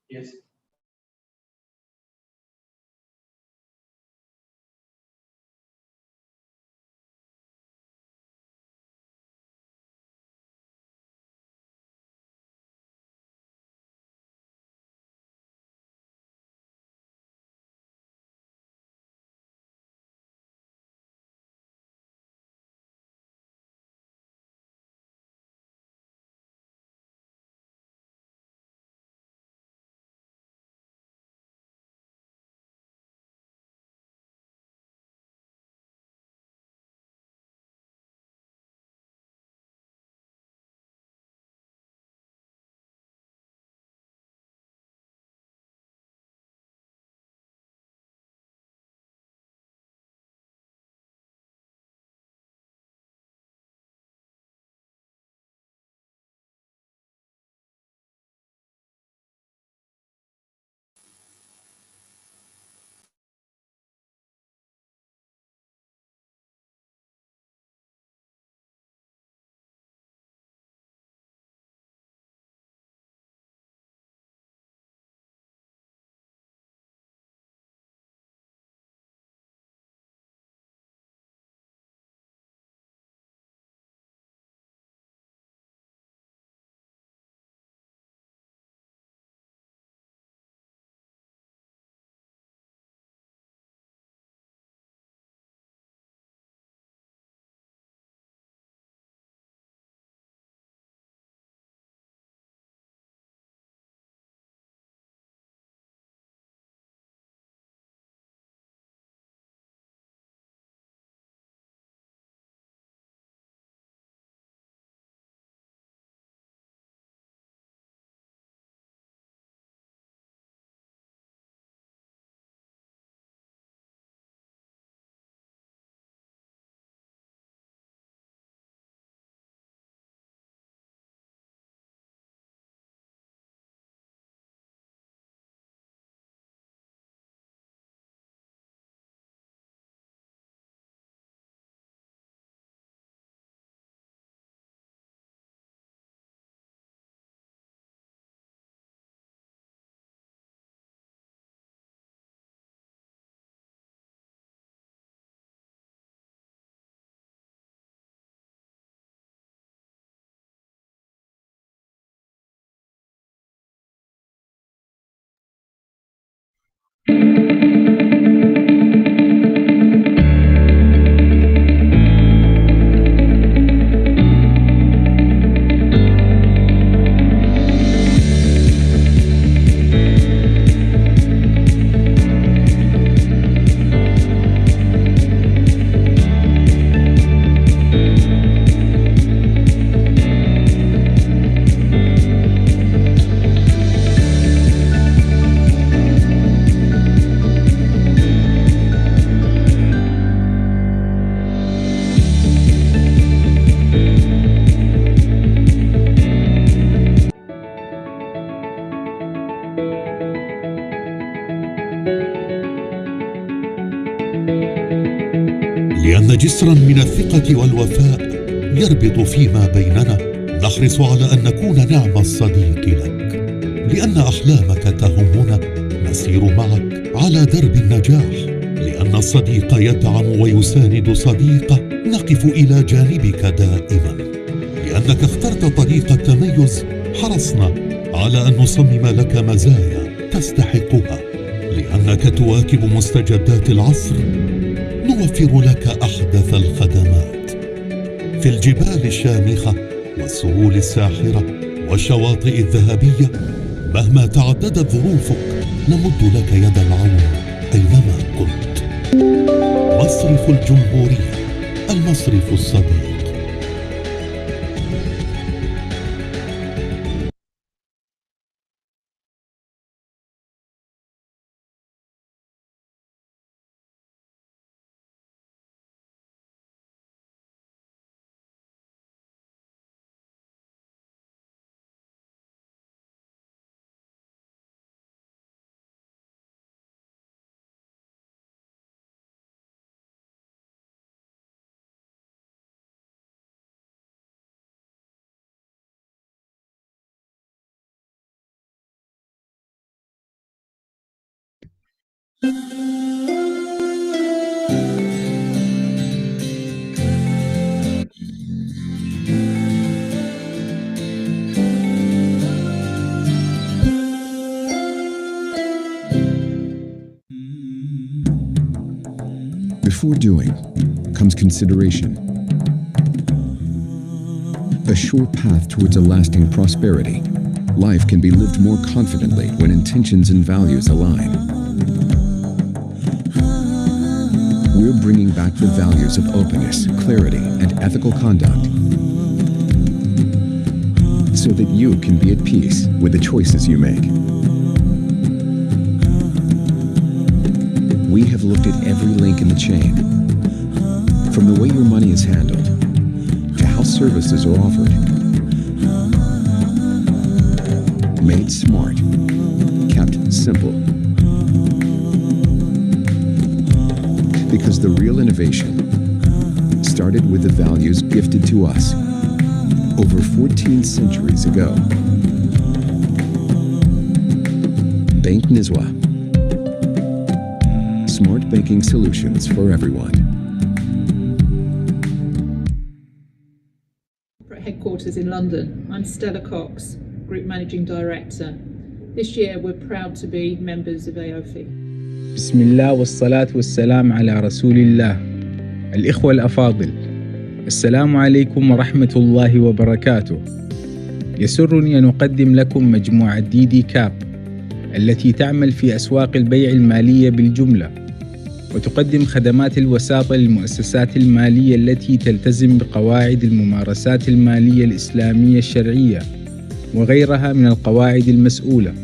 Yes. لأن جسرا من الثقة والوفاء يربط فيما بيننا، نحرص على أن نكون نعم الصديق لك. لأن أحلامك تهمنا، نسير معك على درب النجاح. لأن الصديق يدعم ويساند صديقه، نقف إلى جانبك دائما. لأنك اخترت طريق التميز، حرصنا على أن نصمم لك مزايا تستحقها. لأنك تواكب مستجدات العصر، نوفر لك أحدث الخدمات. في الجبال الشامخة والسهول الساحرة والشواطئ الذهبية، مهما تعددت ظروفك، نمد لك يد العون أينما كنت. مصرف الجمهورية، المصرف الصديق. Before doing comes consideration. A sure path towards a lasting prosperity. Life can be lived more confidently when intentions and values align. We're bringing back the values of openness, clarity, and ethical conduct so that you can be at peace with the choices you make. We have looked at every link in the chain, from the way your money is handled to how services are offered. Made smart, kept simple. Because the real innovation started with the values gifted to us over 14 centuries ago. Bank Nizwa. Smart banking solutions for everyone. Headquarters in London. I'm Stella Cox, Group Managing Director. This year we're proud to be members of AAOIFI. بسم الله والصلاة والسلام على رسول الله. الإخوة الأفاضل، السلام عليكم ورحمة الله وبركاته. يسرني أن أقدم لكم مجموعة دي كاب التي تعمل في أسواق البيع المالية بالجملة، وتقدم خدمات الوساطة للمؤسسات المالية التي تلتزم بقواعد الممارسات المالية الإسلامية الشرعية وغيرها من القواعد المسؤولة.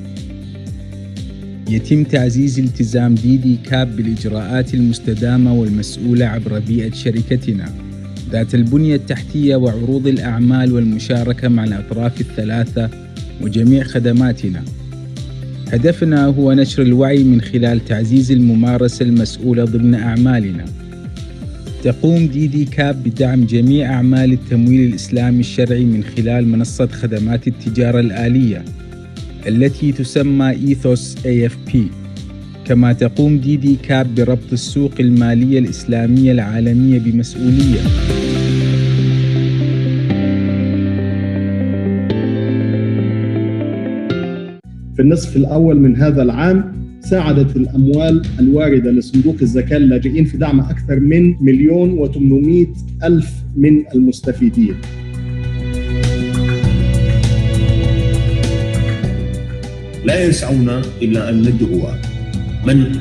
يتم تعزيز التزام دي كاب بالإجراءات المستدامة والمسؤولة عبر بيئة شركتنا ذات البنية التحتية وعروض الأعمال والمشاركة مع الأطراف الثلاثة وجميع خدماتنا. هدفنا هو نشر الوعي من خلال تعزيز الممارسة المسؤولة ضمن أعمالنا. تقوم دي كاب بدعم جميع أعمال التمويل الإسلامي الشرعي من خلال منصة خدمات التجارة الآلية التي تسمى إيثوس AFP. كما تقوم دي كاب بربط السوق المالية الإسلامية العالمية بمسؤولية. في النصف الأول من هذا العام ساعدت الأموال الواردة لصندوق الزكاة اللاجئين في دعم أكثر من 1,800,000 من المستفيدين. لا يسعنا إلا أن ندعو من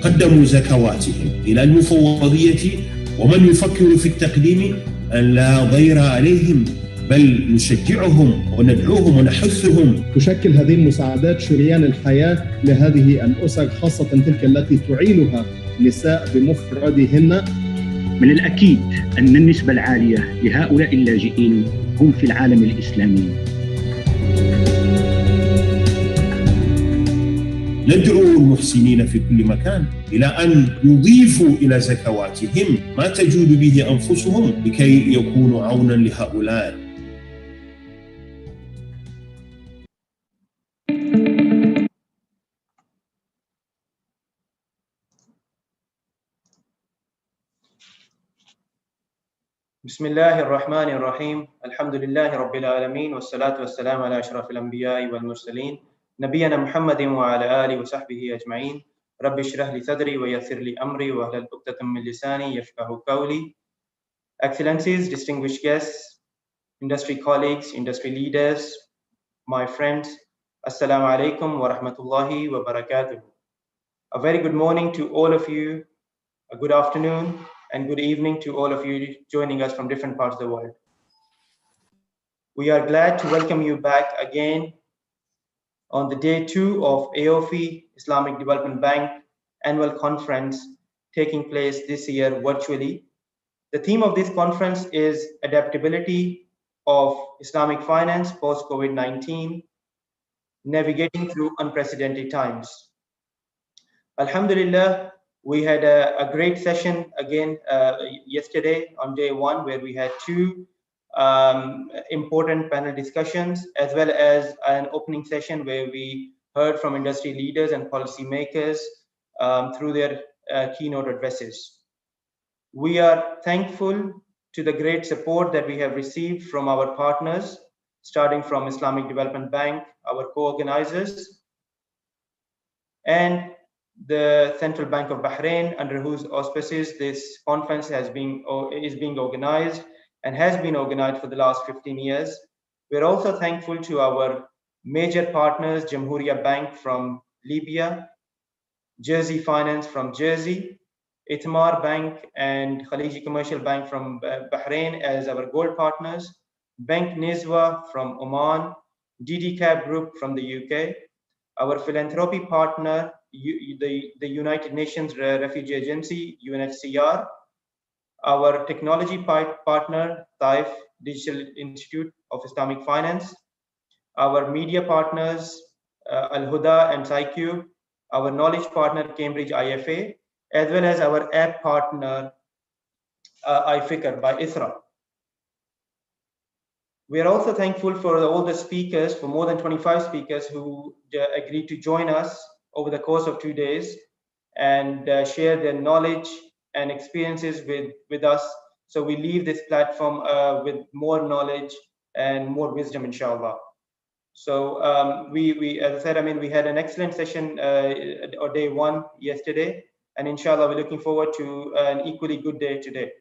قدموا زكواتهم إلى المفوضية ومن يفكر في التقديم أن لا ضير عليهم، بل نشجعهم وندعوهم ونحثهم. تشكل هذه المساعدات شريان الحياة لهذه الأسر، خاصة تلك التي تعيلها نساء بمفردهن. من الأكيد أن النسبة العالية لهؤلاء اللاجئين هم في العالم الإسلامي. ندعو المحسنين في كل مكان إلى أن يضيفوا إلى زكواتهم ما تجود به أنفسهم لكي يكونوا عونا لهؤلاء. بسم الله الرحمن الرحيم. الحمد لله رب العالمين، والصلاة والسلام على أشرف الأنبياء والمرسلين نبينا محمد وعلى آله وصحبه أجمعين. رب اشرح لي صدري ويسر لي أمري واحلل عقدة من لساني يفقهوا قولي. Excellencies, distinguished guests, industry colleagues, industry leaders, my friends, Assalamu alaikum wa rahmatullahi wa barakatuh. A very good morning to all of you, a good afternoon, and good evening to all of you joining us from different parts of the world. We are glad to welcome you back again on the day 2 of AAOIFI Islamic Development Bank annual conference taking place this year virtually. The theme of this conference is adaptability of Islamic finance post-COVID-19, navigating through unprecedented times. Alhamdulillah, we had a great session again yesterday on day 1, where we had 2 important panel discussions, as well as an opening session where we heard from industry leaders and policymakers through their keynote addresses. We are thankful to the great support that we have received from our partners, starting from Islamic Development Bank, our co-organizers, and the Central Bank of Bahrain, under whose auspices this conference is being organized and has been organized for the last 15 years. We're also thankful to our major partners, Jamhuriya Bank from Libya, Jersey Finance from Jersey, Itmar Bank and Khaliji Commercial Bank from Bahrain as our gold partners, Bank Nizwa from Oman, DDCAB Group from the UK, our philanthropy partner, the United Nations Refugee Agency, UNHCR, our technology partner, Taif Digital Institute of Islamic Finance, our media partners, Al Huda and SciCube, our knowledge partner, Cambridge IFA, as well as our app partner, iFikr by ISRA. We are also thankful for all the speakers, for more than 25 speakers who agreed to join us over the course of 2 days and share their knowledge and experiences with us. So we leave this platform with more knowledge and more wisdom, inshallah. So we, as I said, I mean, we had an excellent session or day one yesterday, and inshallah, we're looking forward to an equally good day today.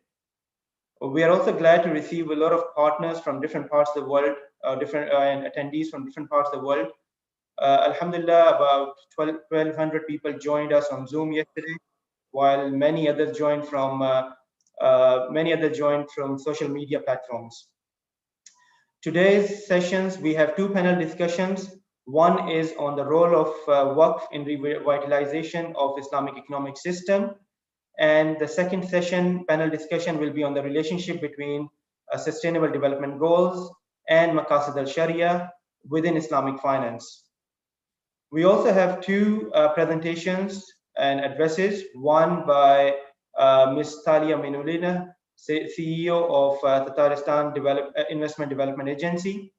We are also glad to receive a lot of partners from different parts of the world, and attendees from different parts of the world. Alhamdulillah, about 1,200 people joined us on Zoom yesterday, while many others joined from social media platforms. Today's sessions, we have two panel discussions. One is on the role of Waqf in revitalization of Islamic economic system. And the second session, panel discussion, will be on the relationship between sustainable development goals and Maqasid al-Sharia within Islamic finance. We also have two presentations and addresses, one by Ms. Talia Minulina, CEO of Tatarstan Investment Development Agency.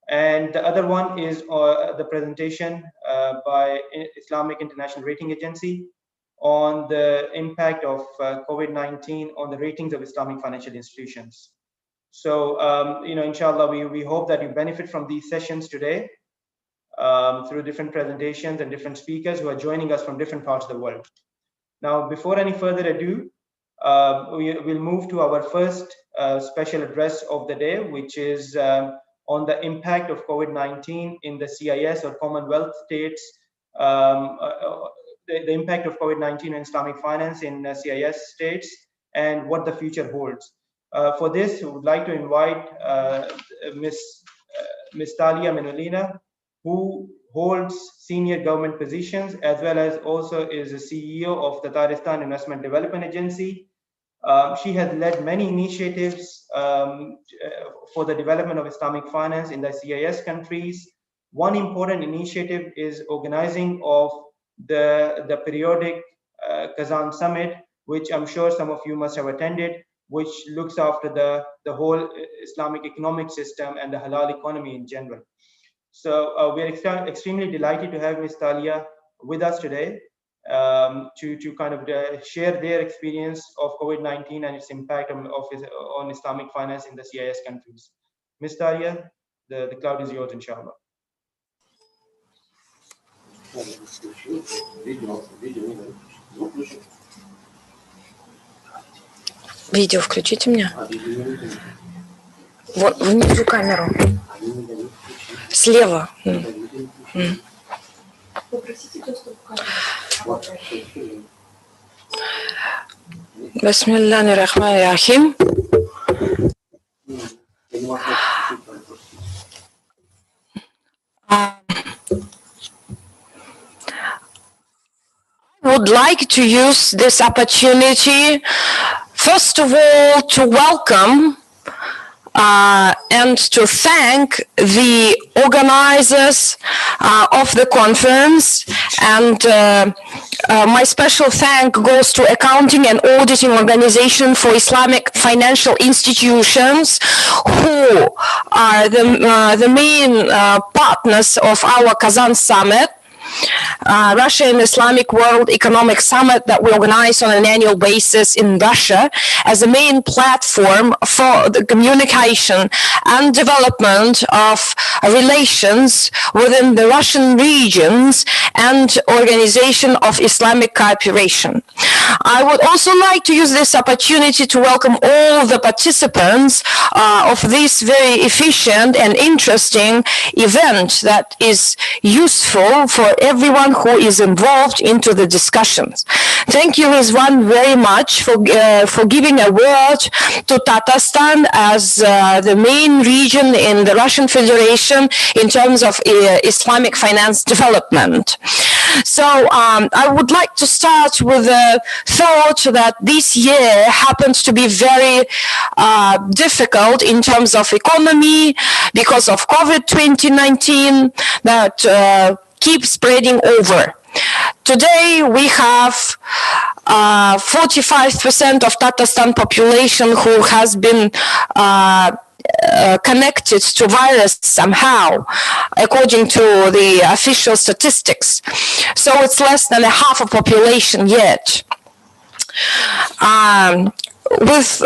And the other one is the presentation by Islamic International Rating Agency on the impact of COVID-19 on the ratings of Islamic financial institutions. So, inshallah, we hope that you benefit from these sessions today through different presentations and different speakers who are joining us from different parts of the world. Now, before any further ado, we'll move to our first special address of the day, which is on the impact of COVID-19 in the CIS or Commonwealth states, the impact of COVID-19 on Islamic finance in CIS states and what the future holds. For this, we would like to invite Ms. Talia Minulina, who holds senior government positions, as well as also is the CEO of the Tatarstan Investment Development Agency. She has led many initiatives for the development of Islamic finance in the CIS countries. One important initiative is organizing of the periodic Kazan Summit, which I'm sure some of you must have attended, which looks after the whole Islamic economic system and the halal economy in general. So we're extremely delighted to have Ms. Talia with us today to kind of share their experience of COVID-19 and its impact on Islamic finance in the CIS countries. Ms. Talia, the cloud is yours, inshallah. Видео включите мне. Вот внизу камеру. Слева. Бисмиллахир-рахманир-рахим. I would like to use this opportunity, first of all, to welcome and to thank the organizers of the conference, and my special thank goes to Accounting and Auditing Organization for Islamic Financial Institutions, who are the main partners of our Kazan Summit. Russia and Islamic World Economic Summit that we organize on an annual basis in Russia as a main platform for the communication and development of relations within the Russian regions and Organization of Islamic Cooperation. I would also like to use this opportunity to welcome all the participants of this very efficient and interesting event that is useful for everyone who is involved into the discussions. Thank you, Rizwan, very much for giving a word to Tatarstan as the main region in the Russian Federation in terms of Islamic finance development. So I would like to start with a thought that this year happens to be very difficult in terms of economy because of COVID-19 that keeps spreading over. Today we have 45% of Tatarstan population who has been connected to virus somehow, according to the official statistics. So it's less than a half of population yet. With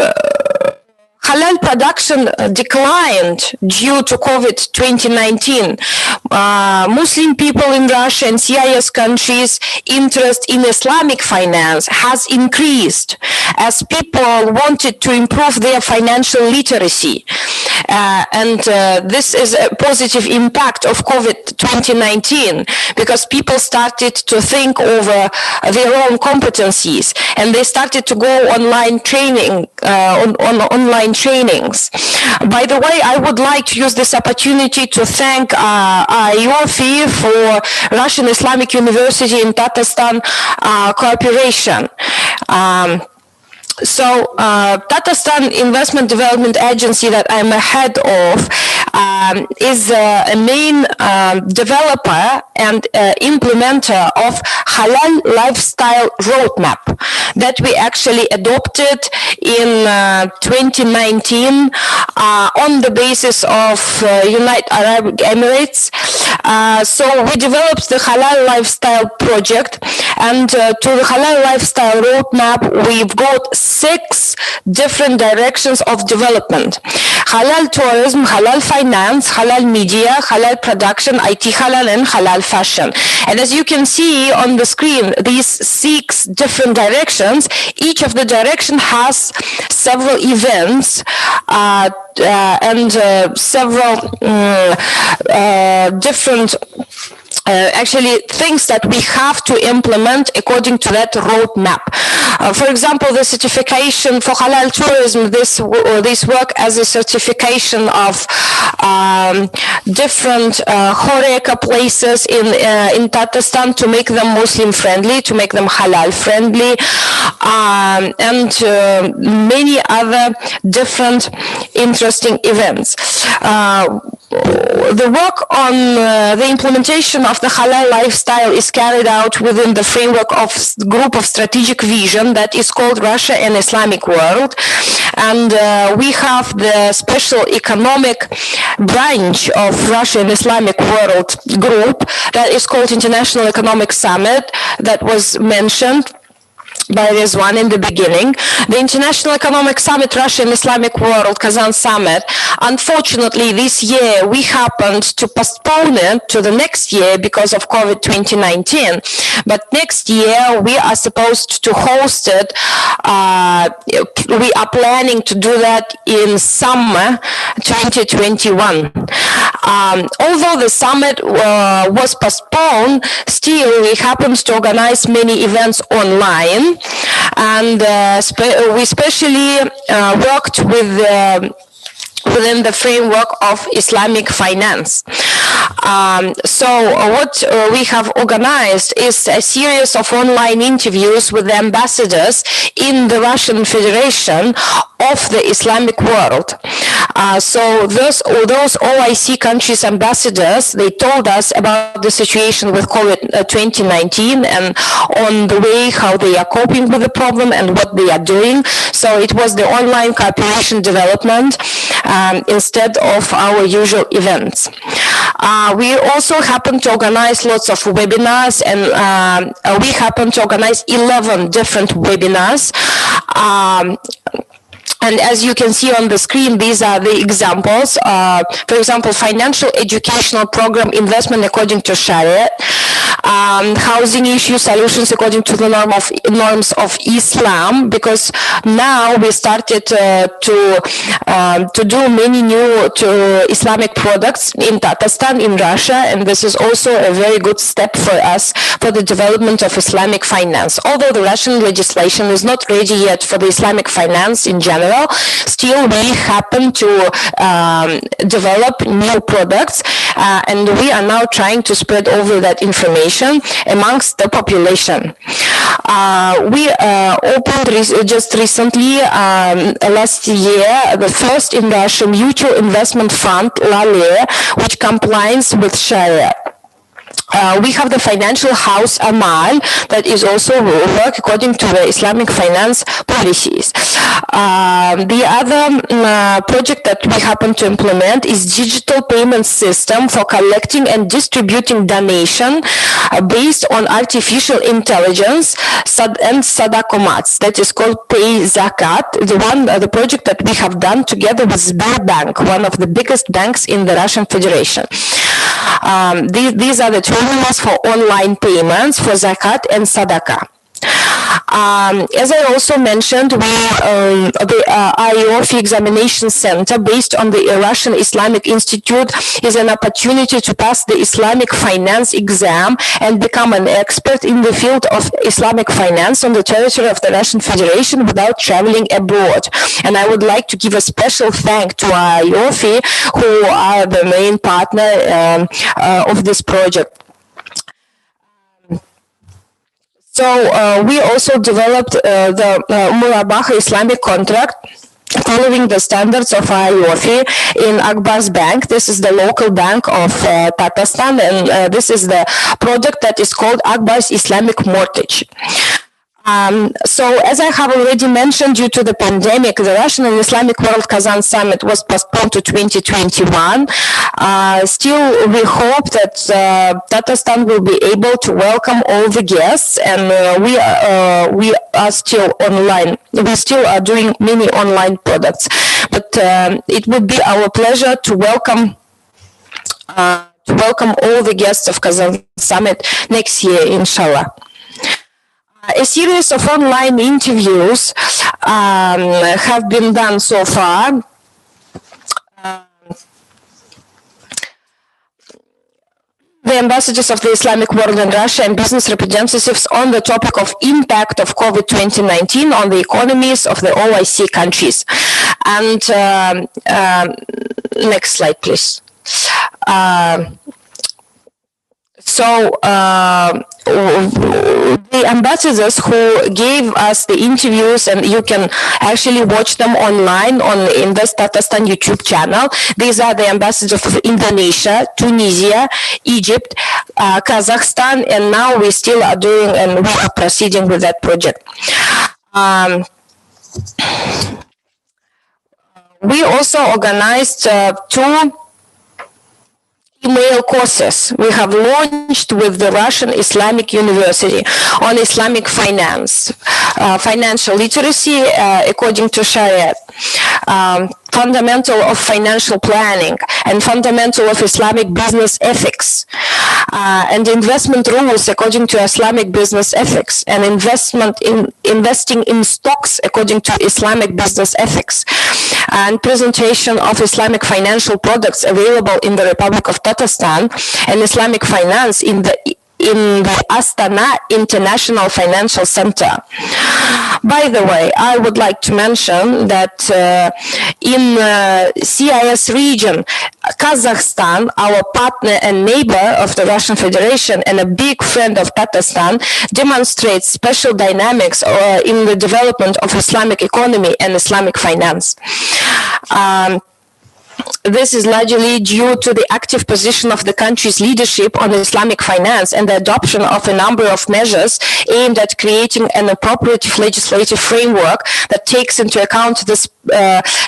halal production declined due to COVID-19. Muslim people in Russia and CIS countries' interest in Islamic finance has increased as people wanted to improve their financial literacy. And this is a positive impact of COVID-19 because people started to think over their own competencies and they started to go online training, on online trainings. By the way, I would like to use this opportunity to thank AAOIFI for Russian Islamic University in Tatarstan cooperation. So Tatarstan Investment Development Agency that I'm a head of is a main developer and implementer of halal lifestyle roadmap that we actually adopted in 2019 on the basis of United Arab Emirates. So we developed the halal lifestyle project, and to the halal lifestyle roadmap we've got 6 different directions of development: halal tourism, halal finance, halal media, halal production, IT halal, and halal fashion. And as you can see on the screen, these 6 different directions, each of the direction has several events and several different actually things that we have to implement according to that roadmap. For example, the certification for halal tourism, this work as a certification of different horeca places in Tatarstan to make them Muslim friendly, to make them halal friendly, and many other different interesting events. The work on the implementation of the halal lifestyle is carried out within the framework of group of strategic vision that is called Russia and Islamic World. And we have the special economic branch of Russia and Islamic World group that is called International Economic Summit that was mentioned by Rizwan in the beginning. The International Economic Summit, Russia and Islamic World, Kazan Summit, unfortunately this year we happened to postpone it to the next year because of COVID-19. But next year we are supposed to host it. We are planning to do that in summer 2021. Although the summit was postponed, still we happened to organize many events online. And we especially worked with within the framework of Islamic finance. So what we have organized is a series of online interviews with ambassadors in the Russian Federation of the Islamic world. So those OIC countries' ambassadors, they told us about the situation with COVID-19 and on the way how they are coping with the problem and what they are doing. So it was the online cooperation development instead of our usual events. We also happen to organize lots of webinars, and we happen to organize 11 different webinars. And as you can see on the screen, these are the examples. For example, financial educational program investment according to Sharia, housing issue solutions according to the norms of Islam, because now we started to do many new Islamic products in Tatarstan, in Russia, and this is also a very good step for us for the development of Islamic finance. Although the Russian legislation is not ready yet for the Islamic finance in general, still we happen to develop new products, and we are now trying to spread over that information amongst the population. We opened just recently, last year, the first in Russia mutual investment fund, LALE, which complies with Sharia. We have the financial house Amal that is also work according to the Islamic finance policies. The other project that we happen to implement is digital payment system for collecting and distributing donation based on artificial intelligence and Sadakomats. That is called Pay Zakat, the project that we have done together with Sberbank, one of the biggest banks in the Russian Federation. These are the terminals for online payments for Zakat and Sadaqah. As I also mentioned, the AAOIFI Examination Center, based on the Russian Islamic Institute, is an opportunity to pass the Islamic finance exam and become an expert in the field of Islamic finance on the territory of the Russian Federation without traveling abroad. And I would like to give a special thank to AAOIFI, who are the main partner of this project. So we also developed the Murabaha Islamic contract following the standards of AAOIFI in Akbar's bank. This is the local bank of Tatarstan, and this is the product that is called Akbar's Islamic Mortgage. So as I have already mentioned, due to the pandemic, the Russian and Islamic World Kazan Summit was postponed to 2021. Still, we hope that Tatarstan will be able to welcome all the guests, and we are still online. We still are doing many online products, but it would be our pleasure to welcome all the guests of Kazan Summit next year, inshallah. A series of online interviews have been done so far. The ambassadors of the Islamic world in Russia and business representatives on the topic of impact of COVID-19 on the economies of the OIC countries. And next slide, please. So the ambassadors who gave us the interviews, and you can actually watch them online on the Invest Tatarstan YouTube channel. These are the ambassadors of Indonesia, Tunisia, Egypt, Kazakhstan, and now we still are doing and we are proceeding with that project. We also organized two email courses we have launched with the Russian Islamic University on Islamic finance, financial literacy according to Sharia, fundamental of financial planning, and fundamental of Islamic business ethics, and investment rules according to Islamic business ethics, and investing in stocks according to Islamic business ethics, and presentation of Islamic financial products available in the Republic of Tatarstan, and Islamic finance in the Astana International Financial Center. By the way, I would like to mention that in CIS region, Kazakhstan, our partner and neighbor of the Russian Federation and a big friend of Tatarstan, demonstrates special dynamics in the development of Islamic economy and Islamic finance. this is largely due to the active position of the country's leadership on Islamic finance and the adoption of a number of measures aimed at creating an appropriate legislative framework that takes into account the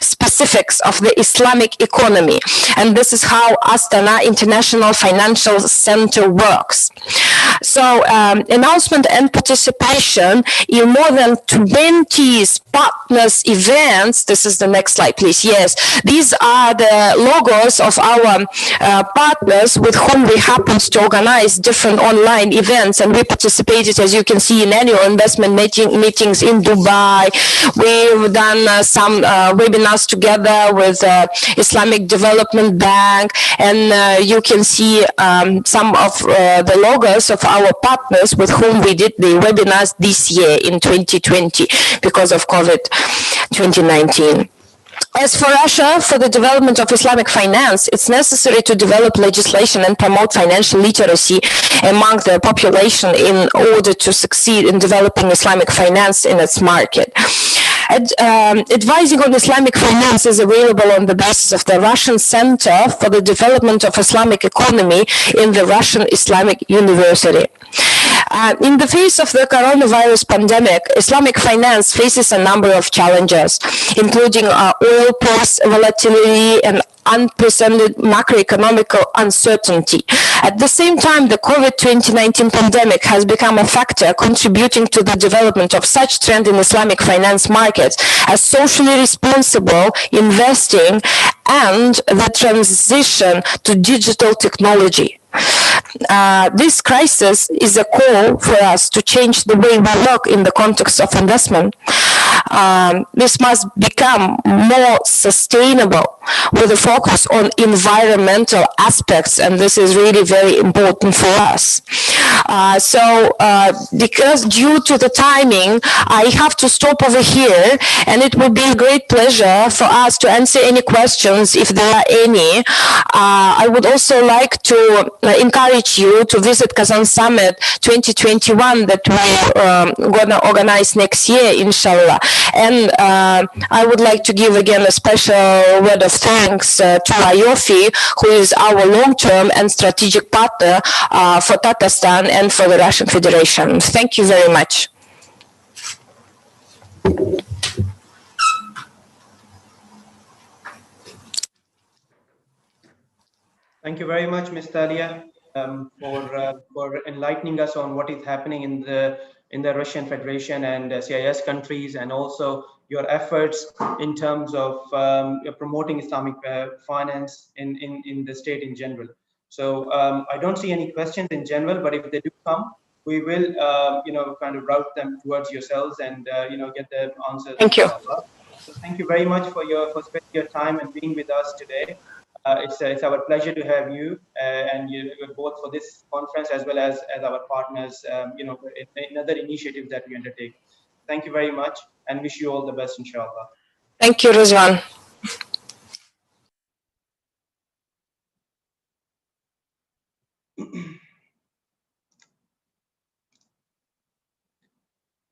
specifics of the Islamic economy. And this is how Astana International Financial Center works. So announcement and participation in more than 20 partners events. This is the next slide, please. Yes, these are the logos of our partners with whom we happened to organize different online events, and we participated, as you can see, in annual investment meetings in Dubai. We've done some webinars together with Islamic Development Bank, and you can see some of the logos of our partners with whom we did the webinars this year in 2020 because of COVID-19. As for Russia, for the development of Islamic finance, it's necessary to develop legislation and promote financial literacy among the population in order to succeed in developing Islamic finance in its market. Advising on Islamic finance is available on the basis of the Russian Center for the Development of Islamic Economy in the Russian Islamic University. In the face of the coronavirus pandemic, Islamic finance faces a number of challenges, including oil price volatility and unprecedented macroeconomic uncertainty. At the same time, the COVID-19 pandemic has become a factor contributing to the development of such trend in Islamic finance markets as socially responsible investing and the transition to digital technology. This crisis is a call for us to change the way we work in the context of investment. This must become more sustainable with a focus on environmental aspects, and this is really very important for us. Because due to the timing, I have to stop over here, and it will be a great pleasure for us to answer any questions if there are any. I would also like to encourage you to visit Kazan Summit 2021 that we're going to organize next year, inshallah. And I would like to give again a special word of thanks to AAOIFI, who is our long-term and strategic partner for Tatarstan and for the Russian Federation. Thank you very much. Thank you very much, Ms. Talia, for enlightening us on what is happening in the Russian Federation and CIS countries, and also your efforts in terms of promoting Islamic finance in the state in general. So I don't see any questions in general, but if they do come, we will kind of route them towards yourselves and get the answers. Thank you. So thank you very much for spending your time and being with us today. It's our pleasure to have you and you both for this conference as well as our partners, in other initiatives that we undertake. Thank you very much and wish you all the best, inshallah. Thank you, Rizwan.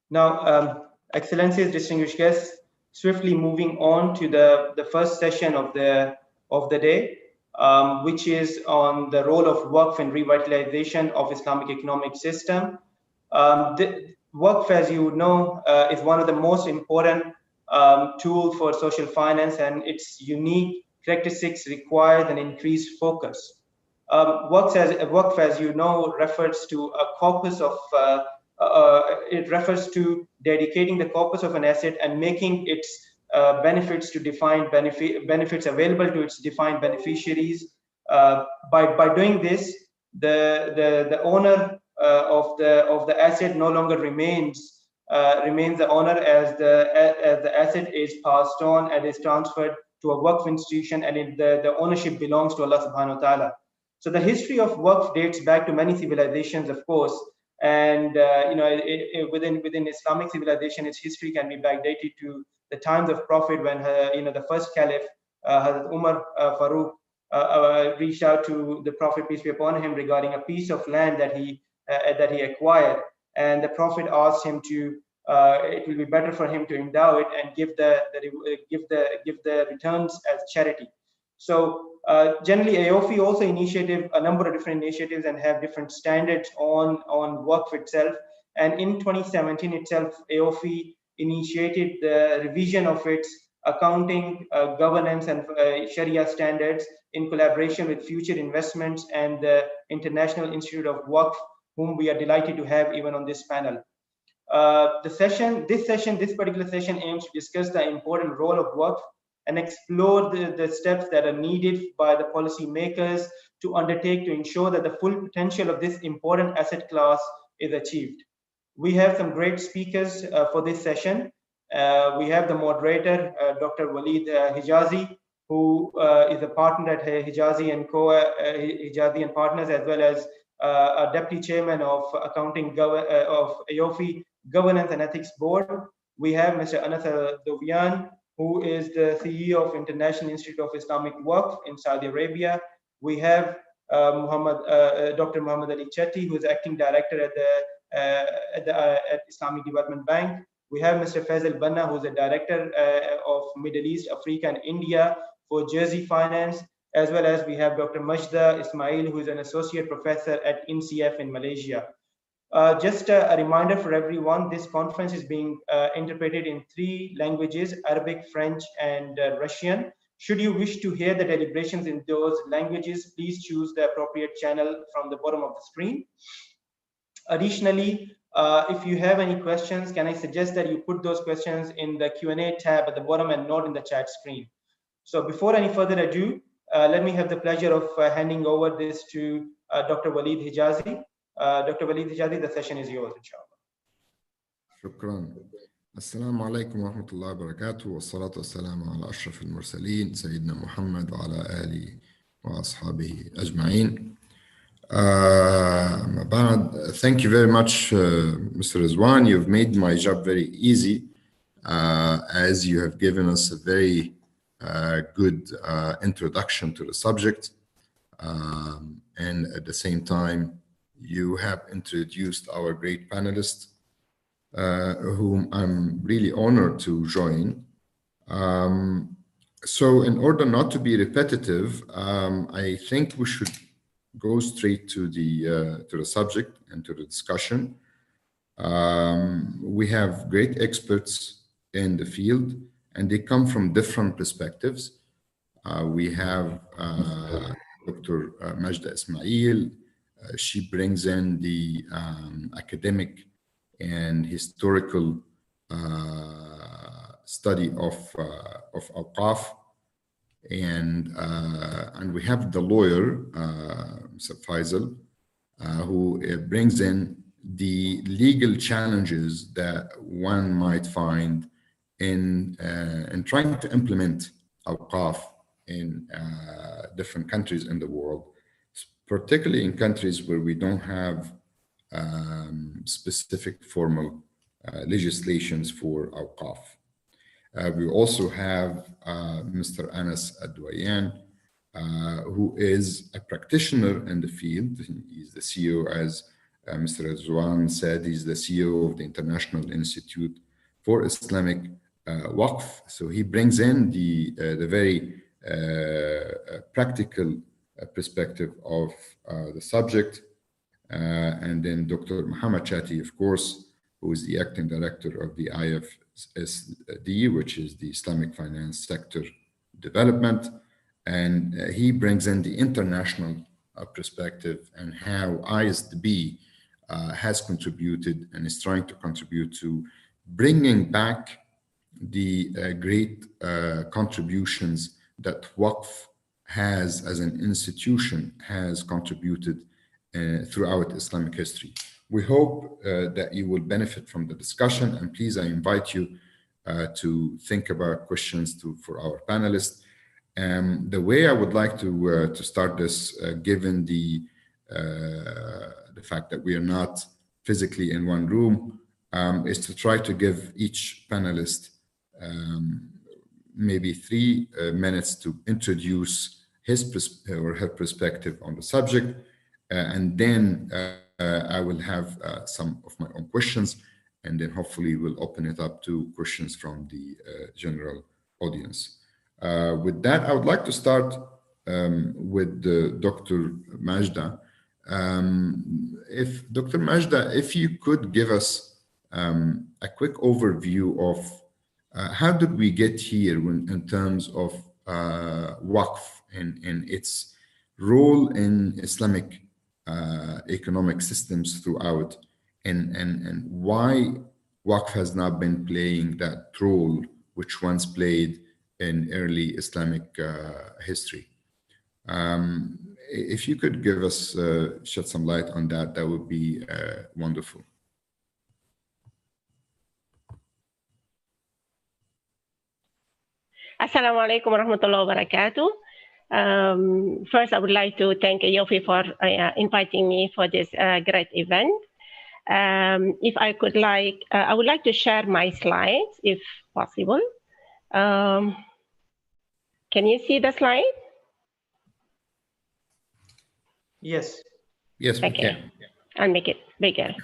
Now, Excellencies, distinguished guests, swiftly moving on to the first session of the day, which is on the role of Waqf in revitalization of Islamic economic system. The Waqf, as you know, is one of the most important tool for social finance, and its unique characteristics require an increased focus. Waqf, as you know, refers to a corpus of it refers to dedicating the corpus of an asset and making its benefits available to its defined beneficiaries. By doing this, the owner of the asset no longer remains the owner, as the asset is passed on and is transferred to a Waqf institution, and the ownership belongs to Allah subhanahu wa ta'ala. So the history of Waqf dates back to many civilizations, of course, and within Islamic civilization, its history can be backdated to the times of Prophet, when the first Caliph, Hazrat Umar Farooq, reached out to the Prophet, peace be upon him, regarding a piece of land that he acquired, and the Prophet asked him to it will be better for him to endow it and give the returns as charity. So generally, AAOIFI also initiated a number of different initiatives and have different standards on Waqf itself. And in 2017 itself, AAOIFI initiated the revision of its accounting, governance, and Sharia standards in collaboration with Future Investments and the International Institute of Waqf, whom we are delighted to have even on this panel. This particular session aims to discuss the important role of Waqf and explore the steps that are needed by the policymakers to undertake to ensure that the full potential of this important asset class is achieved. We have some great speakers for this session. We have the moderator, Dr. Waleed Hijazi, who is a partner at Hijazi and Hijazi and Partners, as well as a deputy chairman of accounting of AAOIFI Governance and Ethics Board. We have Mr. Anas Al-Dovian, who is the CEO of International Institute of Islamic Waqf in Saudi Arabia. We have Dr. Muhammad Ali Chetty, who is acting director at Islamic Development Bank. We have Mr. Faisal Banna, who is the director of Middle East, Africa, and India for Jersey Finance, as well as we have Dr. Majda Ismail, who is an associate professor at INCF in Malaysia. Just a reminder for everyone, this conference is being interpreted in 3 languages, Arabic, French, and Russian. Should you wish to hear the deliberations in those languages, please choose the appropriate channel from the bottom of the screen. Additionally, if you have any questions, can I suggest that you put those questions in the Q&A tab at the bottom and not in the chat screen. So before any further ado, let me have the pleasure of handing over this to Dr. Waleed Hijazi. Dr. Waleed Hijazi, the session is yours, inshallah. شكرا. السلام عليكم ورحمة الله وبركاته، والصلاة والسلام على أشرف المرسلين سيدنا محمد وعلى آله وأصحابه أجمعين. Thank you very much, Mr. Rizwan. You've made my job very easy, as you have given us a very good introduction to the subject, and at the same time you have introduced our great panelists, whom I'm really honored to join. So in order not to be repetitive, I think we should go straight to the subject and to the discussion. We have great experts in the field, and they come from different perspectives. We have Dr. Majda Ismail. She brings in the academic and historical study of Awqaf, and we have the lawyer, Mr. Faisal, who brings in the legal challenges that one might find in trying to implement Awqaf in different countries in the world, particularly in countries where we don't have specific formal legislations for Awqaf. We also have Mr. Anas Al-Dovian, who is a practitioner in the field. He's the CEO, as Mr. Rizwan said, he's the CEO of the International Institute for Islamic Waqf. So he brings in the very practical perspective of the subject. And then Dr. Muhammad Chetty, of course, who is the acting director of the IFSD, which is the Islamic Finance Sector Development. And he brings in the international perspective and how ISDB has contributed and is trying to contribute to bringing back the great contributions that Waqf has as an institution has contributed throughout Islamic history. We hope that you will benefit from the discussion, and please, I invite you to think about questions for our panelists. The way I would like to start this, given the fact that we are not physically in one room, is to try to give each panelist maybe 3 minutes to introduce his or her perspective on the subject, and then I will have some of my own questions, and then hopefully we'll open it up to questions from the general audience. With that, I would like to start with Dr. Majda. If Dr. Majda, if you could give us a quick overview of how did we get here in terms of Waqf and its role in Islamic economic systems throughout, and why Waqf has not been playing that role which once played in early Islamic history. If you could give us, shed some light on that, that would be wonderful. Assalamu alaikum wa rahmatullahi wa barakatuh. First, I would like to thank AAOIFI for inviting me for this great event. If I could I would like to share my slides, if possible. Can you see the slide? Yes. Yes, we okay. can. I'll make it bigger.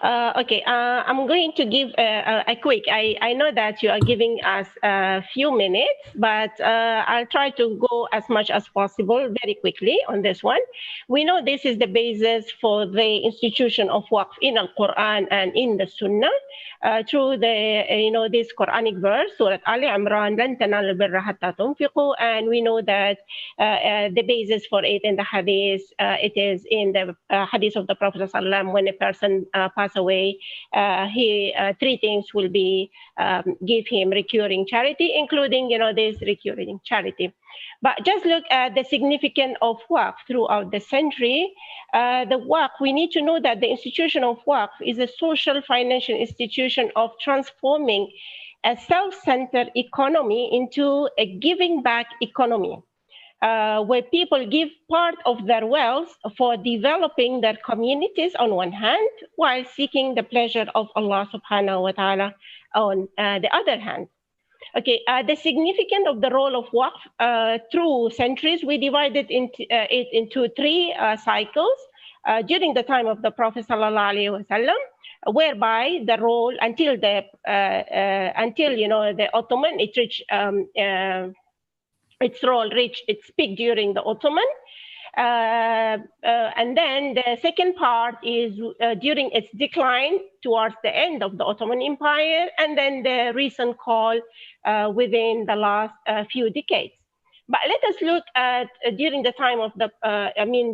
Okay, I'm going to give a quick, I know that you are giving us a few minutes, but I'll try to go as much as possible very quickly on this one. We know this is the basis for the institution of Waqf in Al-Quran and in the Sunnah through the, this Quranic verse, Surah Ali Imran, لَن تَنَالُوا الْبِرَّ حَتَّى تُنْفِقُوا, and we know that the basis for it in the Hadith, it is in the Hadith of the Prophet ﷺ, when a person passes away, three things will be give him recurring charity, including this recurring charity. But just look at the significance of Waqf throughout the century. The Waqf, we need to know that the institution of Waqf is a social financial institution of transforming a self-centered economy into a giving back economy. Where people give part of their wealth for developing their communities on one hand, while seeking the pleasure of Allah subhanahu wa ta'ala on the other hand. Okay, the significance of the role of Waqf through centuries, we divided it into three cycles during the time of the Prophet sallallahu alaihi wasallam, whereby the role until the Ottoman, it reached its role reached its peak during the Ottoman. And then the second part is during its decline towards the end of the Ottoman Empire, and then the recent call within the last few decades. But let us look at during the time of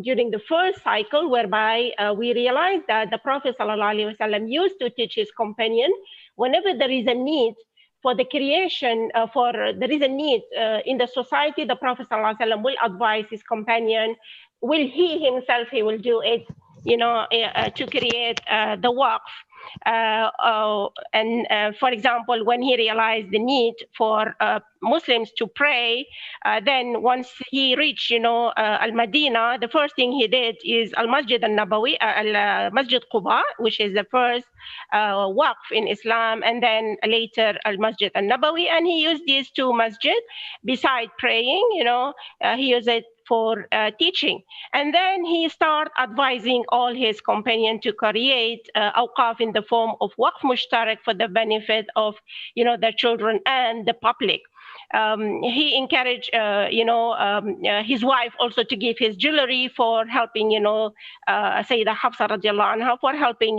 during the first cycle, whereby we realize that the Prophet ﷺ used to teach his companion whenever there is a need for the creation, there is a need in the society, the Prophet ﷺ will advise his companion, he will do it, to create the Waqf. For example, when he realized the need for Muslims to pray, then once he reached, Al-Madinah, the first thing he did is Al-Masjid al-Nabawi, Al-Masjid Quba, which is the first Waqf in Islam, and then later Al-Masjid al-Nabawi, and he used these two masjid beside praying, he used it for teaching. And then he started advising all his companions to create awqaf in the form of waqf mushtarak for the benefit of, their children and the public. He encouraged, his wife also to give his jewelry for helping, Sayyidah Hafsa radiallahu anha, for helping,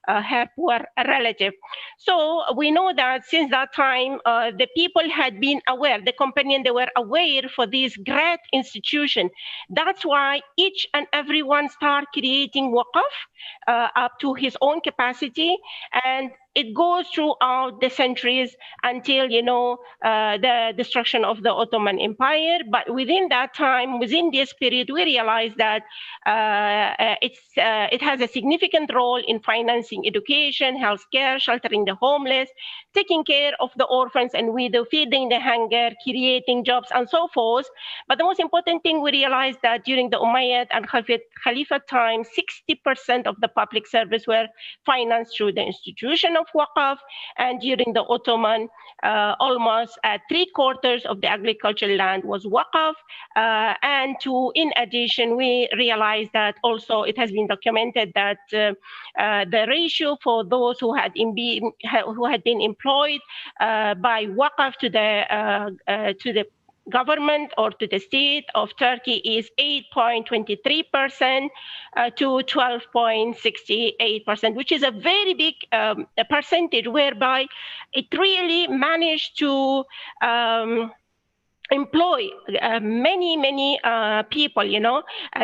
her poor relative. So we know that since that time, the people had been aware, the companion, they were aware for this great institution. That's why each and everyone start creating waqf up to his own capacity, and it goes throughout the centuries until, the destruction of the Ottoman Empire. But within that time, within this period, we realized that it has a significant role in financing education, healthcare, sheltering the homeless, taking care of the orphans and widows, feeding the hunger, creating jobs, and so forth. But the most important thing, we realized that during the Umayyad and Khalifa time, 60% of the public service were financed through the institution of of Waqf, and during the Ottoman, almost 3/4 of the agricultural land was Waqf. And in addition, we realized that also it has been documented that the ratio for those who had been employed by Waqf to the government or to the state of Turkey is 8.23% to 12.68%, which is a very big percentage, whereby it really managed to employ many people.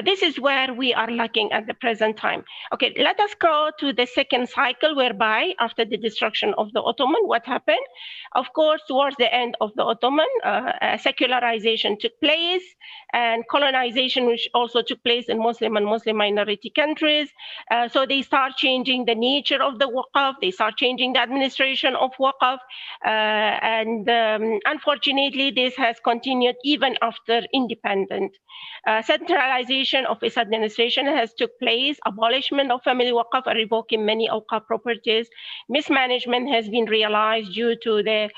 This is where we are lacking at the present time. Okay, let us go to the second cycle, whereby after the destruction of the Ottoman, what happened? Of course, towards the end of the Ottoman, secularization took place, and colonization, which also took place in Muslim and Muslim minority countries. So they start changing the nature of the Waqf, they start changing the administration of Waqf, and unfortunately, this has continued even after independence. Centralization of its administration has took place, abolishment of family Waqf, revoking many Awqaf properties. Mismanagement has been realized due to the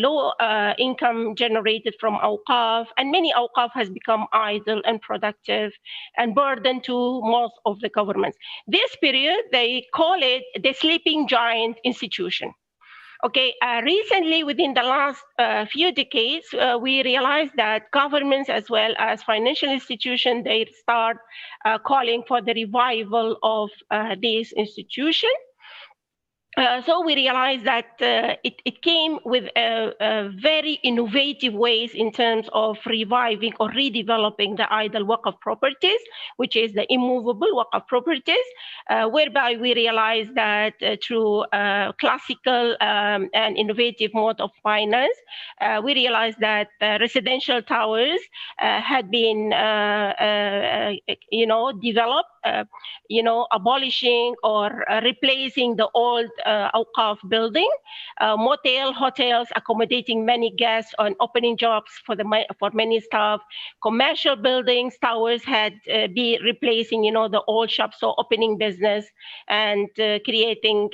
low income generated from Awqaf, and many Awqaf has become idle and productive and burden to most of the governments. This period, they call it the sleeping giant institution. Okay, recently, within the last few decades, we realized that governments as well as financial institutions, they start calling for the revival of this institution. So we realized that it came with very innovative ways in terms of reviving or redeveloping the idle Waqf properties, which is the immovable Waqf properties, whereby we realized that through classical and innovative mode of finance, we realized that residential towers had been, developed, abolishing or replacing the old Awqaf building, motel, hotels accommodating many guests, and opening jobs for many staff. Commercial buildings, towers had be replacing, the old shops, so opening business and creating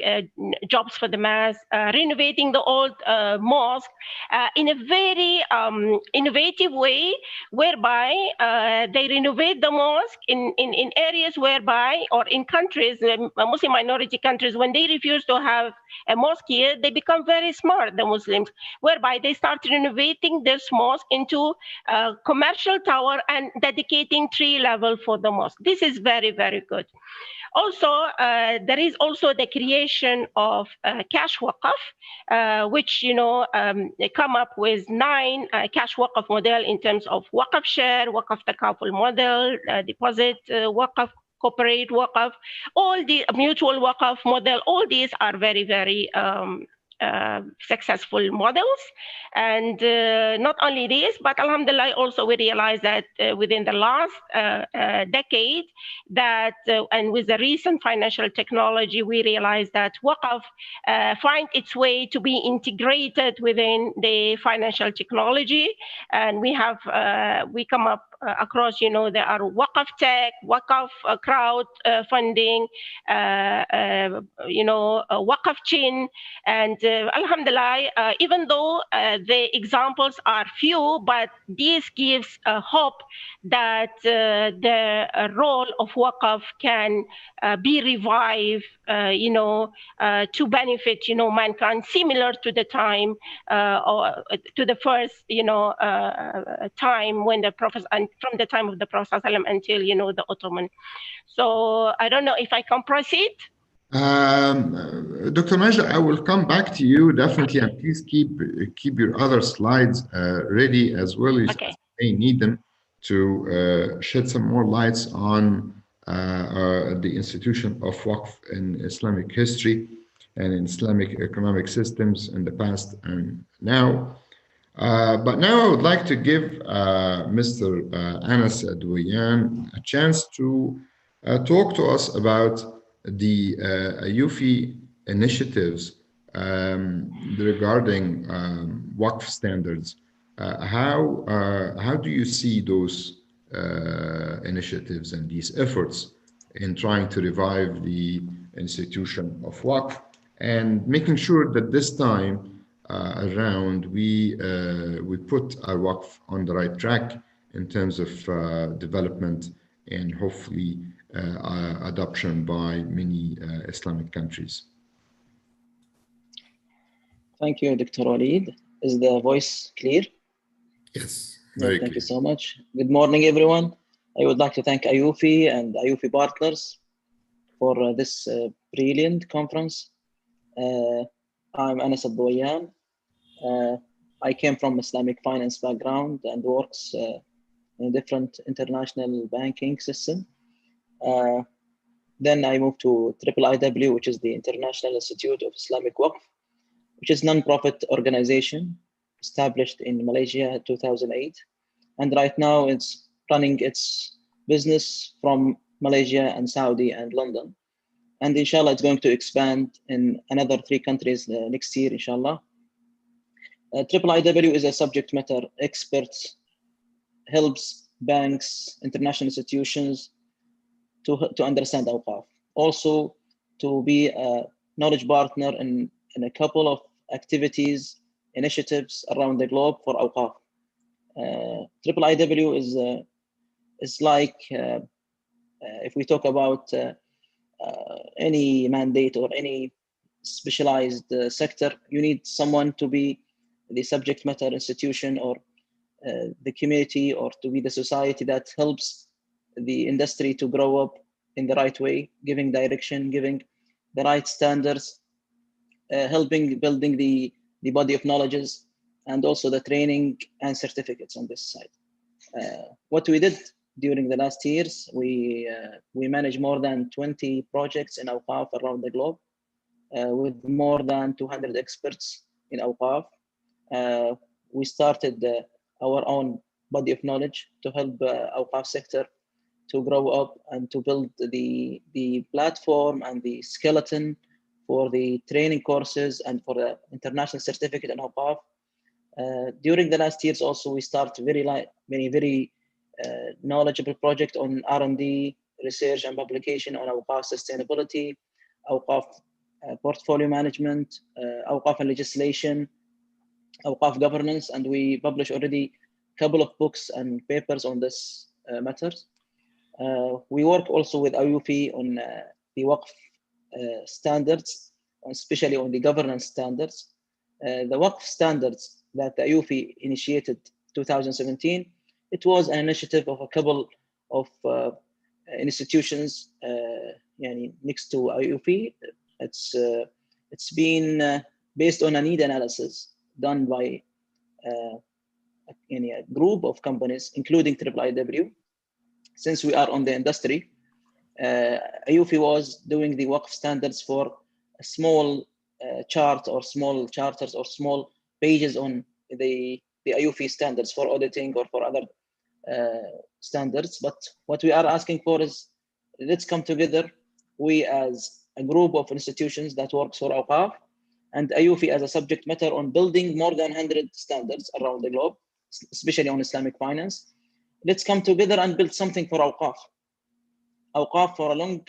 jobs for the mass, renovating the old mosque in a very innovative way, whereby they renovate the mosque in areas whereby, or in countries, Muslim minority countries, when they refuse to have a mosque here, they become very smart, the Muslims, whereby they start renovating this mosque into a commercial tower and dedicating 3 levels for the mosque. This is very, very good. Also, there is also the creation of cash Waqf, which, they come up with 9 cash Waqf model in terms of Waqf share, Waqf takaful model, deposit Waqf, corporate Waqf, all the mutual Waqf model, all these are very, very successful models. And not only this, but alhamdulillah, also we realized that within the last decade, that and with the recent financial technology, we realized that Waqf find its way to be integrated within the financial technology. And we have, we come up across, there are Waqf tech, Waqf crowd funding, Waqf chin, and alhamdulillah, even though the examples are few, but this gives hope that the role of Waqf can be revived, to benefit, mankind, similar to the time or to the first, time when the Prophet, and from the time of the Prophet until, the Ottoman. So I don't know if I can proceed. Dr. Majda, I will come back to you definitely, and please keep your other slides ready as well, as you may need them, to shed some more lights on the institution of Waqf in Islamic history and in Islamic economic systems in the past and now. But now I would like to give Mr. Anas Adwayan a chance to talk to us about the AAOIFI initiatives regarding Waqf standards. How do you see those initiatives and these efforts in trying to revive the institution of Waqf? and making sure that this time around we put our Waqf on the right track in terms of development and hopefully adoption by many Islamic countries. Thank you, Dr. Walid. Is the voice clear? Yes, very Thank clear. you so much. Good morning, everyone. I would like to thank AAOIFI and AAOIFI partners for this brilliant conference. I'm Anas Abdoyan. I came from Islamic finance background and works in a different international banking system. Then I moved to AAOIW, which is the International Institute of Islamic Waqf, which is a non-profit organization established in Malaysia in 2008. And right now it's running its business from Malaysia and Saudi and London. And inshallah, it's going to expand in another 3 countries next year, inshallah. AAOIW is a subject matter expert, helps banks, international institutions to understand Awqaf. Also to be a knowledge partner in a couple of activities, initiatives around the globe for Awqaf. AAOIW is like, if we talk about any mandate or any specialized sector, you need someone to be the subject matter institution or the community or to be the society that helps the industry to grow up in the right way, giving direction, giving the right standards, helping building the body of knowledges, and also the training and certificates on this side. What we did during the last years, we managed more than 20 projects in Awqaf around the globe with more than 200 experts in Awqaf. We started our own body of knowledge to help Awqaf sector to grow up and to build the platform and the skeleton for the training courses and for the international certificate in Awqaf. During the last years also, we started very knowledgeable project on R&D, research and publication on Awqaf sustainability, Awqaf portfolio management, Awqaf and legislation, Awqaf governance, and we published already a couple of books and papers on this matters. We work also with AAOIFI on the Waqf standards, especially on the governance standards. The Waqf standards that the AAOIFI initiated 2017, it was an initiative of a couple of institutions next to AAOIFI. It's been based on a need analysis done by a group of companies, including AAOIW. Since we are on the industry, AAOIFI was doing the Waqf standards for a small chart or small charters or small pages on the AAOIFI standards for auditing or for other standards. But what we are asking for is, let's come together, we as a group of institutions that works for Awqaf and AAOIFI as a subject matter on building more than 100 standards around the globe, especially on Islamic finance. Let's come together and build something for Awqaf. Awqaf for a long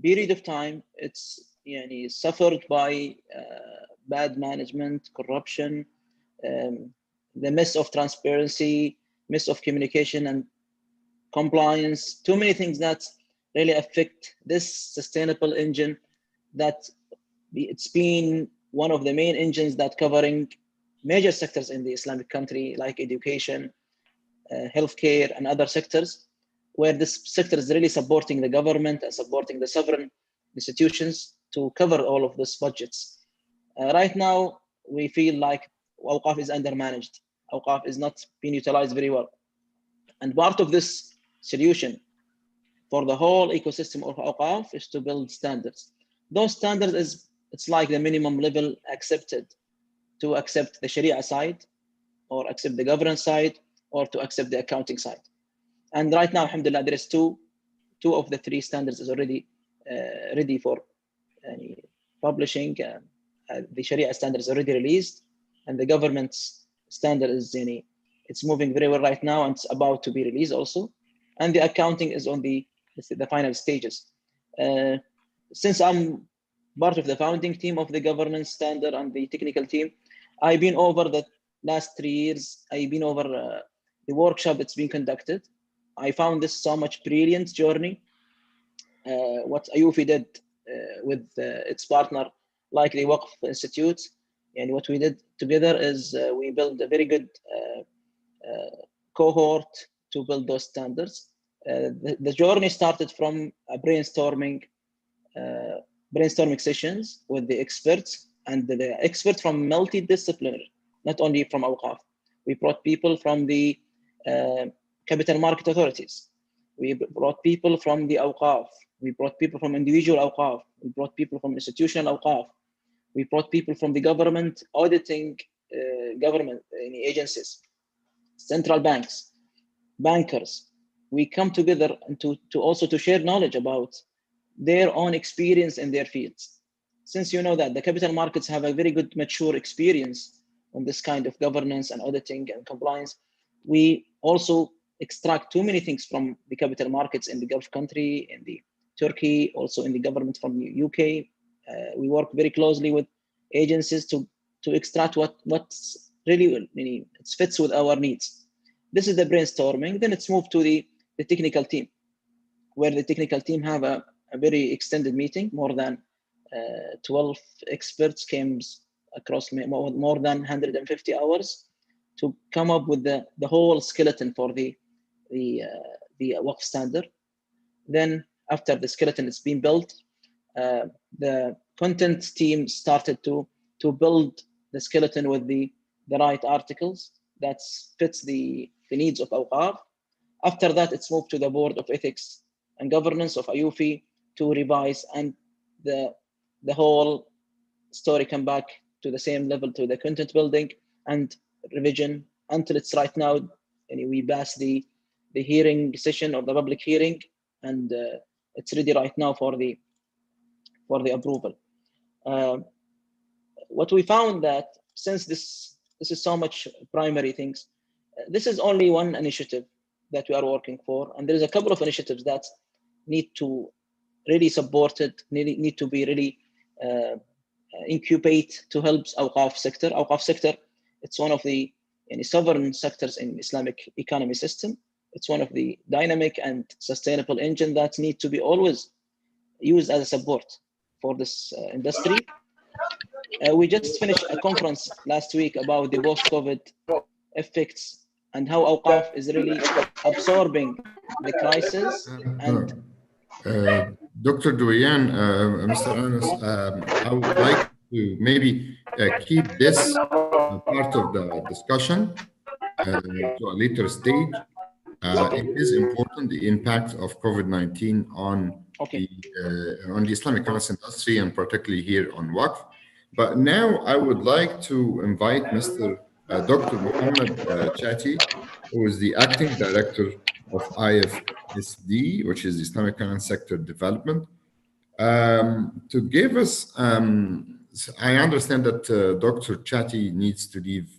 period of time, it's suffered by bad management, corruption, the miss of transparency, miss of communication and compliance, too many things that really affect this sustainable engine that it's been one of the main engines that covering major sectors in the Islamic country, like education, healthcare and other sectors, where this sector is really supporting the government and supporting the sovereign institutions to cover all of these budgets. Right now, we feel like Awqaf is undermanaged. Awqaf is not being utilized very well. And part of this solution for the whole ecosystem of Awqaf is to build standards. Those standards it's like the minimum level accepted to accept the Sharia side or accept the governance side or to accept the accounting side. And right now, alhamdulillah, there is two of the 3 standards is already ready for publishing. The Sharia standard is already released, and the government's standard is it's moving very well right now, and it's about to be released also. And the accounting is on the final stages. Since I'm part of the founding team of the governance standard and the technical team. I've been over the last 3 years. I've been over the workshop that's been conducted. I found this so much brilliant journey. What AAOIFI did with its partner, like the Waqf Institute, and what we did together is we built a very good cohort to build those standards. The journey started from a brainstorming sessions with the experts, and the experts from multidisciplinary, not only from Awqaf. We brought people from the capital market authorities. We brought people from the Awqaf. We brought people from individual Awqaf. We brought people from institutional Awqaf. We brought people from the government auditing government agencies, central banks, bankers. We come together and to also to share knowledge about their own experience in their fields. Since you know that the capital markets have a very good mature experience on this kind of governance and auditing and compliance, we also extract too many things from the capital markets in the Gulf country, in the Turkey, also in the government from the UK. We work very closely with agencies to extract what's really it fits with our needs. This is the brainstorming. Then it's moved to the technical team, where the technical team have a very extended meeting. More than 12 experts came across more than 150 hours to come up with the whole skeleton for the Waqf standard. Then after the skeleton has been built, the content team started to build the skeleton with the right articles that fits the needs of Awqaf. After that, it's moved to the Board of Ethics and Governance of AAOIFI to revise, and the whole story come back to the same level, to the content building and revision, until it's right now. And we pass the hearing session or the public hearing, and it's ready right now for the approval. What we found that since this is so much primary things, this is only one initiative that we are working for, and there is a couple of initiatives that need to really support it, need to be really incubate to help Awqaf sector. Awqaf sector, it's one of the sovereign sectors in Islamic economy system. It's one of the dynamic and sustainable engine that need to be always used as a support for this industry. We just finished a conference last week about the post-COVID effects and how Awqaf is really absorbing the crisis. And Dr. Douyan, Mr. Anas, I would like to maybe keep this part of the discussion to a later stage. It is important, the impact of COVID-19 on the Islamic finance industry, and particularly here on Waqf. But now I would like to invite Mr. Dr. Mohammed Chatti, who is the acting director of AAOIFI-IsDB, which is Islamic Finance Sector Development, to give us, I understand that Dr. Chatti needs to leave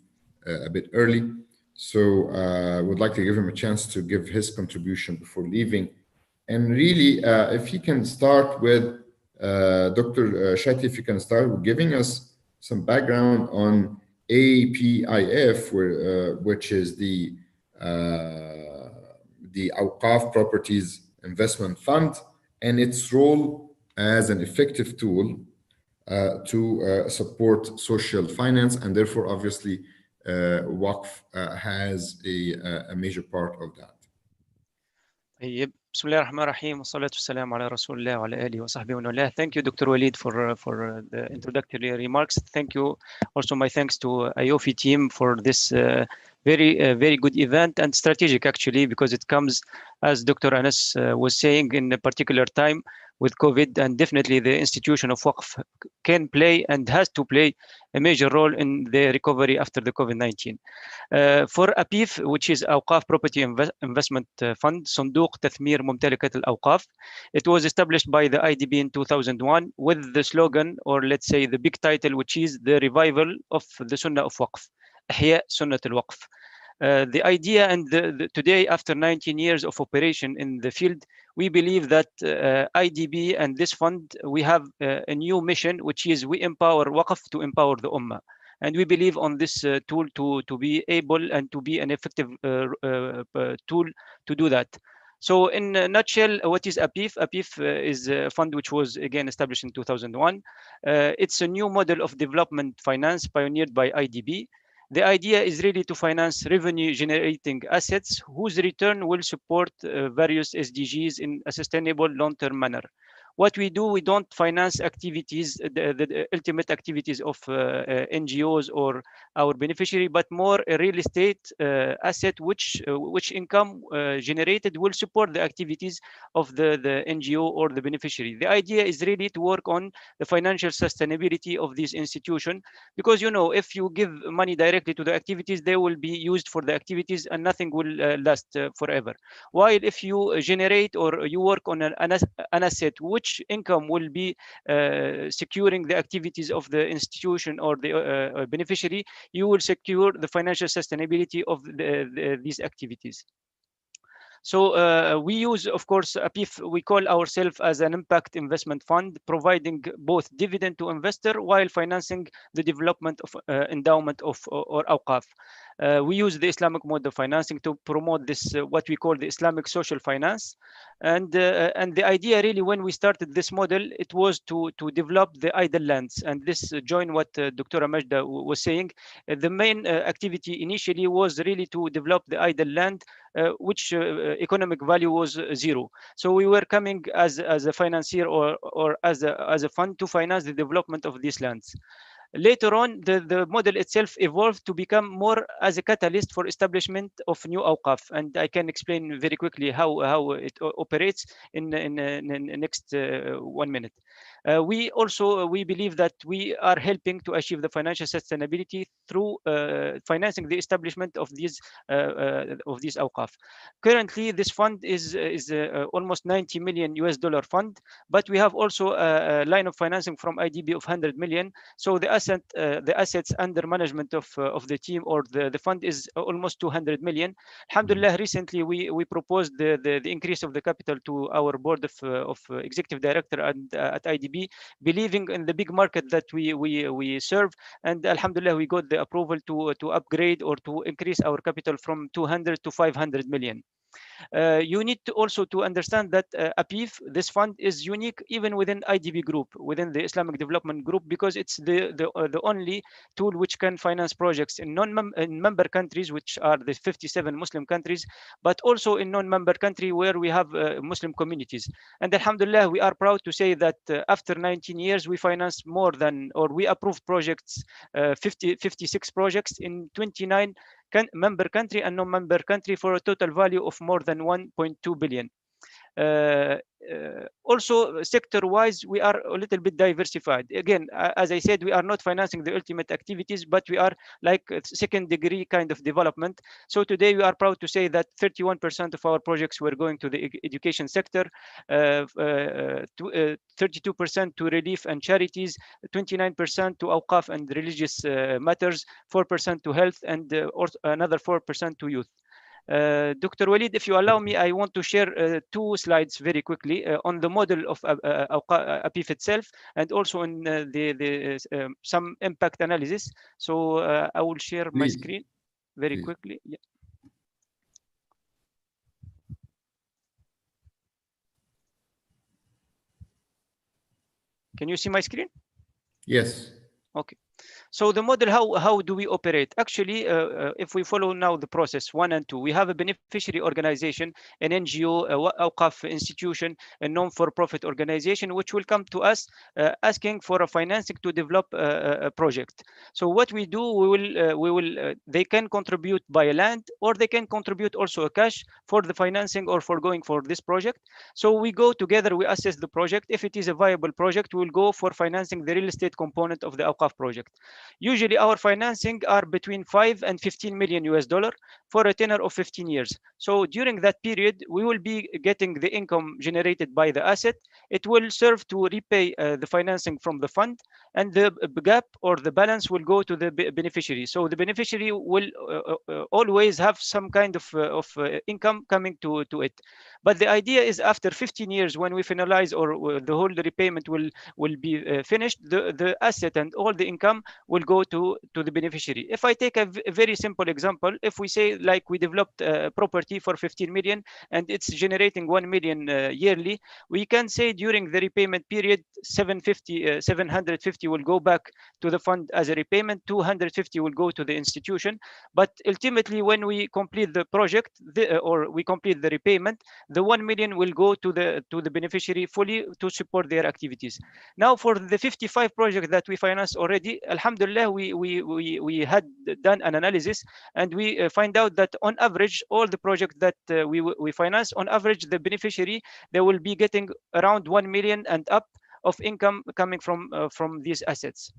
a bit early, so I would like to give him a chance to give his contribution before leaving. And really, if he can start with, Dr. Chatti, if you can start with giving us some background on AAPIF, which is the Awqaf Properties Investment Fund, and its role as an effective tool to support social finance, and therefore, obviously, Waqf has a major part of that. بسم الله الرحمن الرحيم والصلاة والسلام على رسول الله وعلى آله وصحبه ومن والاه. Thank you, Dr. Walid, for the introductory remarks. Thank you. Also, my thanks to AAOIFI team for this very good event, and strategic actually, because it comes, as Dr. Anas was saying, in a particular time with COVID, and definitely the institution of Waqf can play and has to play a major role in the recovery after the COVID-19. For APIF, which is Awqaf Property Investment Fund, صندوق تثمير ممتلكات الأوقاف, it was established by the IDB in 2001 with the slogan, or let's say the big title, which is the revival of the Sunnah of Waqf, إحياء سنة الوقف. The idea, and today, after 19 years of operation in the field, we believe that IDB and this fund, we have a new mission, which is we empower Waqf to empower the Ummah. And we believe on this tool to be able and to be an effective tool to do that. So in a nutshell, what is AAOIF? AAOIF is a fund which was again established in 2001. It's a new model of development finance pioneered by IDB. The idea is really to finance revenue generating assets whose return will support various SDGs in a sustainable long-term manner. What we do, we don't finance activities, the ultimate activities of NGOs or our beneficiary, but more a real estate asset which income generated will support the activities of the NGO or the beneficiary. The idea is really to work on the financial sustainability of this institution, because if you give money directly to the activities, they will be used for the activities and nothing will last forever. While if you generate or you work on an asset which income will be securing the activities of the institution or the beneficiary, you will secure the financial sustainability of these activities. So we use, of course, AAOIF, we call ourselves as an impact investment fund, providing both dividend to investor while financing the development of endowment of or awqaf. We use the Islamic mode of financing to promote this, what we call the Islamic social finance. And the idea really, when we started this model, it was to develop the idle lands. And this join what Dr. Majda was saying. The main activity initially was really to develop the idle land, which economic value was zero. So we were coming as a financier or as a fund to finance the development of these lands. Later on, the model itself evolved to become more as a catalyst for establishment of new awqaf, and I can explain very quickly how it operates in next 1 minute. We believe that we are helping to achieve the financial sustainability through financing the establishment of these awqaf. Currently, this fund is almost $90 million fund, but we have also a line of financing from IDB of 100 million. So the assets under management of the team or the fund is almost 200 million. Alhamdulillah, recently we proposed the increase of the capital to our board of executive director at IDB, believing in the big market that we serve, and alhamdulillah we got the approval to upgrade or to increase our capital from 200 to 500 million. You need to also to understand that AAOIF, this fund, is unique even within IDB group, within the Islamic Development Group, because it's the only tool which can finance projects in member countries, which are the 57 Muslim countries, but also in non-member country where we have Muslim communities. And alhamdulillah, we are proud to say that after 19 years, we financed more than, or we approved projects, 56 projects in 29 member country and non-member country for a total value of more than 1.2 billion. Also, sector-wise, we are a little bit diversified. Again, as I said, we are not financing the ultimate activities, but we are like second-degree kind of development. So today, we are proud to say that 31% of our projects were going to the education sector, 32% to relief and charities, 29% to awqaf and religious matters, 4% to health, and another 4% to youth. Dr. Walid, if you allow me, I want to share 2 slides very quickly on the model of AAOIF itself, and also in some impact analysis. So I will share my screen very quickly. Yeah. Can you see my screen? Yes. Okay. So the model, how do we operate? Actually, if we follow now the process 1 and 2, we have a beneficiary organization, an NGO, a awqaf institution, a non-for-profit organization, which will come to us asking for a financing to develop a project. So what we do, they can contribute by land, or they can contribute also a cash for the financing or for going for this project. So we go together, we assess the project. If it is a viable project, we will go for financing the real estate component of the awqaf project. Usually our financing are between 5 and 15 million for a tenor of 15 years. So during that period, we will be getting the income generated by the asset. It will serve to repay the financing from the fund. and the gap or the balance will go to the beneficiary. So the beneficiary will always have some kind of income coming to it. But the idea is after 15 years, when we finalize or the whole repayment will be finished, the asset and all the income will go to the beneficiary. If I take a very simple example, if we say like we developed a property for 15 million and it's generating 1 million yearly, we can say during the repayment period 750 will go back to the fund as a repayment, 250 will go to the institution. But ultimately, when we complete the project or we complete the repayment, the 1 million will go to the beneficiary fully to support their activities. Now, for the 55 projects that we financed already, alhamdulillah, we had done an analysis, and we find out that on average, all the projects that we finance, on average, the beneficiary, they will be getting around 1 million and up of income coming from these assets.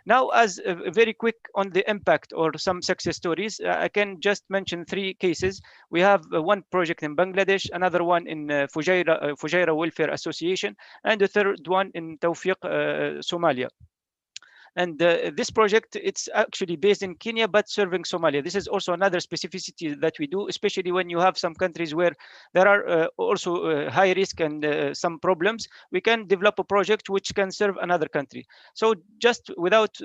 Now, as very quick on the impact or some success stories, I can just mention 3 cases. We have one project in Bangladesh, another one in Fujairah Welfare Association, and the third one in Tawfiq, Somalia. And this project, it's actually based in Kenya, but serving Somalia. This is also another specificity that we do, especially when you have some countries where there are also high risk and some problems. We can develop a project which can serve another country. So just without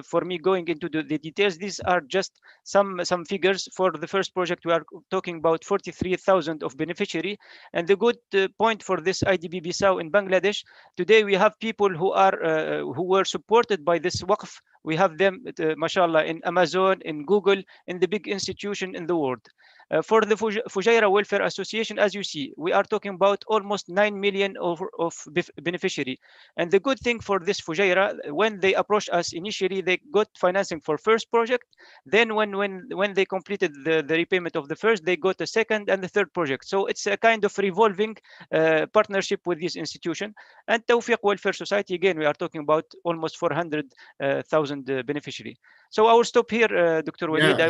for me going into the details, these are just some figures. For the first project, we are talking about 43,000 of beneficiary. And the good point for this IDB Bissau in Bangladesh, today we have people who were supported by this waqf. We have them, mashallah, in Amazon, in Google, in the big institution in the world. For the Fujairah Welfare Association, as you see, we are talking about almost 9 million of beneficiary. And the good thing for this Fujairah, when they approached us initially, they got financing for first project. Then when they completed the repayment of the first, they got the second and the third project. So it's a kind of revolving partnership with this institution. And Tawfiq Welfare Society, again, we are talking about almost 400,000 beneficiary. So I will stop here, Dr. Walid.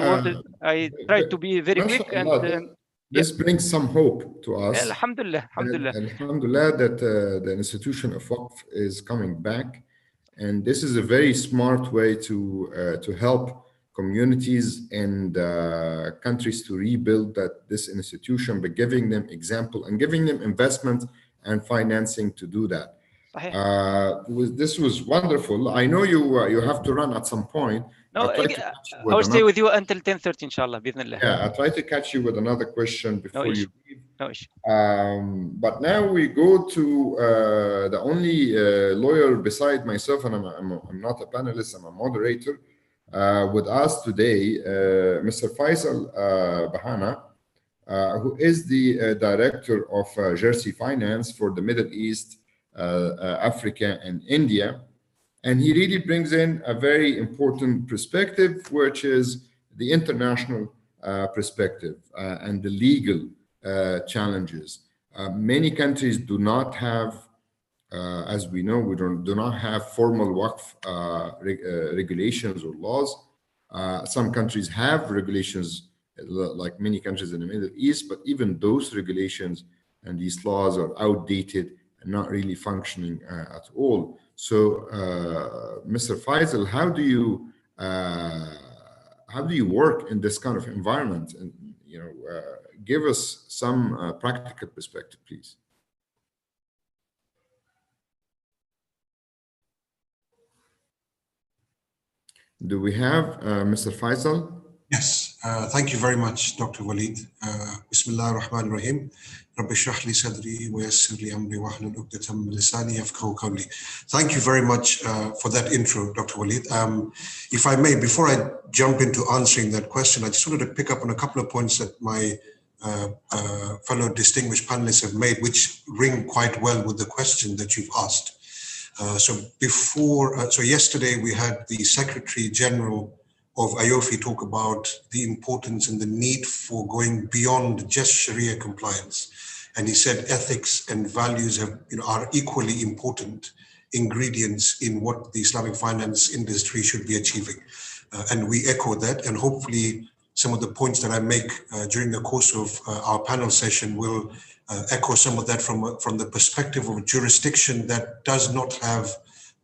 I tried to be very quick. And this brings some hope to us. Alhamdulillah, alhamdulillah. Alhamdulillah that the institution of Waqf is coming back, and this is a very smart way to help communities and countries to rebuild this institution by giving them example and giving them investment and financing to do that. This was wonderful. I know you have to run at some point. No, I'll stay with you until 10:30, inshallah. Yeah, I'll try to catch you with another question before you leave. No issue. But now we go to the only lawyer beside myself, and I'm not a panelist, I'm a moderator. With us today, Mr. Faisal Bahana, who is the director of Jersey Finance for the Middle East, Africa, and India. And he really brings in a very important perspective, which is the international perspective and the legal challenges. Many countries do not have, as we know, do not have formal Waqf regulations or laws. Some countries have regulations, like many countries in the Middle East, but even those regulations and these laws are outdated and not really functioning at all. So, Mr. Faisal, how do you work in this kind of environment? And give us some practical perspective, please. Do we have Mr. Faisal? Yes, thank you very much, Dr. Walid. Bismillah ar-Rahman ar-Rahim. Rabbi shrah li sadri wa yassir li amri wa hlul 'uqdatam min lisani yafqahu qawli. Thank you very much for that intro, Dr. Walid. If I may, before I jump into answering that question, I just wanted to pick up on a couple of points that my fellow distinguished panelists have made, which ring quite well with the question that you've asked. So yesterday we had the Secretary General of AAOIFI talk about the importance and the need for going beyond just Sharia compliance. And he said ethics and values are equally important ingredients in what the Islamic finance industry should be achieving. And we echo that, and hopefully some of the points that I make during the course of our panel session will echo some of that from the perspective of a jurisdiction that does not have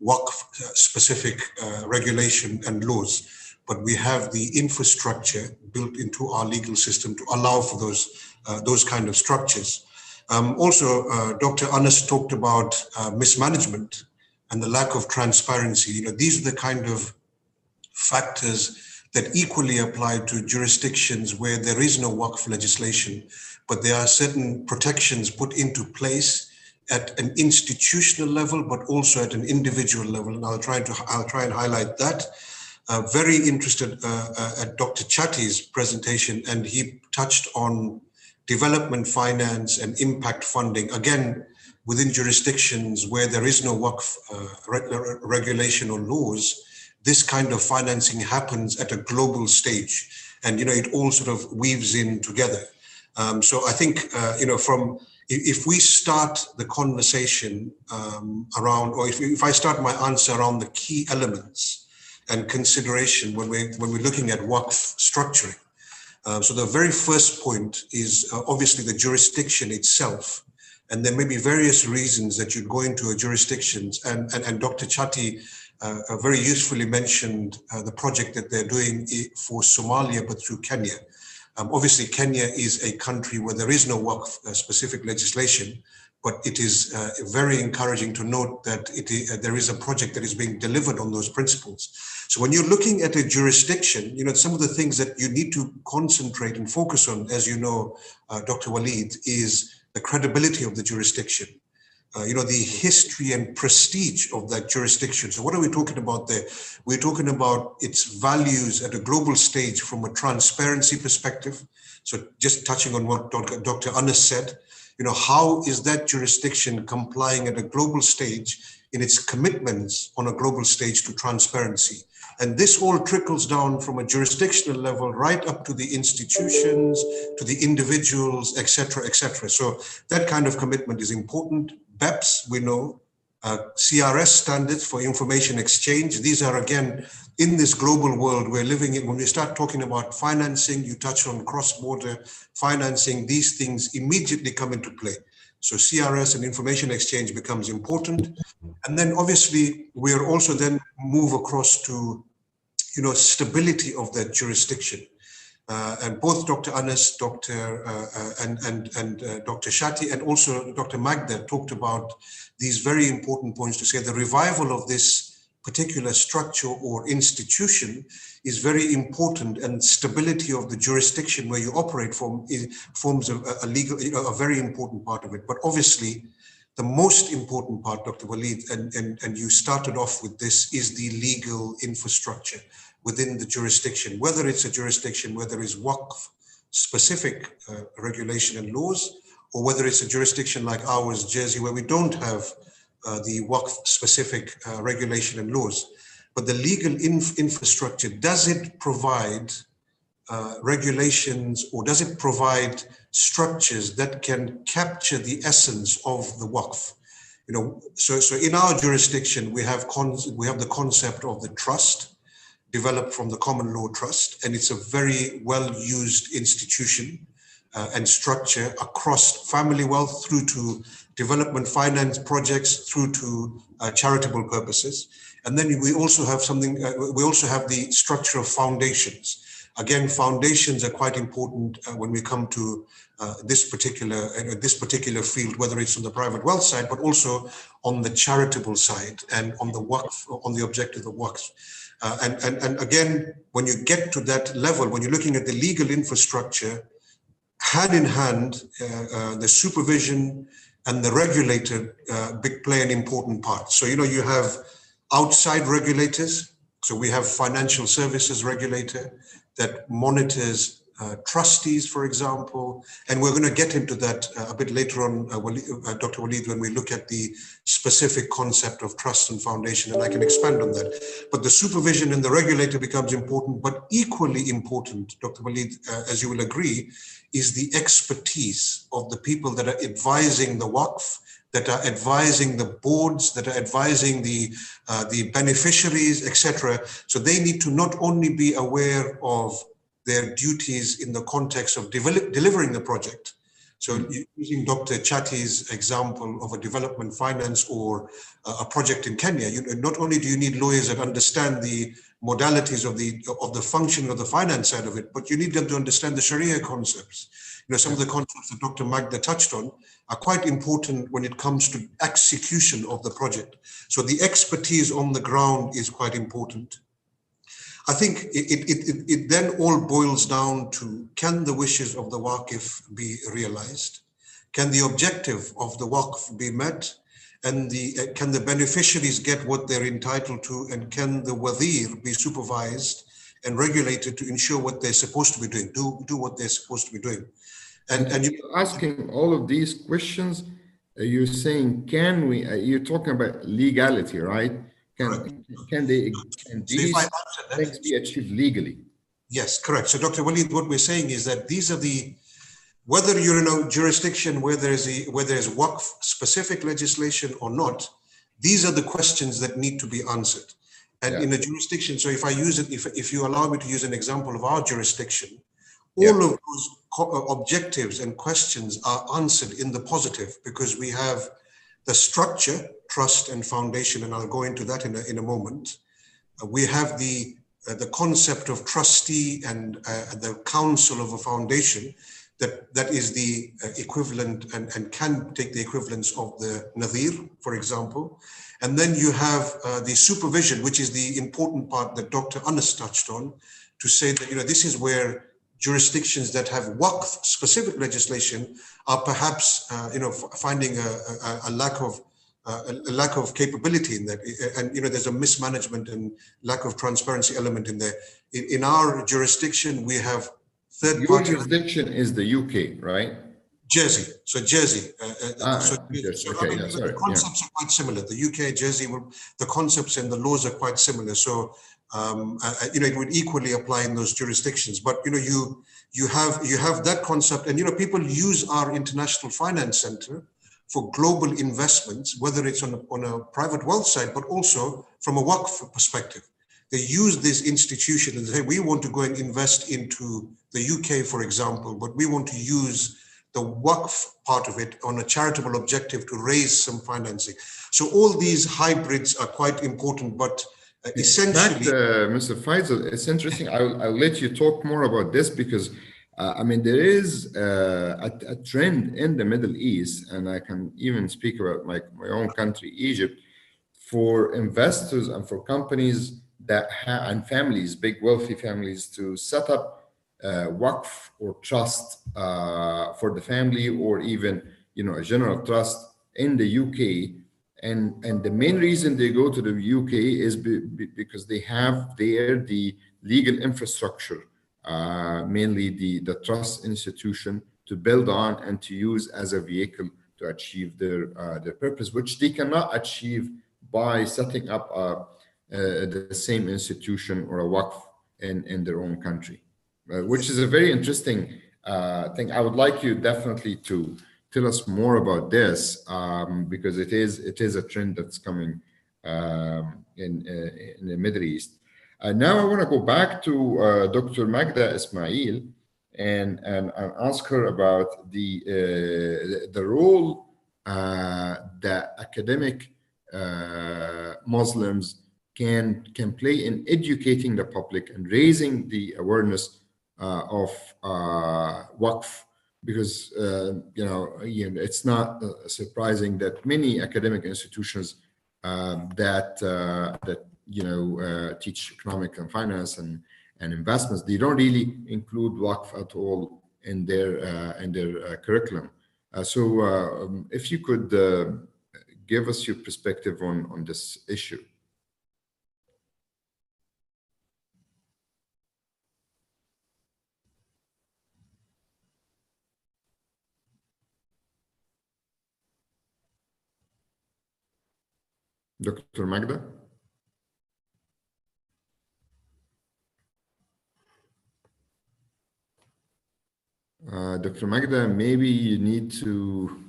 Waqf specific regulation and laws, but we have the infrastructure built into our legal system to allow for those kind of structures. Also, Dr. Anas talked about mismanagement and the lack of transparency. These are the kind of factors that equally apply to jurisdictions where there is no Waqf legislation, but there are certain protections put into place at an institutional level, but also at an individual level. And I'll try and highlight that. Very interested at Dr. Chatty's presentation, and he touched on development finance and impact funding. Again, within jurisdictions where there is no Waqf regulation or laws, this kind of financing happens at a global stage, and it all sort of weaves in together. So I think if we start the conversation around, or if I start my answer around the key elements and consideration when we're looking at Waqf structuring. So the very first point is obviously the jurisdiction itself. And there may be various reasons that you go into a jurisdiction, and Dr. Chatty very usefully mentioned the project that they're doing for Somalia, but through Kenya. Obviously, Kenya is a country where there is no Waqf specific legislation, but it is very encouraging to note that there is a project that is being delivered on those principles. So when you're looking at a jurisdiction, some of the things that you need to concentrate and focus on, as you know, Dr. Waleed, is the credibility of the jurisdiction. The history and prestige of that jurisdiction. So what are we talking about there? We're talking about its values at a global stage from a transparency perspective. So just touching on what Dr. Anas said, how is that jurisdiction complying at a global stage in its commitments on a global stage to transparency? And this all trickles down from a jurisdictional level right up to the institutions, to the individuals, et cetera, et cetera. So that kind of commitment is important. BEPS, we know, CRS standards for information exchange. These are, again, in this global world we're living in. When we start talking about financing, you touch on cross-border financing, these things immediately come into play. So CRS and information exchange becomes important. And then obviously we're also then move across to, stability of that jurisdiction. And both Dr. Anas, and Dr. Shati, and also Dr. Magda talked about these very important points to say the revival of this particular structure or institution is very important, and stability of the jurisdiction where you operate from forms a very important part of it. But obviously, the most important part, Dr. Waleed, and you started off with this, is the legal infrastructure within the jurisdiction, whether it's a jurisdiction where there is Waqf specific regulation and laws, or whether it's a jurisdiction like ours, Jersey, where we don't have the Waqf specific regulation and laws. But the legal infrastructure, does it provide regulations, or does it provide structures that can capture the essence of the Waqf? So in our jurisdiction, we have the concept of the trust, developed from the common law trust, and it's a very well-used institution and structure across family wealth through to development finance projects, through to charitable purposes. And then we also have the structure of foundations. Again, foundations are quite important when we come to this particular field, whether it's on the private wealth side, but also on the charitable side and on the Waqf, on the objective of Waqf. And again, when you get to that level, when you're looking at the legal infrastructure, hand in hand, the supervision and the regulator play an important part. So, you have outside regulators. So we have financial services regulator that monitors trustees, for example, and we're going to get into that a bit later on, Dr. Waleed, when we look at the specific concept of trust and foundation, and I can expand on that. But the supervision and the regulator becomes important, but equally important, Dr. Waleed, as you will agree, is the expertise of the people that are advising the Waqf, that are advising the boards, that are advising the beneficiaries, etc. So they need to not only be aware of their duties in the context of delivering the project, So using Dr. Chatty's example of a development finance or a project in Kenya, not only do you need lawyers that understand the modalities of the function of the finance side of it, but you need them to understand the Sharia concepts. Some of the concepts that Dr. Magda touched on are quite important when it comes to execution of the project. So the expertise on the ground is quite important. I think it then all boils down to, can the wishes of the Waqif be realized? Can the objective of the Waqf be met? And can the beneficiaries get what they're entitled to? And can the Wazir be supervised and regulated to ensure what they're supposed to be doing, do what they're supposed to be doing? And you're asking all of these questions, you're saying, can we, you're talking about legality, right? Can these things be achieved legally? Yes, correct. So Dr. Walid, what we're saying is that these are whether you're in a jurisdiction where there's Waqf specific legislation or not, these are the questions that need to be answered. And in a jurisdiction, so if I use it, if you allow me to use an example of our jurisdiction, all of those objectives and questions are answered in the positive, because we have the structure, trust and foundation, and I'll go into that in a moment. We have the concept of trustee and the council of a foundation that is the equivalent and can take the equivalence of the Nadir, for example. And then you have the supervision, which is the important part that Dr. Anas touched on, to say that this is where jurisdictions that have Waqf specific legislation are perhaps finding a lack of capability in that, and there's a mismanagement and lack of transparency element in there. In our jurisdiction, we have third party. Your jurisdiction is the UK, right? Jersey. So Jersey. The concepts are quite similar. The UK, Jersey, the concepts and the laws are quite similar. So it would equally apply in those jurisdictions. But you have that concept, and people use our International Finance Center for global investments, whether it's on a private wealth side, but also from a Waqf perspective. They use this institution and say, we want to go and invest into the UK, for example, but we want to use the Waqf part of it on a charitable objective to raise some financing. So all these hybrids are quite important, but essentially— In fact, Mr. Faisal, it's interesting. I'll let you talk more about this, because there is a trend in the Middle East, and I can even speak about my own country, Egypt, for investors and for companies that and families, big wealthy families, to set up Waqf or trust for the family, or even a general trust in the UK. And the main reason they go to the UK is because they have there the legal infrastructure, mainly the trust institution, to build on and to use as a vehicle to achieve their purpose, which they cannot achieve by setting up the same institution or a Waqf in their own country, which is a very interesting thing. I would like you definitely to tell us more about this, because it is a trend that's coming in the Middle East. Now I want to go back to Dr. Magda Ismail and ask her about the role that academic Muslims can play in educating the public and raising the awareness of Waqf. Because it's not surprising that many academic institutions that teach economic and finance and investments, they don't really include Waqf at all in their curriculum. So if you could give us your perspective on this issue. Dr. Magda? Dr. Magda, maybe you need to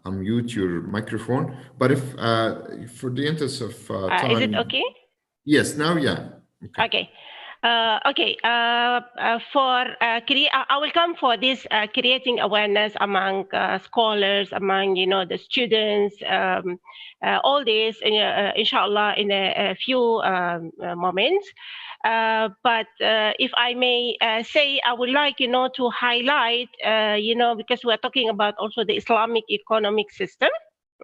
unmute your microphone, but if for the interest of time— is it okay? Yes, now, yeah. Okay. Okay, I will come for this creating awareness among scholars, among the students, all this, inshallah, in a few moments. But if I may say, I would like to highlight, because we're talking about also the Islamic economic system.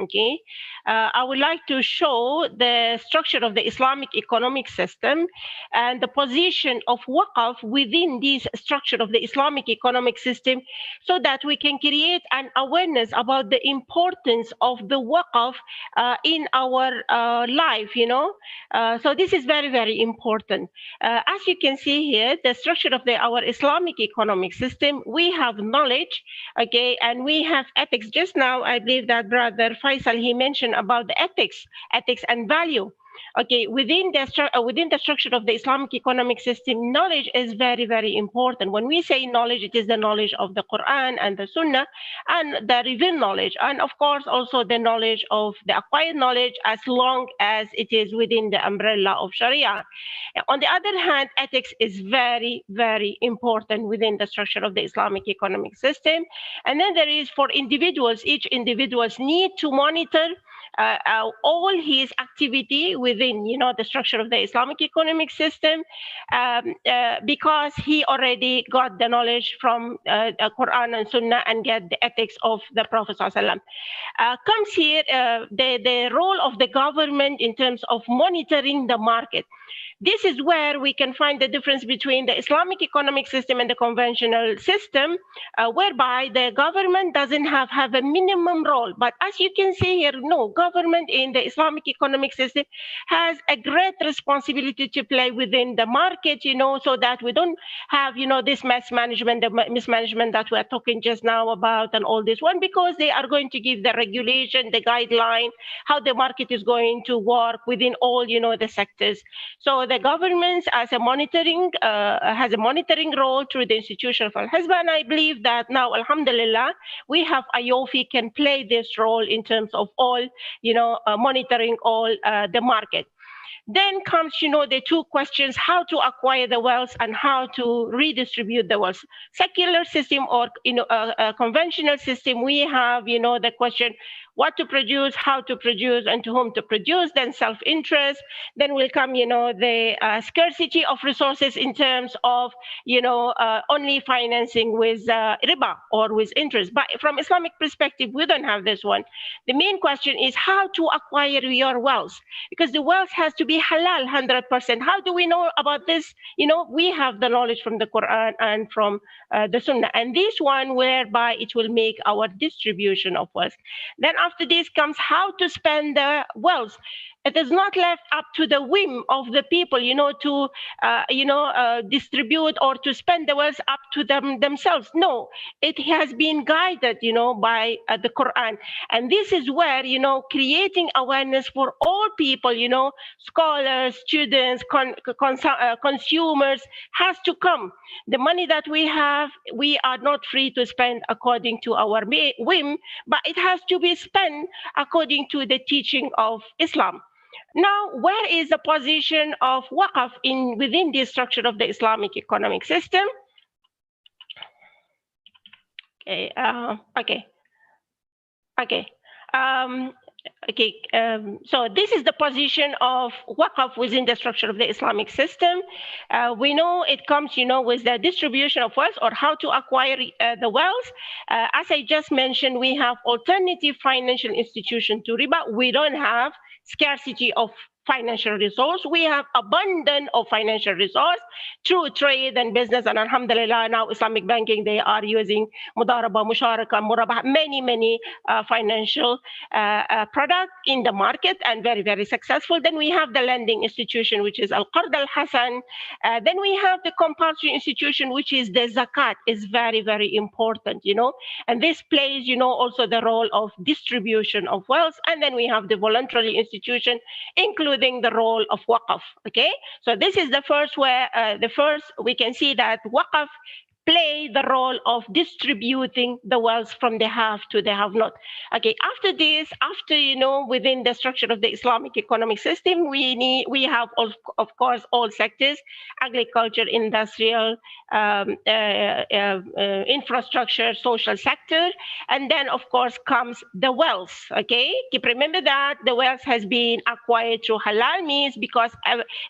Okay, I would like to show the structure of the Islamic economic system and the position of Waqf within this structure of the Islamic economic system, so that we can create an awareness about the importance of the Waqf in our life, So this is very, very important. As you can see here, the structure of our Islamic economic system, we have knowledge, okay, and we have ethics. Just now, I believe that Brother Faisal, he mentioned about the ethics and value. Okay, within the structure of the Islamic economic system, knowledge is very, very important. When we say knowledge, it is the knowledge of the Quran and the Sunnah and the revealed knowledge, and of course also the knowledge of the acquired knowledge, as long as it is within the umbrella of Sharia. On the other hand, ethics is very, very important within the structure of the Islamic economic system. And then there is, for individuals, each individuals need to monitor all his activity within the structure of the Islamic economic system, because he already got the knowledge from Quran and Sunnah and get the ethics of the Prophet ﷺ. Comes here the role of the government in terms of monitoring the market. This is where we can find the difference between the Islamic economic system and the conventional system, whereby the government doesn't have a minimum role. But as you can see here, no, government in the Islamic economic system has a great responsibility to play within the market, so that we don't have, this mismanagement that we're talking just now about and all this one, because they are going to give the regulation, the guideline, how the market is going to work within all, the sectors. So the government as a monitoring has a monitoring role through the institution of Al-Hizb, and I believe that now, alhamdulillah, we have AAOIFI can play this role in terms of all, monitoring all the market. Then comes, the two questions: how to acquire the wealth and how to redistribute the wealth. Secular system or a conventional system, we have, the question: what to produce, how to produce, and to whom to produce. Then self-interest. Then will come, the scarcity of resources in terms of, only financing with riba or with interest. But from Islamic perspective, we don't have this one. The main question is how to acquire your wealth, because the wealth has to be halal 100%. How do we know about this? We have the knowledge from the Quran and from the Sunnah, and this one whereby it will make our distribution of wealth. Then after this comes how to spend the wealth. It is not left up to the whim of the people, to distribute or to spend the wealth up to themselves. No, it has been guided, by the Quran. And this is where, creating awareness for all people, scholars, students, consumers, has to come. The money that we have, we are not free to spend according to our whim, but it has to be spent according to the teaching of Islam. Now, where is the position of Waqf within the structure of the Islamic economic system? Okay. So this is the position of Waqf within the structure of the Islamic system. We know it comes, with the distribution of wealth or how to acquire the wealth. As I just mentioned, we have alternative financial institution to riba. We don't have scarcity of financial resource. We have abundance of financial resource through trade and business, and alhamdulillah, now Islamic banking, they are using mudaraba, musharaka, murabah, many financial products in the market, and very, very successful. Then we have the lending institution, which is Al-Qard Al-Hasan. Then we have the compulsory institution, which is the zakat, is very, very important, and this plays, also the role of distribution of wealth. And then we have the voluntary institution, including the role of Waqf. Okay, so this is the first where we can see that Waqf play the role of distributing the wealth from the have to the have not. Okay, after this, within the structure of the Islamic economic system, we have of course all sectors: agriculture, industrial, infrastructure, social sector, and then of course comes the wealth. Okay, remember that the wealth has been acquired through halal means because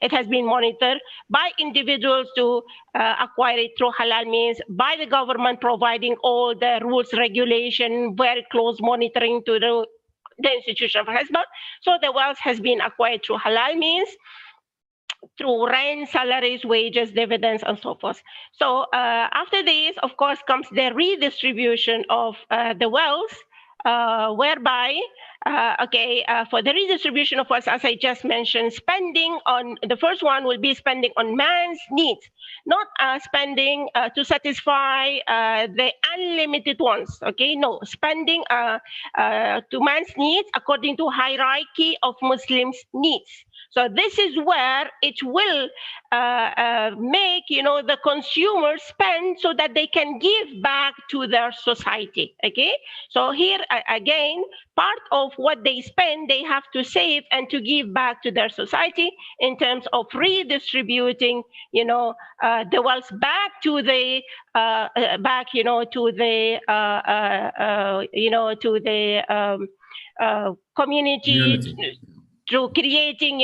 it has been monitored by individuals to acquire it through halal means, by the government providing all the rules, regulation, very close monitoring to the institution of Hezbollah. So the wealth has been acquired through halal means, through rent, salaries, wages, dividends, and so forth. So after this, of course, comes the redistribution of the wealth, whereby, for the redistribution of wealth, as I just mentioned, spending on, the first one will be spending on man's needs, not spending to satisfy the unlimited ones, okay? No, spending to man's needs according to hierarchy of Muslims' needs. So this is where it will make, the consumers spend so that they can give back to their society, okay? So here, again, part of what they spend, they have to save and to give back to their society in terms of redistributing, the wealth back to the, community. Through creating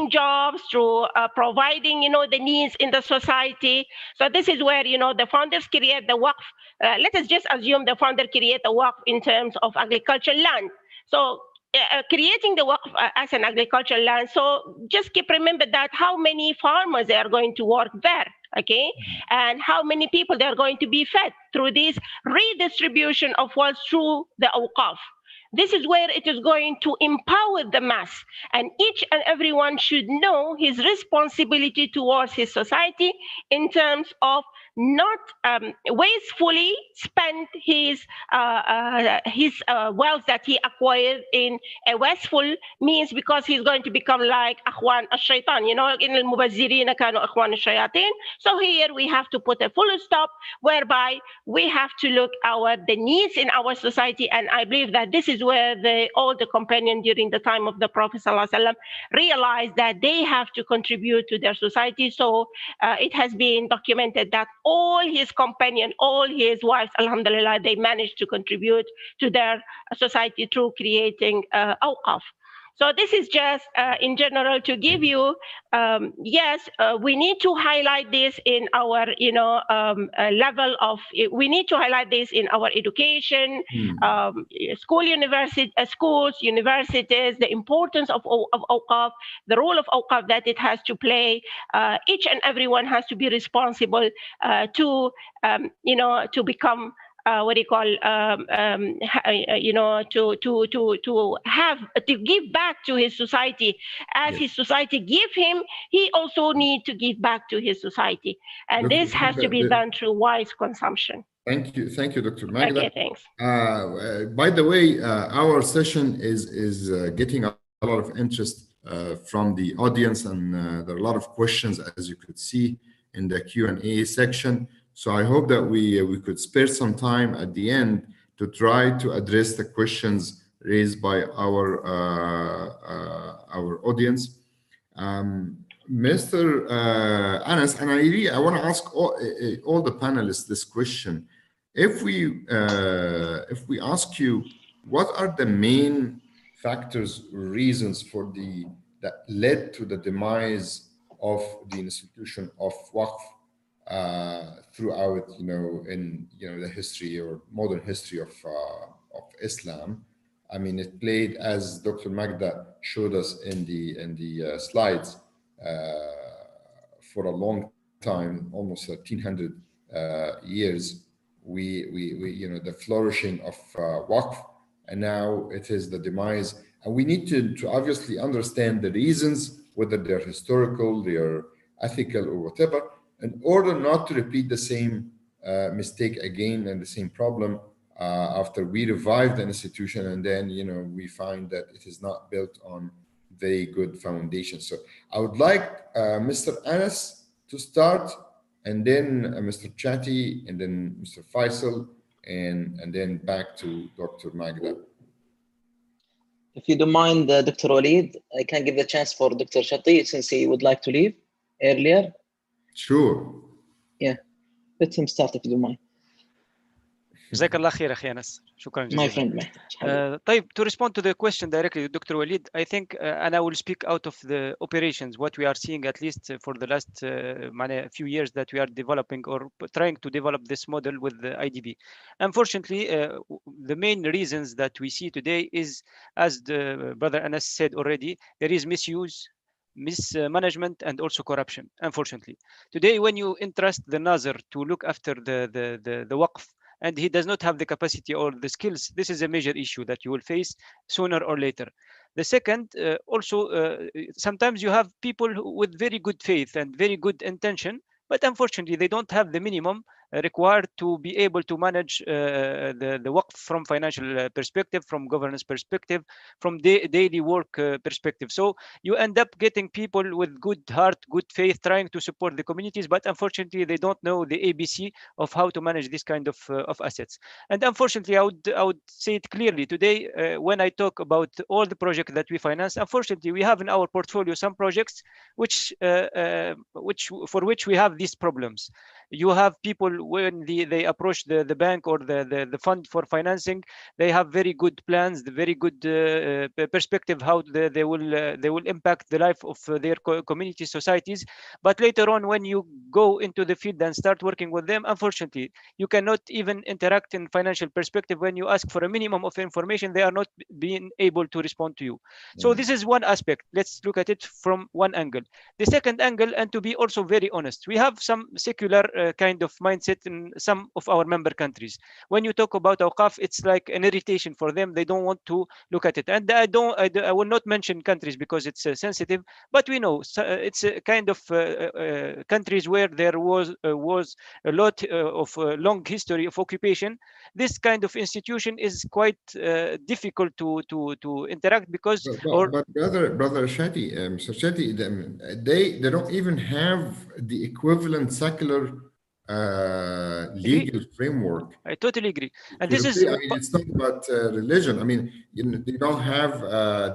jobs, through providing, the needs in the society. So this is where, the founders create the waqf. Let us just assume the founder create a waqf in terms of agricultural land. So creating the waqf as an agricultural land. So just remember that how many farmers they are going to work there. Okay, and how many people they are going to be fed through this redistribution of wealth through the awqaf. This is where it is going to empower the mass, and each and everyone should know his responsibility towards his society in terms of not wastefully spend his wealth that he acquired in a wasteful means, because he's going to become like akhwan al-shaytan, in al-mubazzirina kanu akhwan al-shayatin. So here we have to put a full stop, whereby we have to look the needs in our society, and I believe that this is where all the companions during the time of the Prophet ﷺ realized that they have to contribute to their society. So it has been documented that all his companions, all his wives, alhamdulillah, they managed to contribute to their society through creating awqaf. So this is just in general to give you, yes, we need to highlight this in our, level of, we need to highlight this in our education, schools, universities, the importance of awqaf, the role of awqaf that it has to play. Each and everyone has to be responsible to become to give back to his society. As his society give him, he also need to give back to his society, and this has to be done through wise consumption. Thank you, Dr. Magda. Okay, thanks. By the way, our session is getting a lot of interest from the audience, and there are a lot of questions, as you could see in the Q&A section. So I hope that we could spare some time at the end to try to address the questions raised by our audience. Mr. Anas, and I want to ask all the panelists this question: if we ask you, what are the main factors, reasons that led to the demise of the institution of waqf throughout, in the history or modern history of Islam? I mean, it played, as Dr. Magda showed us in the slides, for a long time, almost 1300 years. The flourishing of waqf, and now it is the demise. And we need to obviously understand the reasons, whether they're historical, they're ethical, or whatever, in order not to repeat the same mistake again and the same problem after we revive the institution, and then we find that it is not built on very good foundation. So I would like Mr. Anas to start and then Mr. Chatty, and then Mr. Faisal, and then back to Dr. Magda. If you don't mind, Dr. Walid, I can give the chance for Dr. Chatty since he would like to leave earlier. Sure. Yeah, let him start if you don't mind. جزاك الله خير أخي أنس. شكرا My جزيلا. friend. طيب, to respond to the question directly, Dr. Walid, I think, and I will speak out of the operations, what we are seeing at least for the last few years that we are developing or trying to develop this model with the IDB. Unfortunately, the main reasons that we see today is, as the brother Anas said already, there is misuse, mismanagement, and also corruption, unfortunately. Today, when you entrust the Nazir to look after the Waqf, and he does not have the capacity or the skills, this is a major issue that you will face sooner or later. The second, sometimes you have people with very good faith and very good intention, but unfortunately they don't have the minimum required to be able to manage the Waqf from financial perspective, from governance perspective, from daily work perspective. So you end up getting people with good heart, good faith, trying to support the communities, but unfortunately they don't know the ABC of how to manage this kind of assets. And unfortunately, I would say it clearly today when I talk about all the projects that we finance. Unfortunately, we have in our portfolio some projects for which we have these problems. You have people when they approach the bank or the fund for financing, they have very good plans, the very good perspective how they will impact the life of their community societies. But later on, when you go into the field and start working with them, unfortunately, you cannot even interact in financial perspective. When you ask for a minimum of information, they are not being able to respond to you. So this is one aspect. Let's look at it from one angle. The second angle, and to be also very honest, we have some secular kind of mindset in some of our member countries. When you talk about awqaf, it's like an irritation for them. They don't want to look at it. And I will not mention countries because it's sensitive, but we know it's a kind of countries where there was a lot of long history of occupation. This kind of institution is quite difficult to interact because. But brother Shati, Mr. Shati, they don't even have the equivalent secular legal framework. I totally agree. And this is it's not about religion. I mean, they don't have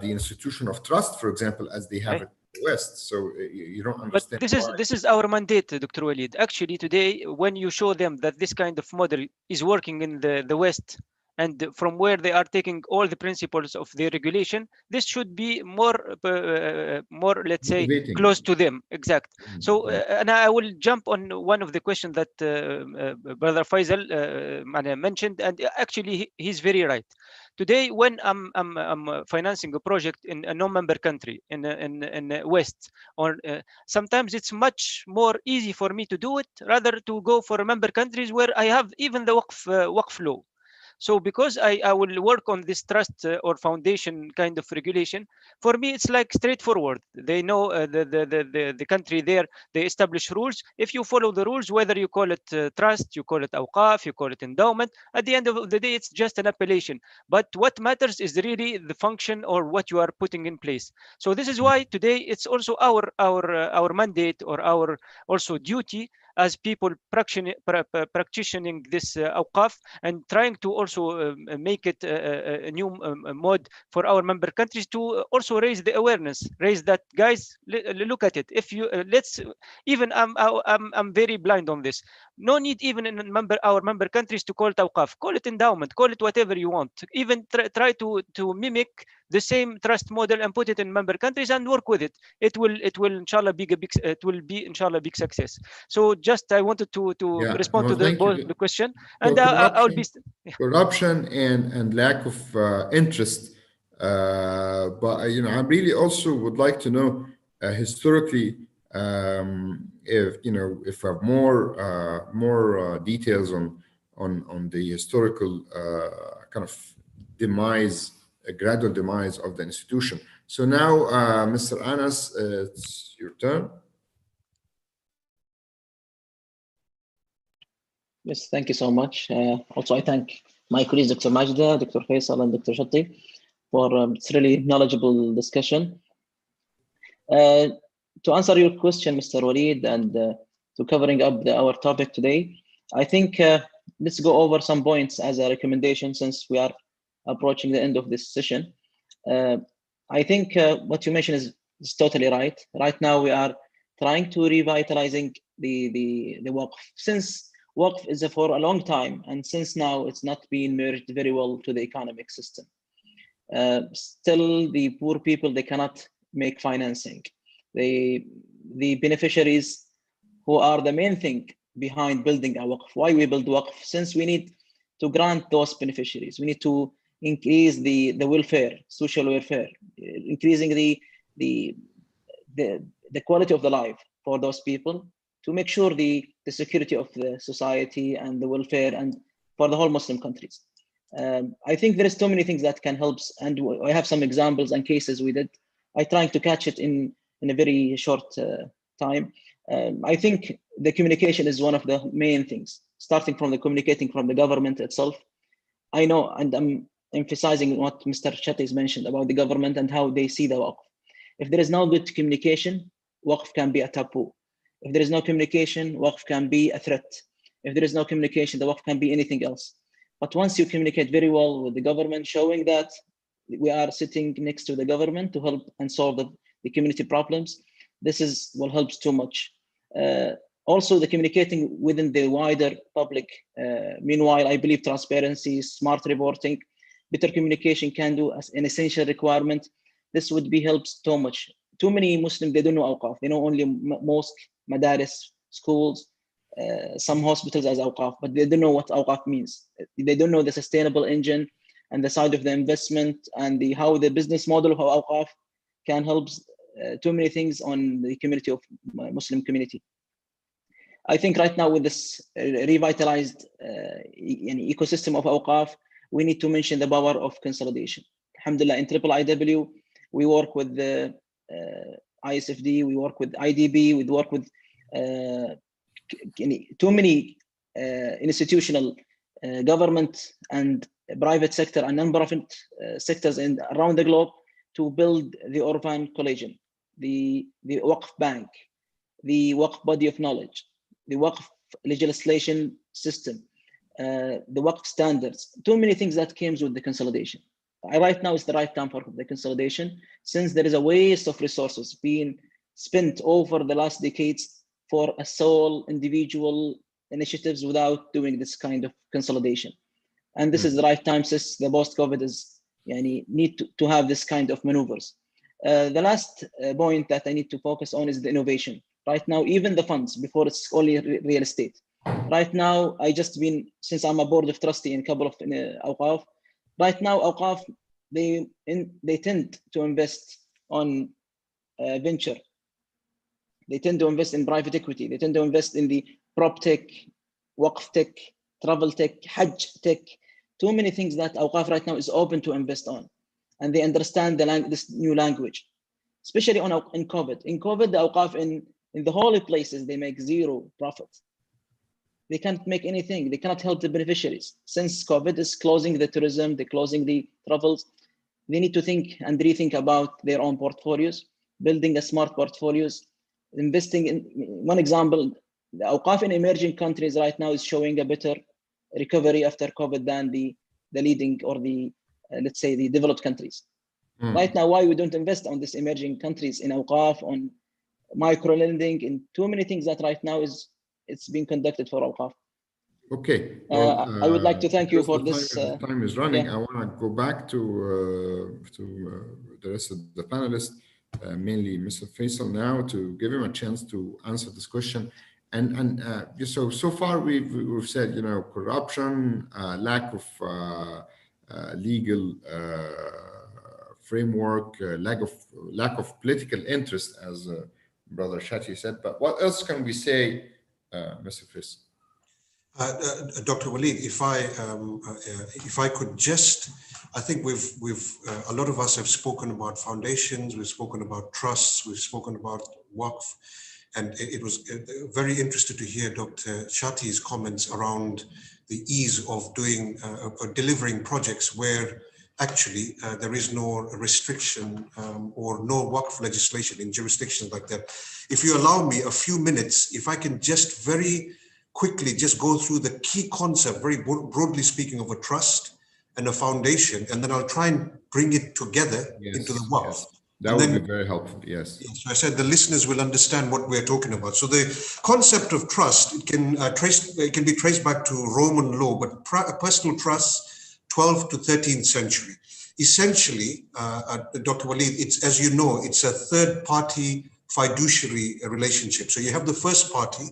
the institution of trust, for example, as they have it in the West. So you don't understand. But this is our mandate, Dr. Walid. Actually, today, when you show them that this kind of model is working in the West, and from where they are taking all the principles of the regulation, this should be more, let's say, close to them. Exact. So, and I will jump on one of the questions that Brother Faisal mentioned, and actually he's very right. Today, when I'm financing a project in a non-member country in West, or sometimes it's much more easy for me to do it rather to go for member countries where I have even the Waqf law. So because I will work on this trust or foundation kind of regulation, for me it's like straightforward. They know the country there, they establish rules. If you follow the rules, whether you call it trust, you call it awqaf, you call it endowment, at the end of the day it's just an appellation. But what matters is really the function or what you are putting in place. So this is why today it's also our mandate or our also duty as people practicing this awqaf and trying to also make it a new mode for our member countries to also raise the awareness, raise that, guys, look at it. If you let's even I'm very blind on this. No need even in our member countries to call it awqaf, call it endowment, call it whatever you want. Even try to mimic the same trust model and put it in member countries and work with it. It will inshallah be inshallah big success. So just I wanted to respond to the question, and I'll be corruption and lack of interest. But I really also would like to know historically if if I have more details on the historical kind of demise. A gradual demise of the institution. So now, Mr. Anas, it's your turn. Yes, thank you so much. Also, I thank my colleagues, Dr. Majda, Dr. Faisal, and Dr. Shatti for this really knowledgeable discussion. To answer your question, Mr. Walid, and covering up our topic today. I think let's go over some points as a recommendation since we are approaching the end of this session. I think what you mentioned is totally right. Right now we are trying to revitalizing the Waqf, since Waqf is for a long time, and since now it's not being merged very well to the economic system. Still, the poor people, they cannot make financing. The beneficiaries who are the main thing behind building a Waqf. Why we build Waqf? Since we need to grant those beneficiaries. We need to increase the welfare, social welfare, increasing the quality of the life for those people, to make sure the security of the society and the welfare and for the whole Muslim countries. I think there is too many things that can help, and I have some examples and cases we did. I trying to catch it in a very short time. I think the communication is one of the main things, starting from the communicating from the government itself. I know, and I'm emphasizing what Mr. Chattis mentioned about the government and how they see the Waqf. If there is no good communication, Waqf can be a taboo. If there is no communication, Waqf can be a threat. If there is no communication, the Waqf can be anything else. But once you communicate very well with the government, showing that we are sitting next to the government to help and solve the community problems, this will help too much. Also, the communicating within the wider public. Meanwhile, I believe transparency, smart reporting, better communication can do as an essential requirement. This would be helps too much. Too many Muslims, they don't know Awqaf. They know only mosque, madaris, schools, some hospitals as Awqaf, but they don't know what Awqaf means. They don't know the sustainable engine and the side of the investment and how the business model of Awqaf can help too many things on the community of Muslim community. I think right now with this revitalized ecosystem of Awqaf, we need to mention the power of consolidation. Alhamdulillah, in IIIW, we work with the ISFD, we work with IDB, we work with too many institutional government and private sector and non-profit sectors around the globe to build the Orphan Collegium, the Waqf Bank, the Waqf Body of Knowledge, the Waqf legislation system, the Waqf standards, too many things that came with the consolidation. Right now is the right time for the consolidation, since there is a waste of resources being spent over the last decades for a sole individual initiatives without doing this kind of consolidation. And this is the right time, since the post-COVID is need to have this kind of maneuvers. The last point that I need to focus on is the innovation. Right now, even the funds, before it's only real estate. Right now, since I'm a board of trustee in a couple of Awqaf, right now, Awqaf, they tend to invest on venture. They tend to invest in private equity. They tend to invest in the prop tech, Waqf tech, travel tech, Hajj tech, too many things that Awqaf right now is open to invest on. And they understand this new language, especially in COVID. In COVID, the Awqaf in the holy places, they make zero profit. They can't make anything. They cannot help the beneficiaries. Since COVID is closing the tourism, they're closing the travels, they need to think and rethink about their own portfolios, building a smart portfolios, investing in, one example, the Awqaf in emerging countries right now is showing a better recovery after COVID than the leading or let's say the developed countries. Right now, why we don't invest on these emerging countries in Awqaf, on micro lending, in too many things that right now it's being conducted for Awqaf. Okay. Well, I would like to thank you for this. Time is running. Yeah. I want to go back to the rest of the panelists, mainly Mr. Faisal now, to give him a chance to answer this question. And so far we've said, corruption, lack of legal framework, lack of political interest, as Brother Shati said. But what else can we say, Mr. Faisal? Dr. Walid, if I could just, I think we've a lot of us have spoken about foundations, we've spoken about trusts, we've spoken about Waqf, and it was very interesting to hear Dr. Shati's comments around the ease of doing or delivering projects where actually there is no restriction or no waqf legislation in jurisdictions like that. If you allow me a few minutes, if I can just very quickly just go through the key concept, very broadly speaking, of a trust and a foundation, and then I'll try and bring it together into the waqf. Yes. That would be very helpful, yes. So I said the listeners will understand what we're talking about. So the concept of trust, it can be traced back to Roman law, but personal trust, 12th to 13th century. Essentially, Dr. Waleed, it's, as you know, it's a third-party fiduciary relationship. So you have the first party.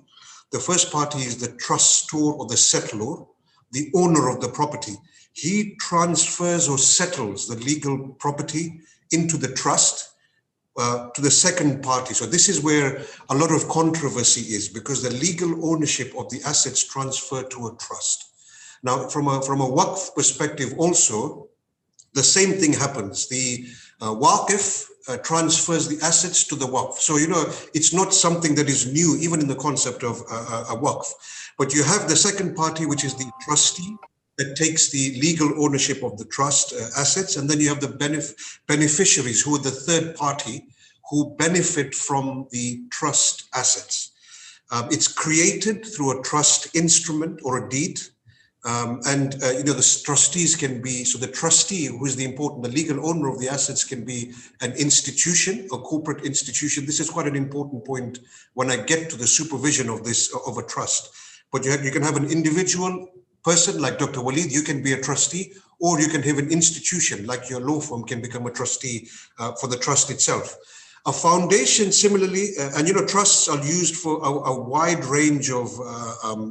The first party is the trustor or the settlor, the owner of the property. He transfers or settles the legal property into the trust to the second party. So this is where a lot of controversy is, because the legal ownership of the assets transfer to a trust. Now, from a waqf perspective also, the same thing happens. The waqif transfers the assets to the waqf. So, you know, it's not something that is new, even in the concept of a waqf. But you have the second party, which is the trustee, that takes the legal ownership of the trust assets. And then you have the beneficiaries, who are the third party, who benefit from the trust assets. It's created through a trust instrument or a deed. You know, the trustees can be, so the trustee, who is the legal owner of the assets, can be an institution, a corporate institution. This is quite an important point when I get to the supervision of this, of a trust. But you can have an individual person like Dr. Waleed, you can be a trustee, or you can have an institution like your law firm can become a trustee for the trust itself. A foundation, similarly, and you know, trusts are used for a wide range of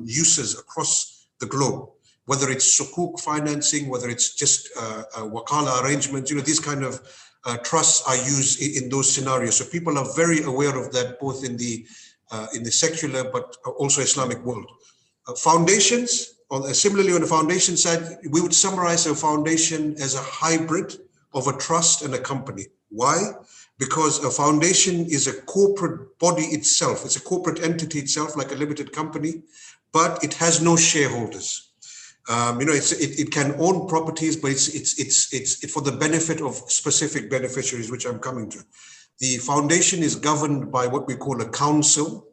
uses across the globe, whether it's sukuk financing, whether it's just wakala arrangements, you know, these kind of trusts are used in those scenarios. So people are very aware of that, both in the secular but also Islamic world. Foundations, similarly on the foundation side, we would summarize a foundation as a hybrid of a trust and a company. Why? Because a foundation is a corporate body itself. It's a corporate entity itself, like a limited company, but it has no shareholders. You know, it can own properties, but it's for the benefit of specific beneficiaries, which I'm coming to. The foundation is governed by what we call a council,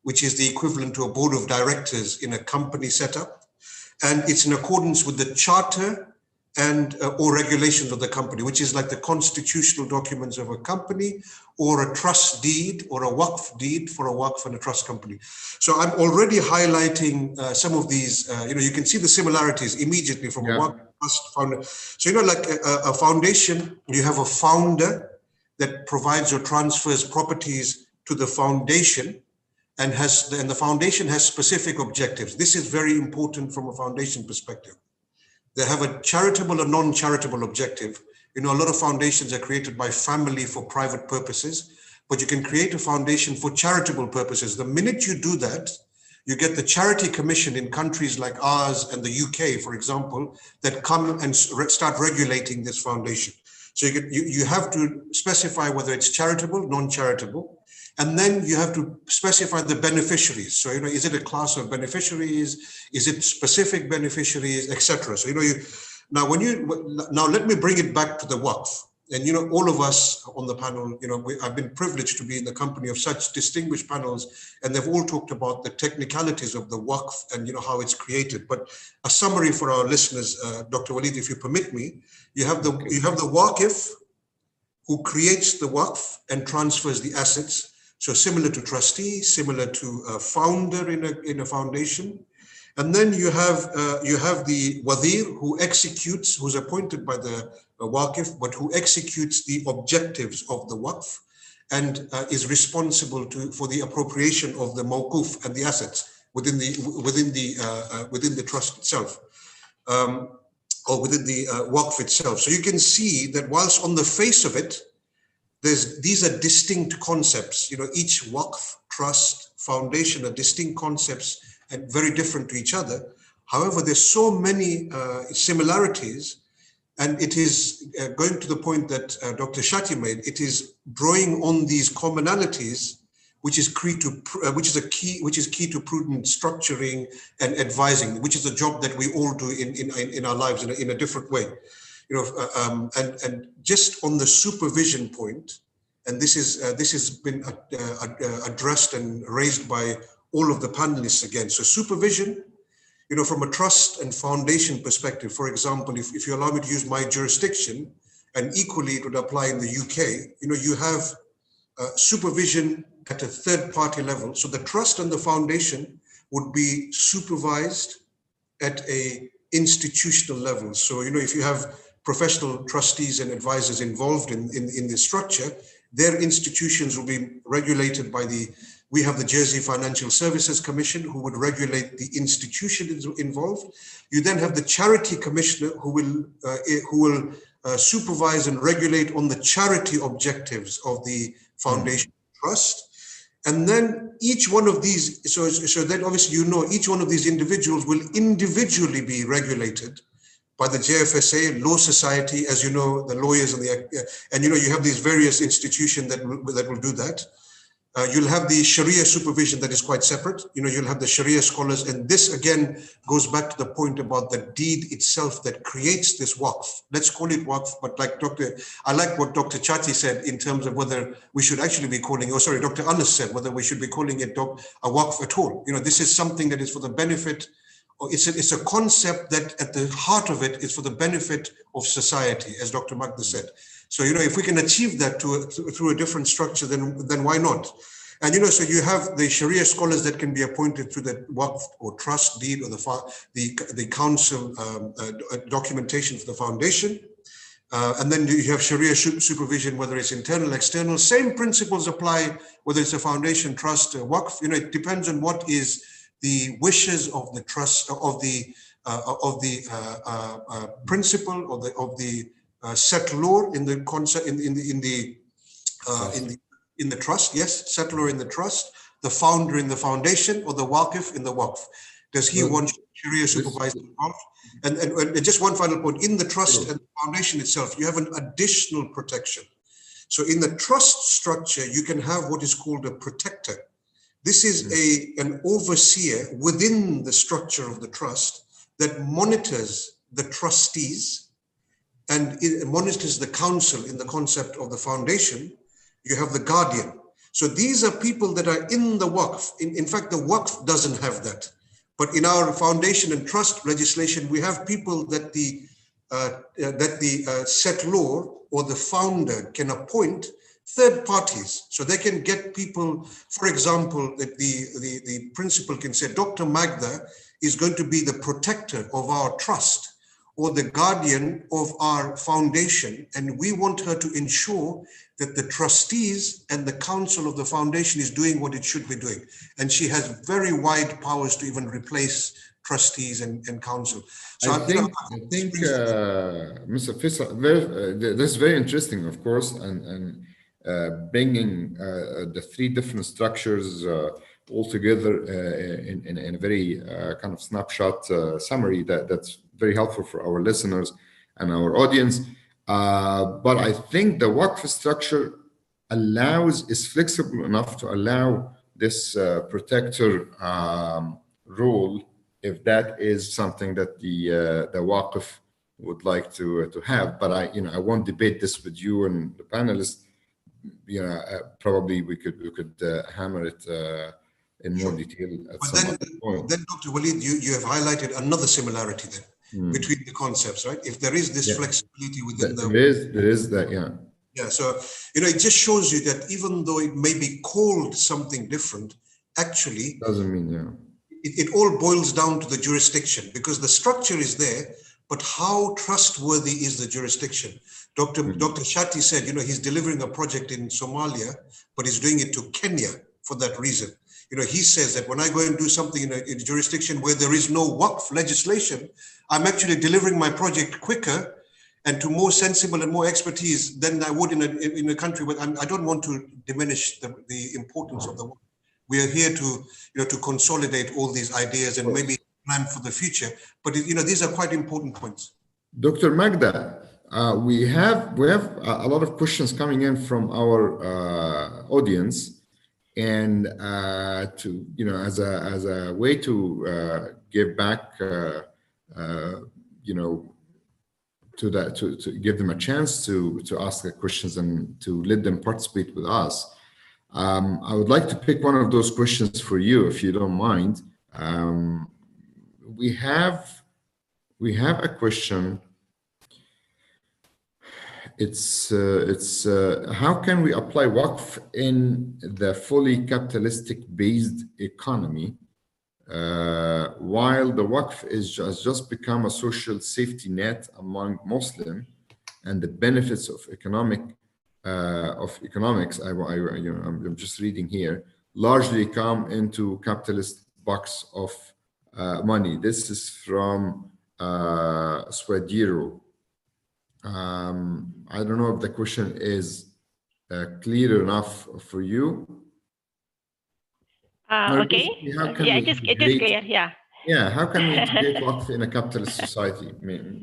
which is the equivalent to a board of directors in a company setup. And it's in accordance with the charter and or regulations of the company, which is like the constitutional documents of a company, or a trust deed or a waqf deed for a waqf and a trust company. So I'm already highlighting some of these, you know, you can see the similarities immediately from a waqf trust founder. So, you know, like a foundation, you have a founder that provides or transfers properties to the foundation, and the foundation has specific objectives. This is very important from a foundation perspective. They have a charitable and non-charitable objective. You know, a lot of foundations are created by family for private purposes, but you can create a foundation for charitable purposes. The minute you do that, you get the Charity Commission in countries like ours and the UK, for example, that come and start regulating this foundation. So you have to specify whether it's charitable, non-charitable, and then you have to specify the beneficiaries. So, you know, is it a class of beneficiaries? Is it specific beneficiaries, etc.? So, you know, now let me bring it back to the waqf. And, you know, all of us on the panel, you know, I've been privileged to be in the company of such distinguished panels, and they've all talked about the technicalities of the waqf and, you know, how it's created. But a summary for our listeners, Dr. Waleed, if you permit me, you have the waqif who creates the waqf and transfers the assets. So similar to trustee, similar to a founder in a foundation. And then you have the wazir who executes, who's appointed by the waqif, but who executes the objectives of the waqf and is responsible for the appropriation of the mawquf and the assets within the trust itself, or within the waqf itself. So you can see that whilst on the face of it, these are distinct concepts. You know, each waqf, trust, foundation are distinct concepts and very different to each other. However, there's so many similarities, and it is going to the point that Dr. Shati made. It is drawing on these commonalities, which is key to prudent structuring and advising, which is a job that we all do in our lives in a different way. and just on the supervision point, and this has been addressed and raised by all of the panelists again. So supervision, from a trust and foundation perspective, for example, if you allow me to use my jurisdiction, and equally it would apply in the UK, you have supervision at a third party level. So the trust and the foundation would be supervised at a institutional level. So, if you have professional trustees and advisors involved in this structure, their institutions will be regulated by we have the Jersey Financial Services Commission, who would regulate the institutions involved. You then have the charity commissioner, who will supervise and regulate on the charity objectives of the foundation trust. And then each one of these, so then obviously, each one of these individuals will individually be regulated by the JFSA, Law Society, as you know, the lawyers and you have these various institutions that will do that. You'll have the Sharia supervision that is quite separate. You'll have the Sharia scholars, and this again goes back to the point about the deed itself that creates this waqf. Let's call it waqf, but I like what Dr. Chati said in terms of whether we should actually be calling, Dr. Anas said, whether we should be calling it a waqf at all. This is something that is for the benefit, or it's a concept that at the heart of it is for the benefit of society, as Dr. Magda said. So, if we can achieve that through a different structure, then why not? And, so you have the Sharia scholars that can be appointed through the waqf or trust deed or the council documentation for the foundation. And then you have Sharia supervision, whether it's internal, external. Same principles apply, whether it's a foundation, trust, waqf. It depends on what is the wishes of the trust, of the principle, of the settlor in the concept in the trust. Yes, settlor in the trust, the founder in the foundation, or the waqif in the waqf. Does he want Sharia supervised? And just one final point: in the trust and the foundation itself, you have an additional protection. So in the trust structure, you can have what is called a protector. This is an overseer within the structure of the trust that monitors the trustees and it monitors the council in the concept of the foundation. You have the guardian. So these are people that are in the waqf. In fact, the waqf doesn't have that. But in our foundation and trust legislation, we have people that the settlor or the founder can appoint third parties. So they can get people, for example, that the principal can say, Dr. Magda is going to be the protector of our trust or the guardian of our foundation. And we want her to ensure that the trustees and the council of the foundation is doing what it should be doing. And she has very wide powers to even replace trustees and council. So I think Mr. Faisal, that's very interesting, of course, and bringing the three different structures all together in a very kind of snapshot summary that's very helpful for our listeners and our audience. But I think the waqf structure is flexible enough to allow this protector role, if that is something that the waqf would like to have. But I won't debate this with you and the panelists. Probably we could hammer it in more detail at some point. Then, Dr. Walid, you have highlighted another similarity then between the concepts, right? If there is this flexibility within there is that, Yeah, so it just shows you that even though it may be called something different, actually doesn't mean it all boils down to the jurisdiction, because the structure is there, but how trustworthy is the jurisdiction? Dr. Shati said, he's delivering a project in Somalia, but he's doing it to Kenya for that reason. He says that when I go and do something in a jurisdiction where there is no waqf legislation, I'm actually delivering my project quicker and to more sensible and more expertise than I would in a country where I don't want to diminish the importance of the waqf. We are here to consolidate all these ideas and maybe plan for the future. But these are quite important points. Dr. Magda, we have a lot of questions coming in from our audience, and as a way to give back to give them a chance to ask the questions and to let them participate with us. I would like to pick one of those questions for you, if you don't mind. We have a question. It's how can we apply waqf in the fully capitalistic based economy while the waqf has just become a social safety net among Muslims, and the benefits of economics I'm just reading here largely come into capitalist box of money. This is from Swadiro. I don't know if the question is clear enough for you. Okay. Yeah, it is clear. Yeah. Yeah. How can we integrate waqf in a capitalist society,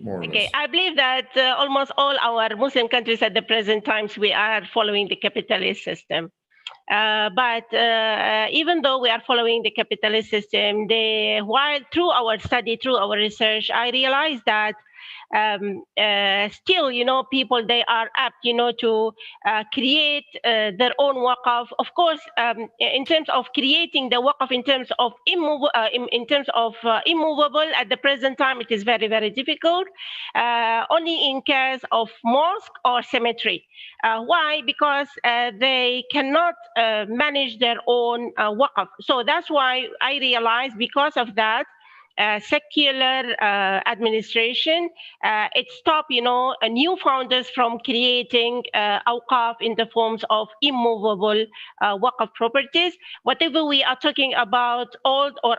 more or less? Okay. I believe that almost all our Muslim countries at the present times, we are following the capitalist system. But even though we are following the capitalist system, while through our study, through our research, I realized that still, people, they are apt, to create their own waqf. Of course, in terms of creating the waqf, in terms of immovable, at the present time, it is very, very difficult. Only in case of mosque or cemetery. Why? Because they cannot manage their own waqf. So that's why I realized, because of that, secular administration, it stopped, new founders from creating awqaf in the forms of immovable waqf properties. Whatever we are talking about, old or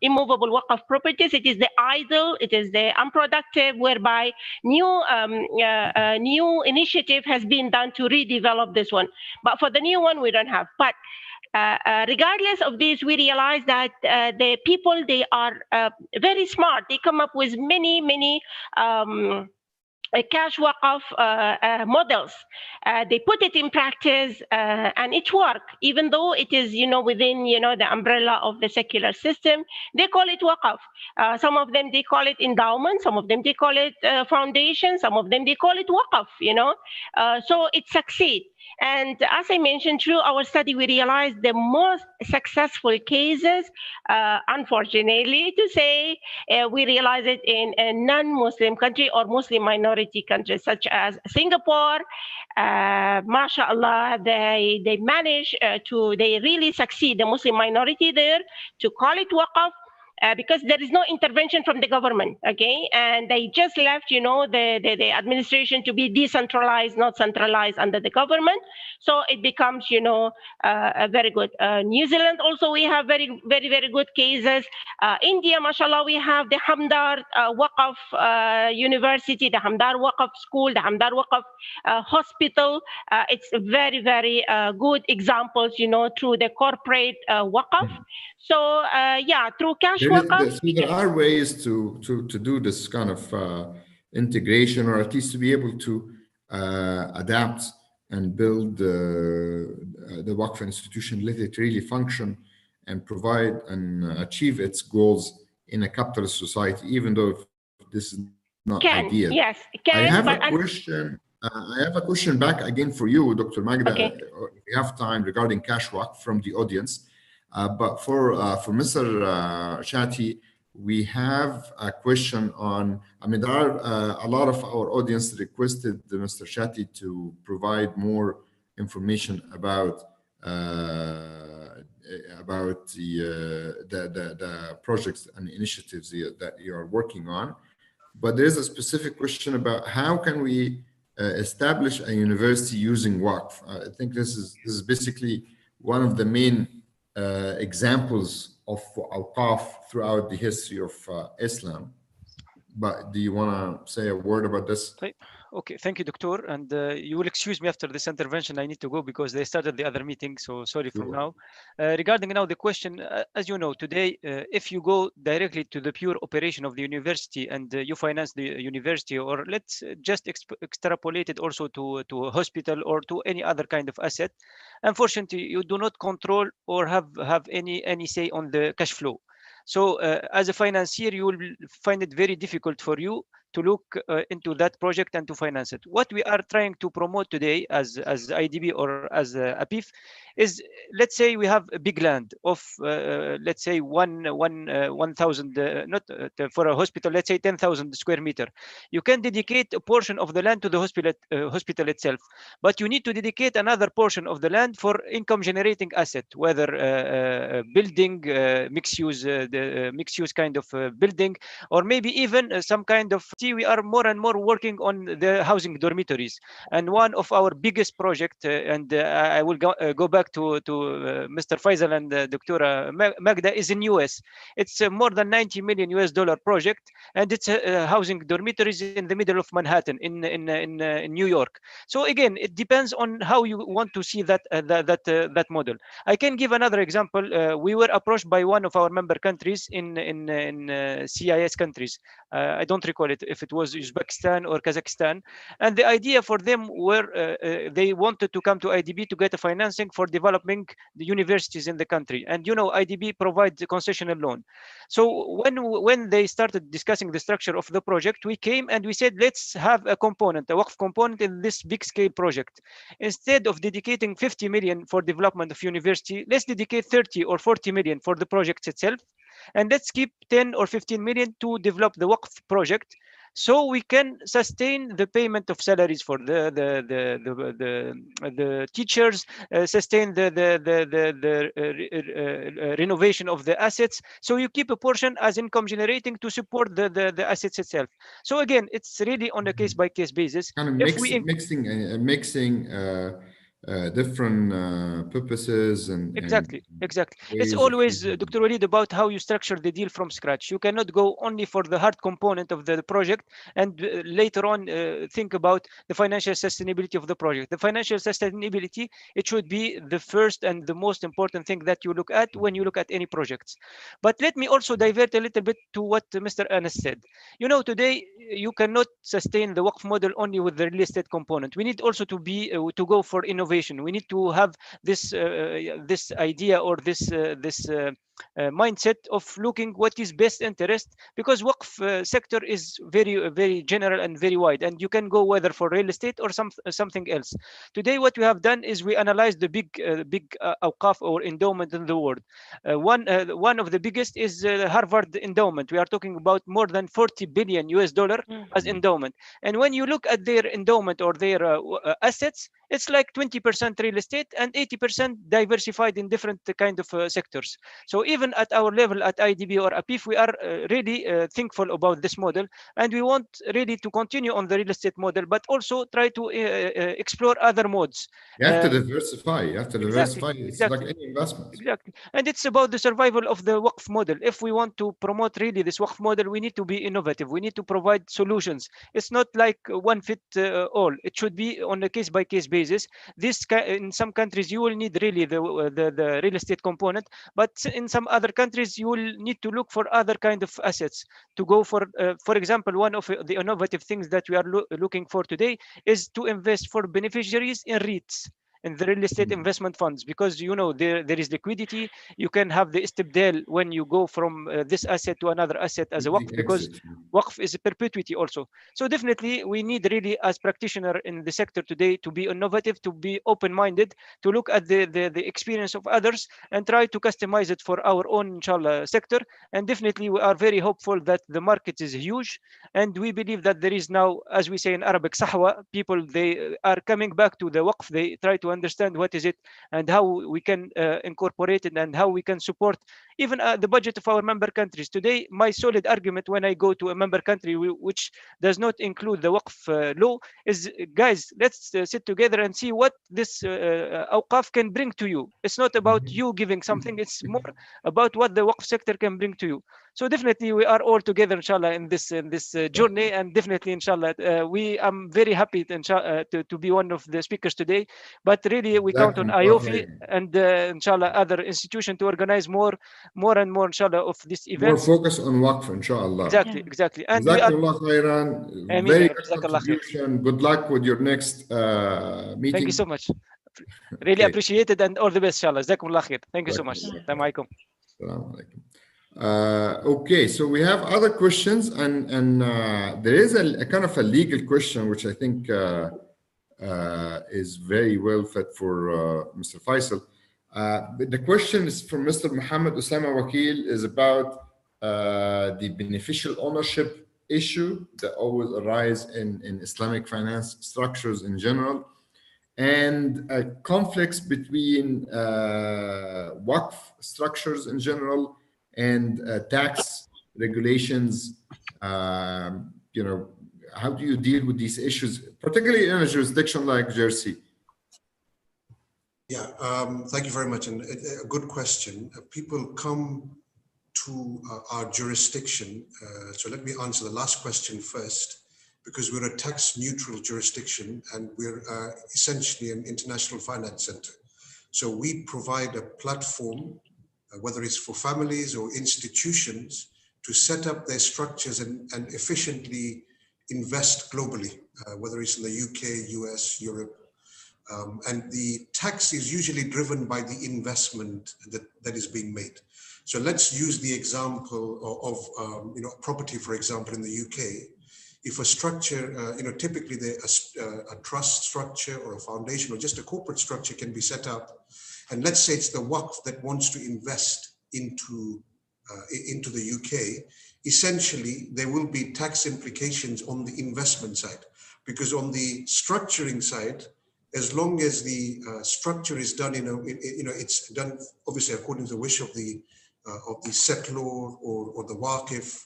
immovable waqf properties, it is the idle, it is the unproductive, whereby new initiative has been done to redevelop this one. But for the new one, we don't have. But regardless of this, we realize that the people, they are very smart. They come up with many cash waqf models. They put it in practice and it works, even though it is, within, the umbrella of the secular system. They call it waqf. Some of them, they call it endowment. Some of them, they call it foundation. Some of them, they call it waqf, so it succeeds. And as I mentioned, through our study, we realized the most successful cases, unfortunately to say, we realize it in a non-Muslim country or Muslim minority countries, such as Singapore. MashaAllah, they manage they really succeed, the Muslim minority there, to call it waqf. Because there is no intervention from the government, okay? And they just left, the administration to be decentralized, not centralized under the government. So it becomes, very good. New Zealand also, we have very, very, very good cases. India, mashallah, we have the Hamdar Waqf University, the Hamdar Waqf School, the Hamdar Waqf Hospital. It's very, very good examples, through the corporate waqf. So yeah, through cash waqf. There are ways to do this kind of integration, or at least to be able to adapt and build the waqf institution, let it really function and provide and achieve its goals in a capitalist society, even though this is not ideal. Yes, it can. I have a question. I have a question back again for you, Dr. Magda, if you have time, regarding cash waqf from the audience. But for Mr. Shati, we have a question on, there are a lot of our audience requested Mr. Shati to provide more information about the projects and initiatives that you are working on. But there's a specific question about how can we establish a university using waqf. I think this is basically one of the main examples of awqaf throughout the history of Islam. But do you want to say a word about this? Okay, thank you, Doctor. And you will excuse me after this intervention. I need to go because they started the other meeting. So sorry from now. Regarding now the question, as you know, today, if you go directly to the pure operation of the university and you finance the university, or let's just extrapolate it also to a hospital or to any other kind of asset, unfortunately, you do not control or have any say on the cash flow. So as a financier, you will find it very difficult for you to look into that project and to finance it. What we are trying to promote today as IDB or as APIF is, let's say we have a big land of let's say 1,000 not for a hospital, let's say 10,000 square meter. You can dedicate a portion of the land to the hospital itself, but you need to dedicate another portion of the land for income generating asset, whether building, mixed use kind of building, or maybe even some kind of. We are more and more working on the housing dormitories, and one of our biggest project, and I will go back to Mr. Faisal and Dr. Magda, is in US. It's more than $90 million project, and it's housing dormitories in the middle of Manhattan in New York. So again, it depends on how you want to see that model. I can give another example. We were approached by one of our member countries in CIS countries. I don't recall it if it was Uzbekistan or Kazakhstan, and the idea for them were they wanted to come to IDB to get a financing for developing the universities in the country. And you know, IDB provides a concessional loan. So when they started discussing the structure of the project, we came and we said, let's have a component, a Waqf component in this big scale project. Instead of dedicating 50 million for development of university, let's dedicate 30 or 40 million for the project itself. And let's keep 10 or 15 million to develop the Waqf project, so we can sustain the payment of salaries for the teachers, sustain the renovation of the assets. So you keep a portion as income generating to support the assets itself. So again, it's really on a case by case basis. Kind of mixing different purposes and exactly. It's always, Dr. Walid, about how you structure the deal from scratch. You cannot go only for the hard component of the project and later on think about the financial sustainability of the project. The financial sustainability, it should be the first and the most important thing that you look at when you look at any projects. But let me also divert a little bit to what Mr. Anas said. You know, today you cannot sustain the Waqf model only with the real estate component. We need also to go for innovation. We need to have this this idea or this mindset of looking what is best interest, because Waqf sector is very general and very wide, and you can go whether for real estate or something else. Today what we have done is we analyzed the big awqaf or endowment in the world. One of the biggest is Harvard endowment. We are talking about more than $40 billion as endowment, and when you look at their endowment or their assets, it's like 20% real estate and 80% diversified in different kind of sectors. So even at our level at IDB or APIF, we are really thankful about this model, and we want really to continue on the real estate model, but also try to explore other modes. You have to diversify. Exactly. It's like any investment. Exactly. And it's about the survival of the Waqf model. If we want to promote really this Waqf model, we need to be innovative. We need to provide solutions. It's not like one fit all. It should be on a case-by-case basis. In some countries, you will need really the real estate component, but in some other countries, you will need to look for other kind of assets to go for. For example, one of the innovative things that we are looking for today is to invest for beneficiaries in REITs, in the real estate investment funds, because you know there is liquidity. You can have the istibdal when you go from this asset to another asset as a Waqf, because Waqf is a perpetuity also. So definitely we need really, as practitioner in the sector today, to be innovative, to be open-minded, to look at the experience of others and try to customize it for our own, inshallah, sector. And definitely we are very hopeful that the market is huge, and we believe that there is now, as we say in Arabic, sahwa. People, they are coming back to the Waqf. They try to understand what is it and how we can incorporate it and how we can support even the budget of our member countries. Today, my solid argument when I go to a member country which does not include the Waqf law is, guys, let's sit together and see what this awqaf can bring to you. It's not about you giving something, it's more about what the Waqf sector can bring to you. So definitely we are all together, inshallah, in this journey, and definitely, inshallah, I'm very happy to be one of the speakers today. But really, we count on AAOIFI and inshallah other institutions to organize more and more, inshallah, of this event. More focus on Waqf, inshallah. Exactly. And Jazakallah khairan. Very good contribution. Good luck with your next meeting. Thank you so much. Really appreciate it, and all the best, inshallah. Jazakumullah khair. Thank you so much. Assalamu alaikum. Assalamu alaikum. Okay, so we have other questions, and there is a kind of a legal question which I think is very well fit for Mr. Faisal. But the question is from Mr. Muhammad Osama Wakil is about the beneficial ownership issue that always arise in Islamic finance structures in general, and conflicts between Waqf structures in general and tax regulations. You know, how do you deal with these issues, particularly in a jurisdiction like Jersey? Yeah, thank you very much, and a good question. People come to our jurisdiction, so let me answer the last question first, because we're a tax-neutral jurisdiction and we're essentially an international finance center. So we provide a platform, whether it's for families or institutions, to set up their structures and efficiently invest globally, whether it's in the UK, US, Europe. And the tax is usually driven by the investment that is being made. So let's use the example of you know, property, for example, in the UK. If a structure, you know, typically a trust structure or a foundation or just a corporate structure can be set up, and let's say it's the Waqf that wants to invest into the UK, essentially there will be tax implications on the investment side, because on the structuring side, as long as the structure is done you know, it's done obviously according to the wish of the settlor or the Waqif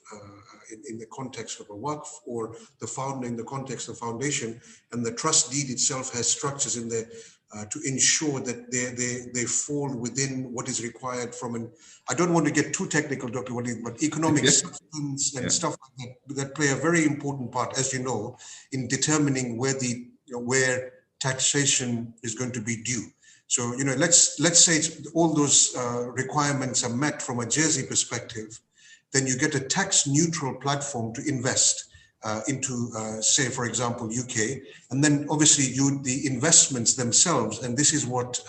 in the context of a Waqf, or the founder in the context of foundation, and the trust deed itself has structures in there to ensure that they fall within what is required from an, I don't want to get too technical, Dr. Walid, but economic substance and stuff like that play a very important part, as you know, in determining where where taxation is going to be due. So, you know, let's say all those requirements are met from a Jersey perspective, then you get a tax neutral platform to invest into, say, for example, UK. And then obviously the investments themselves, and this is what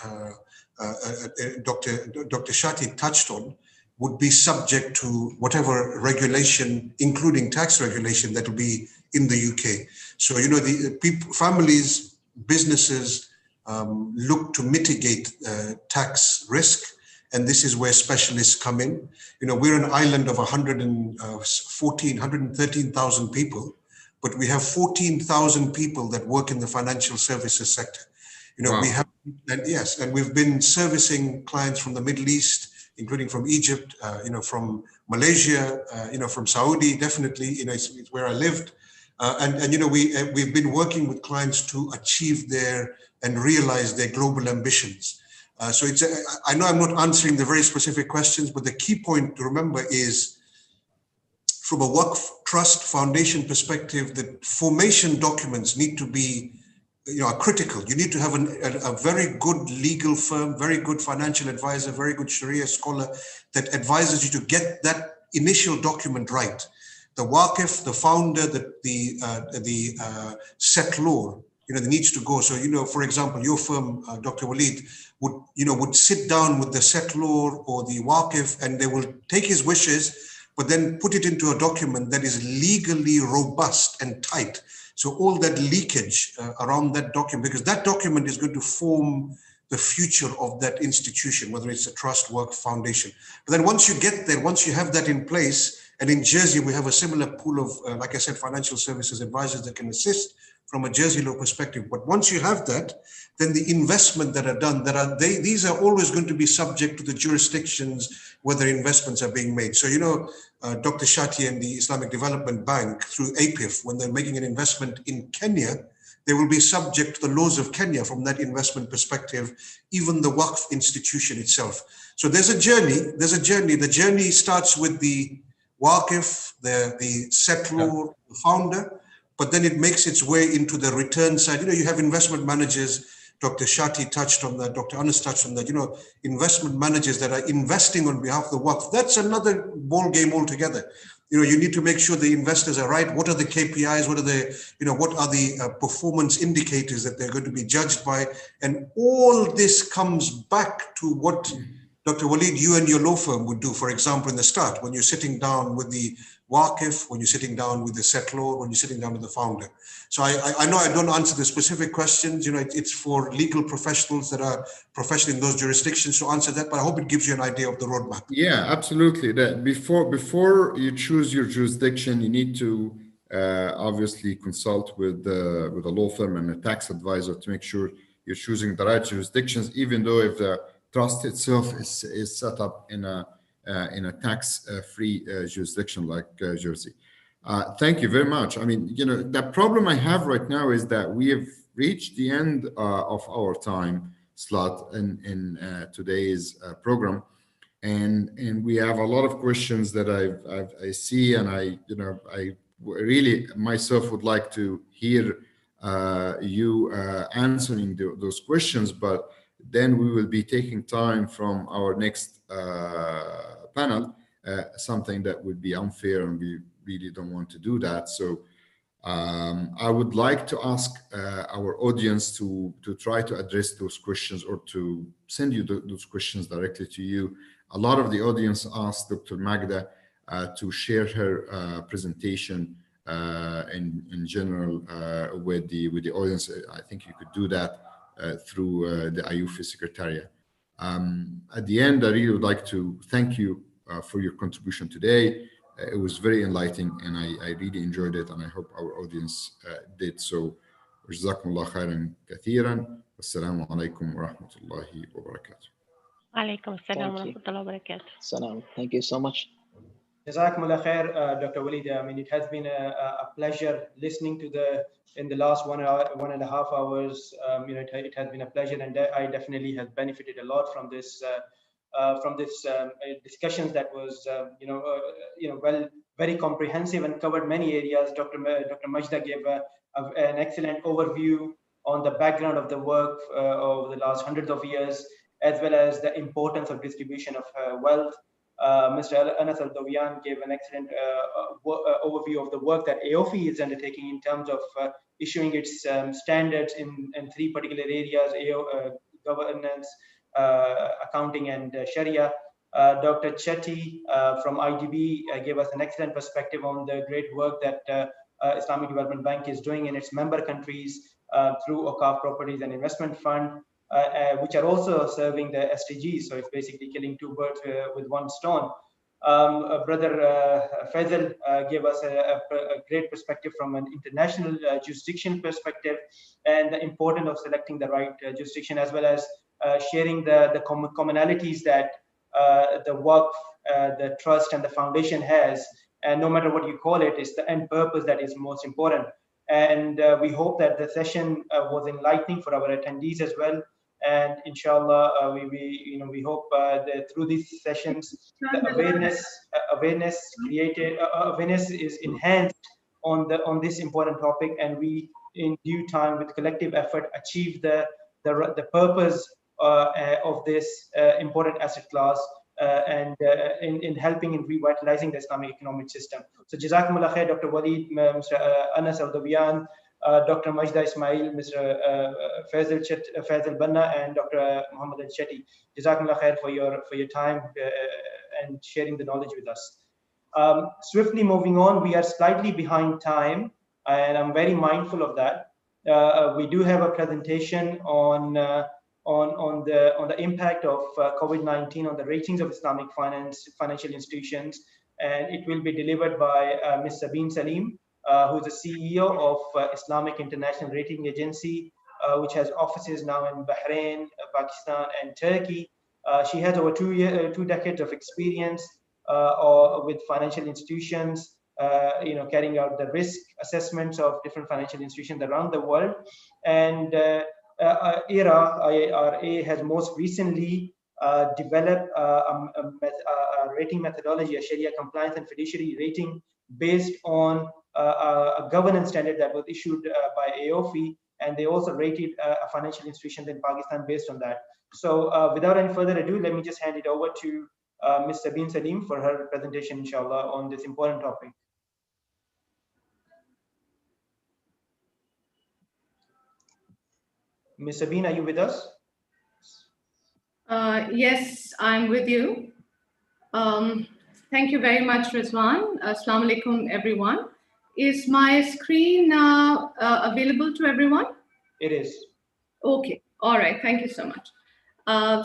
Dr. Shati touched on, would be subject to whatever regulation, including tax regulation, that will be in the UK. So, you know, the people, families, businesses look to mitigate tax risk, and this is where specialists come in. You know, we're an island of 113,000 people, but we have 14,000 people that work in the financial services sector. You know, we have, and yes, and we've been servicing clients from the Middle East, including from Egypt, you know, from Malaysia, you know, from Saudi, definitely, you know, it's where I lived. And you know, we've been working with clients to achieve and realize their global ambitions. So I know I'm not answering the very specific questions, but the key point to remember is, from a Waqf trust foundation perspective, the formation documents need to be, you know, are critical. You need to have a very good legal firm, very good financial advisor, very good Sharia scholar that advises you to get that initial document right. The Waqif, the founder, the settlor, you know, needs to go. So, you know, for example, your firm, Dr. Walid, would sit down with the settlor or the Waqif, and they will take his wishes, but then put it into a document that is legally robust and tight. So all that leakage around that document, because that document is going to form the future of that institution, whether it's a trust, work, foundation. But then once you get there, once you have that in place, and in Jersey, we have a similar pool of, like I said, financial services advisors that can assist from a Jersey law perspective. But once you have that, then the investment that are done, these are always going to be subject to the jurisdictions where the investments are being made. So, you know, Dr. Shati and the Islamic Development Bank through APIF, when they're making an investment in Kenya, they will be subject to the laws of Kenya from that investment perspective, even the Waqf institution itself. So there's a journey. The journey starts with the Waqif, the settlor, the founder, but then it makes its way into the return side. You know, you have investment managers, Dr. Shati touched on that, Dr. Anas touched on that, you know, investment managers that are investing on behalf of the Waqf. That's another ball game altogether. You know, you need to make sure the investors are right. What are the KPIs? What are the, you know, what are the performance indicators that they're going to be judged by? And all this comes back to what Dr. Walid, you and your law firm would do, for example, in the start, when you're sitting down with the Waqif, when you're sitting down with the settlor, when you're sitting down with the founder. So I know I don't answer the specific questions, you know, it's for legal professionals that are professional in those jurisdictions to answer that, but I hope it gives you an idea of the roadmap. Yeah, absolutely. That before you choose your jurisdiction, you need to obviously consult with a law firm and a tax advisor to make sure you're choosing the right jurisdictions, even though if the trust itself is set up in a tax-free jurisdiction like Jersey. Thank you very much. I mean, you know, the problem I have right now is that we have reached the end of our time slot in today's program, and we have a lot of questions that I see, and I really myself would like to hear you answering those questions, but then we will be taking time from our next panel, something that would be unfair, and we really don't want to do that. So I would like to ask our audience to try to address those questions, or to send you those questions directly to you. A lot of the audience asked Dr. Magda to share her presentation in general with the audience. I think you could do that through the AAOIFI Secretariat. At the end, I really would like to thank you for your contribution today. It was very enlightening, and I really enjoyed it, and I hope our audience did so. جزاكم الله خيرا كثيرا والسلام عليكم ورحمة الله وبركاته. عليكم السلام ورحمة الله وبركاته. Salam. Thank you so much. Jazakumullah khair, Dr. Walid. I mean, it has been a pleasure listening to in the last 1.5 hours. You know, it has been a pleasure, and I definitely have benefited a lot from this discussions that was very comprehensive and covered many areas. Dr. Majda gave an excellent overview on the background of the work over the last hundreds of years, as well as the importance of distribution of wealth. Mr. Anas Al-Dawiyan gave an excellent overview of the work that AAOIFI is undertaking in terms of issuing its standards in 3 particular areas: governance, accounting, and Sharia. Dr. Chetty from IDB gave us an excellent perspective on the great work that Islamic Development Bank is doing in its member countries through Awqaf Properties and Investment Fund, which are also serving the SDGs. So it's basically killing 2 birds with 1 stone. Brother Faisal gave us a great perspective from an international jurisdiction perspective, and the importance of selecting the right jurisdiction, as well as sharing the commonalities that the work, the trust, and the foundation has. And no matter what you call it, it's the end purpose that is most important. And we hope that the session was enlightening for our attendees as well. And inshallah, we hope that through these sessions, the awareness is enhanced on this important topic, and we, in due time, with collective effort, achieve the purpose of this important asset class, and in helping in revitalizing the Islamic economic system. So Jazakumullah khair, Dr. Walid, Mr. Anas Al-Dawiyan, Dr. Majda Ismail, Mr. Faisal Banna, and Dr. Muhammad Al-Chetty. Jazakumullah khair for your time and sharing the knowledge with us. Swiftly moving on, we are slightly behind time, and I'm very mindful of that. We do have a presentation on the impact of COVID-19 on the ratings of Islamic financial institutions, and it will be delivered by Ms. Sabine Salim, who is the CEO of Islamic International Rating Agency, which has offices now in Bahrain, Pakistan, and Turkey. She has over 2 decades of experience with financial institutions, carrying out the risk assessments of different financial institutions around the world. And IRA has most recently developed a rating methodology, a Sharia compliance and fiduciary rating based on a governance standard that was issued by AAOIFI, and they also rated financial institutions in Pakistan based on that. So without any further ado, let me just hand it over to Ms. Sabine Salim for her presentation, inshallah, on this important topic. Ms. Sabine, are you with us? Yes, I'm with you. Thank you very much, Rizwan. Assalamu alaikum, everyone. Is my screen available to everyone? It is. Okay. All right. Thank you so much.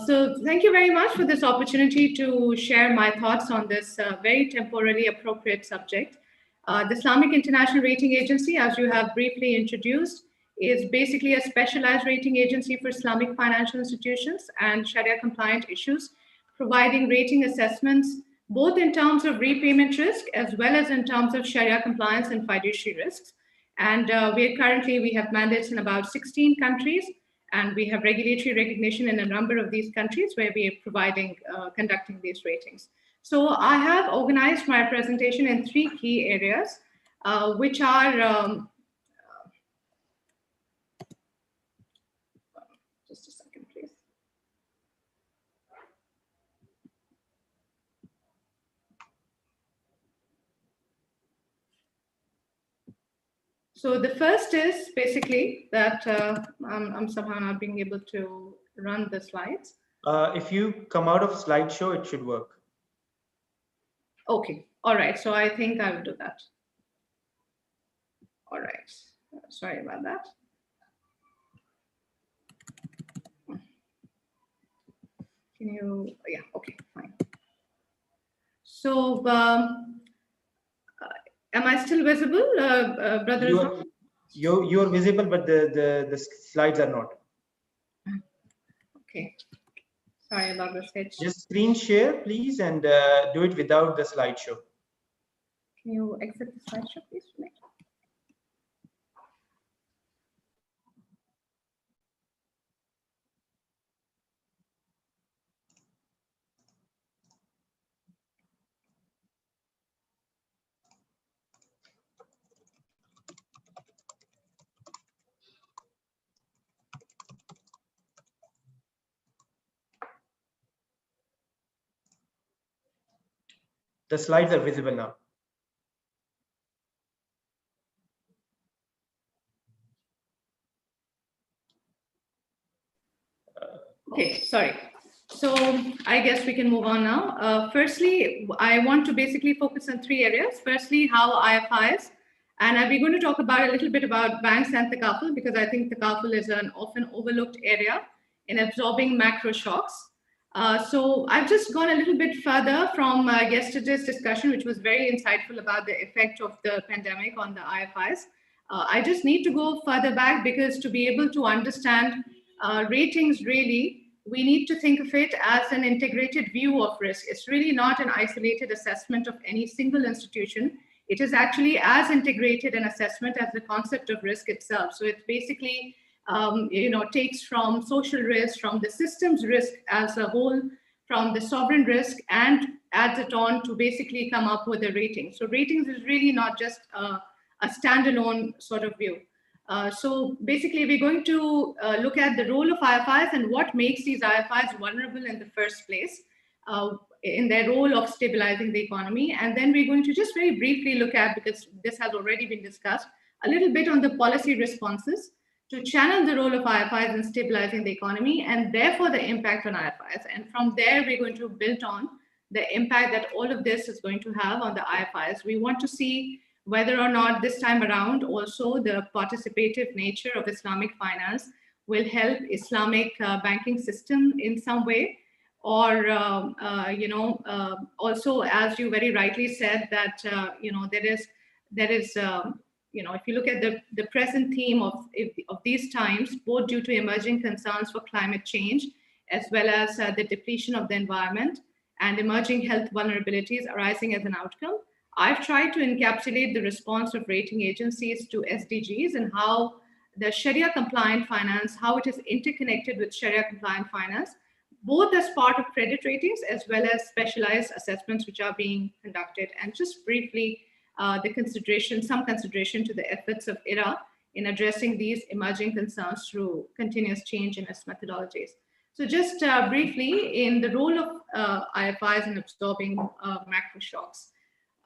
So thank you very much for this opportunity to share my thoughts on this very temporally appropriate subject. The Islamic International Rating Agency, as you have briefly introduced, is basically a specialized rating agency for Islamic financial institutions and Sharia compliant issues, providing rating assessments both in terms of repayment risk as well as in terms of Sharia compliance and fiduciary risks. And we have mandates in about 16 countries, and we have regulatory recognition in a number of these countries where we are conducting these ratings. So I have organized my presentation in 3 key areas, which are, just a second, please. So the first is basically that I'm somehow not being able to run the slides. If you come out of slideshow, it should work. Okay, all right, so I think I will do that. All right, sorry about that. Can you, yeah, okay, fine. So, am I still visible, brother? You're visible, but the slides are not. Okay, sorry about the sketch. Just screen share, please, and do it without the slideshow. Can you exit the slideshow, please? The slides are visible now. Okay, sorry. So I guess we can move on now. Firstly, I want to basically focus on 3 areas. Firstly, how IFIs, and we're going to talk about a little bit about banks and Takaful, because I think Takaful is an often overlooked area in absorbing macro shocks. So I've just gone a little bit further from yesterday's discussion, which was very insightful about the effect of the pandemic on the IFIs. I just need to go further back, because to be able to understand ratings, really, we need to think of it as an integrated view of risk. It's really not an isolated assessment of any single institution. It is actually as integrated an assessment as the concept of risk itself. So it basically takes from social risk, from the system's risk as a whole, from the sovereign risk, and adds it on to basically come up with a rating. So ratings is really not just a standalone sort of view. So basically, we're going to look at the role of IFIs and what makes these IFIs vulnerable in the first place in their role of stabilizing the economy. And then we're going to just very briefly look at, because this has already been discussed, a little bit on the policy responses to channel the role of IFIs in stabilizing the economy and therefore the impact on IFIs. And from there, we're going to build on the impact that all of this is going to have on the IFIs. We want to see whether or not this time around also the participative nature of Islamic finance will help Islamic banking system in some way, or also, as you very rightly said, that there is if you look at the present theme of these times, both due to emerging concerns for climate change as well as the depletion of the environment and emerging health vulnerabilities arising as an outcome, I've tried to encapsulate the response of rating agencies to SDGs and how the Sharia compliant finance, how it is interconnected with Sharia compliant finance, both as part of credit ratings as well as specialized assessments which are being conducted. And just briefly, some consideration to the efforts of IRA in addressing these emerging concerns through continuous change in its methodologies. So just briefly, in the role of IFIs in absorbing macro shocks.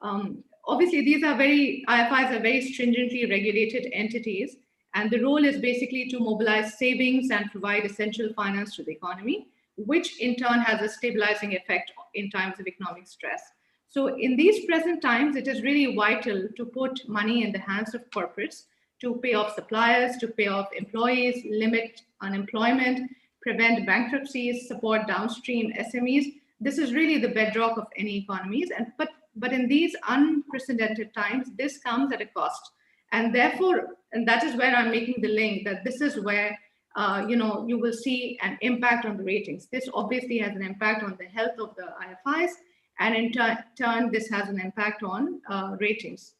Obviously, IFIs are very stringently regulated entities, and the role is basically to mobilize savings and provide essential finance to the economy. which in turn has a stabilizing effect in times of economic stress. So in these present times, it is really vital to put money in the hands of corporates to pay off suppliers, to pay off employees, limit unemployment, prevent bankruptcies, support downstream SMEs. This is really the bedrock of any economies. But in these unprecedented times, this comes at a cost. And therefore, and that is where I'm making the link, that this is where you will see an impact on the ratings. This obviously has an impact on the health of the IFIs, and in turn, this has an impact on ratings.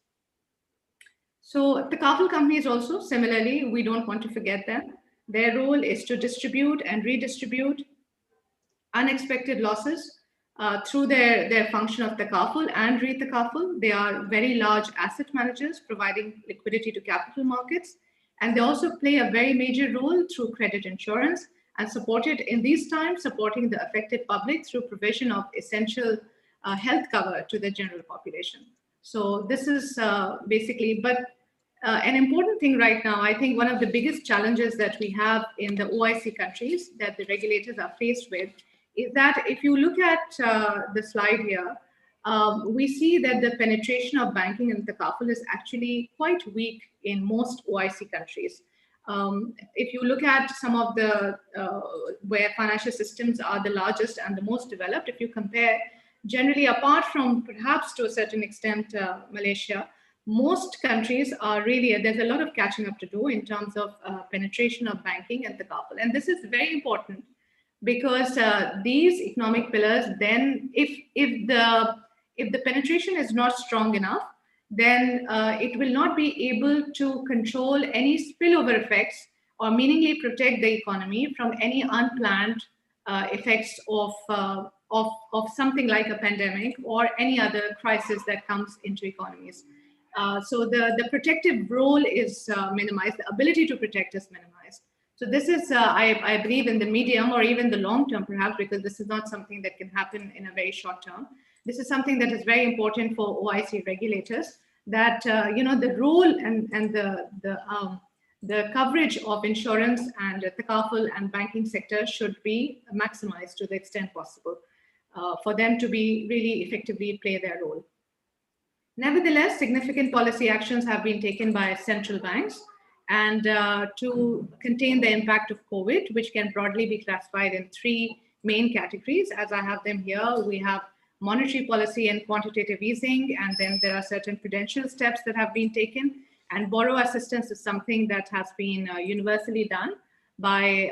So the Kafil companies also, similarly, we don't want to forget them. Their role is to distribute and redistribute unexpected losses through their function of takaful and re-takaful. They are very large asset managers providing liquidity to capital markets. And they also play a very major role through credit insurance and supported in these times, supporting the affected public through provision of essential health cover to the general population. So this is basically, but an important thing right now, I think one of the biggest challenges that we have in the OIC countries that the regulators are faced with is that if you look at the slide here, we see that the penetration of banking and takaful is actually quite weak in most OIC countries. If you look at some of the where financial systems are the largest and the most developed, if you compare generally, apart from perhaps to a certain extent Malaysia, most countries are really, there's a lot of catching up to do in terms of penetration of banking and takaful. And this is very important because these economic pillars, then if the penetration is not strong enough, then it will not be able to control any spillover effects or meaningfully protect the economy from any unplanned effects of something like a pandemic or any other crisis that comes into economies. So the protective role is minimized, the ability to protect is minimized. So this is, I believe, in the medium or even the long term, perhaps, because this is not something that can happen in a very short term. This is something that is very important for OIC regulators, that the role and the coverage of insurance and the takaful and banking sector should be maximized to the extent possible for them to be really effectively play their role. Nevertheless, significant policy actions have been taken by central banks and to contain the impact of COVID, which can broadly be classified in three main categories. As I have them here, we have monetary policy and quantitative easing, and then there are certain prudential steps that have been taken. And borrower assistance is something that has been universally done by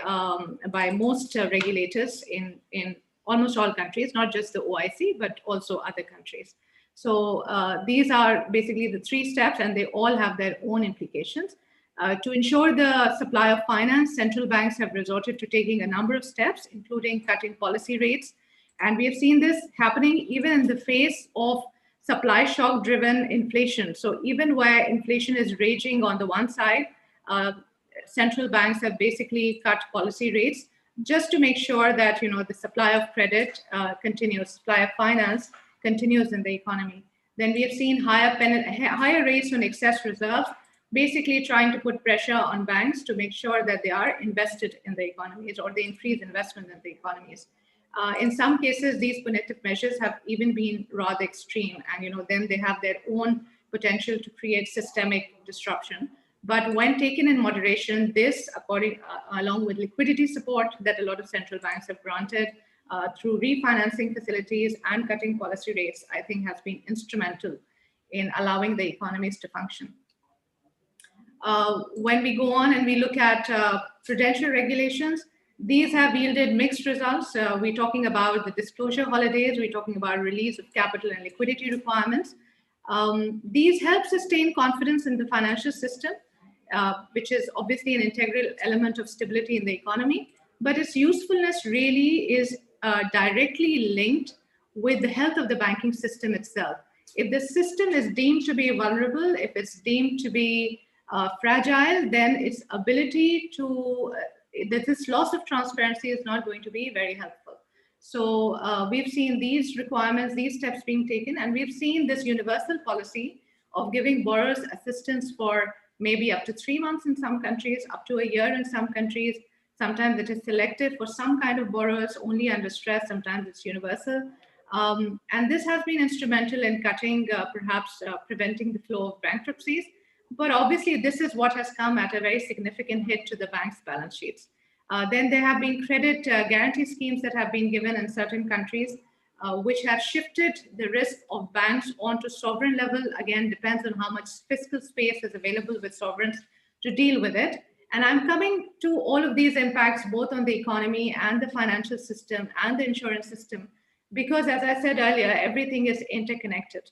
most regulators in almost all countries, not just the OIC, but also other countries. So these are basically the three steps, and they all have their own implications. To ensure the supply of finance, central banks have resorted to taking a number of steps, including cutting policy rates. And we have seen this happening even in the face of supply shock driven inflation. So even where inflation is raging on the one side, central banks have basically cut policy rates just to make sure that the supply of credit continues, supply of finance continues in the economy. Then we have seen higher rates on excess reserves, basically trying to put pressure on banks to make sure that they are invested in the economies or they increase investment in the economies. In some cases, these punitive measures have even been rather extreme, and then they have their own potential to create systemic disruption. But when taken in moderation, this, along with liquidity support that a lot of central banks have granted through refinancing facilities and cutting policy rates, I think has been instrumental in allowing the economies to function. When we go on and we look at prudential regulations, these have yielded mixed results. We're talking about the disclosure holidays, we're talking about release of capital and liquidity requirements. These help sustain confidence in the financial system, which is obviously an integral element of stability in the economy, but its usefulness really is directly linked with the health of the banking system itself. If the system is deemed to be vulnerable, if it's deemed to be fragile, then its ability to, this loss of transparency is not going to be very helpful. So we've seen these requirements, these steps being taken, and we've seen this universal policy of giving borrowers assistance for maybe up to 3 months in some countries, up to a year in some countries, Sometimes it is selective for some kind of borrowers, only under stress. Sometimes it's universal. And this has been instrumental in cutting, perhaps preventing the flow of bankruptcies. But obviously, this is what has come at a very significant hit to the bank's balance sheets. Then there have been credit guarantee schemes that have been given in certain countries, which have shifted the risk of banks onto sovereign level. Again, depends on how much fiscal space is available with sovereigns to deal with it. And I'm coming to all of these impacts, both on the economy and the financial system and the insurance system, because as I said earlier, everything is interconnected.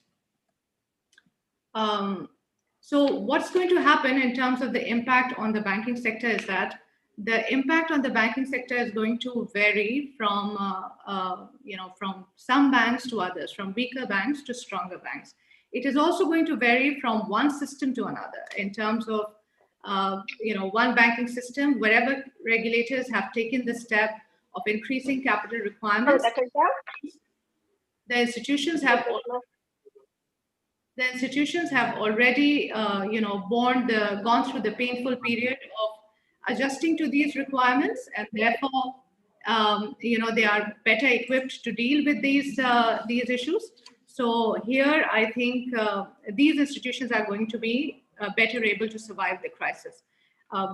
So what's going to happen in terms of the impact on the banking sector is that the impact on the banking sector is going to vary from, from some banks to others, from weaker banks to stronger banks. It is also going to vary from one system to another in terms of, one banking system, wherever regulators have taken the step of increasing capital requirements. The institutions have already, gone through the painful period of adjusting to these requirements, and therefore, they are better equipped to deal with these issues. So here, I think these institutions are going to be better able to survive the crisis.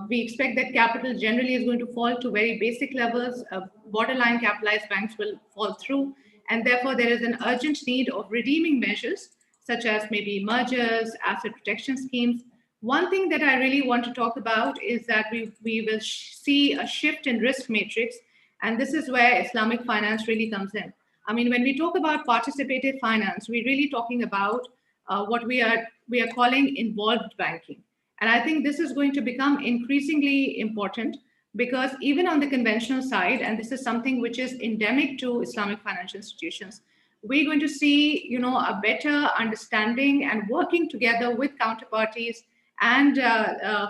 We expect that capital generally is going to fall to very basic levels. Borderline capitalized banks will fall through, and therefore there is an urgent need of redeeming measures, such as maybe mergers, asset protection schemes. One thing that I really want to talk about is that we will see a shift in risk matrix, and this is where Islamic finance really comes in. I mean, when we talk about participative finance, we're really talking about what we are calling involved banking. And I think this is going to become increasingly important, because even on the conventional side, and this is something which is endemic to Islamic financial institutions, we're going to see, a better understanding and working together with counterparties and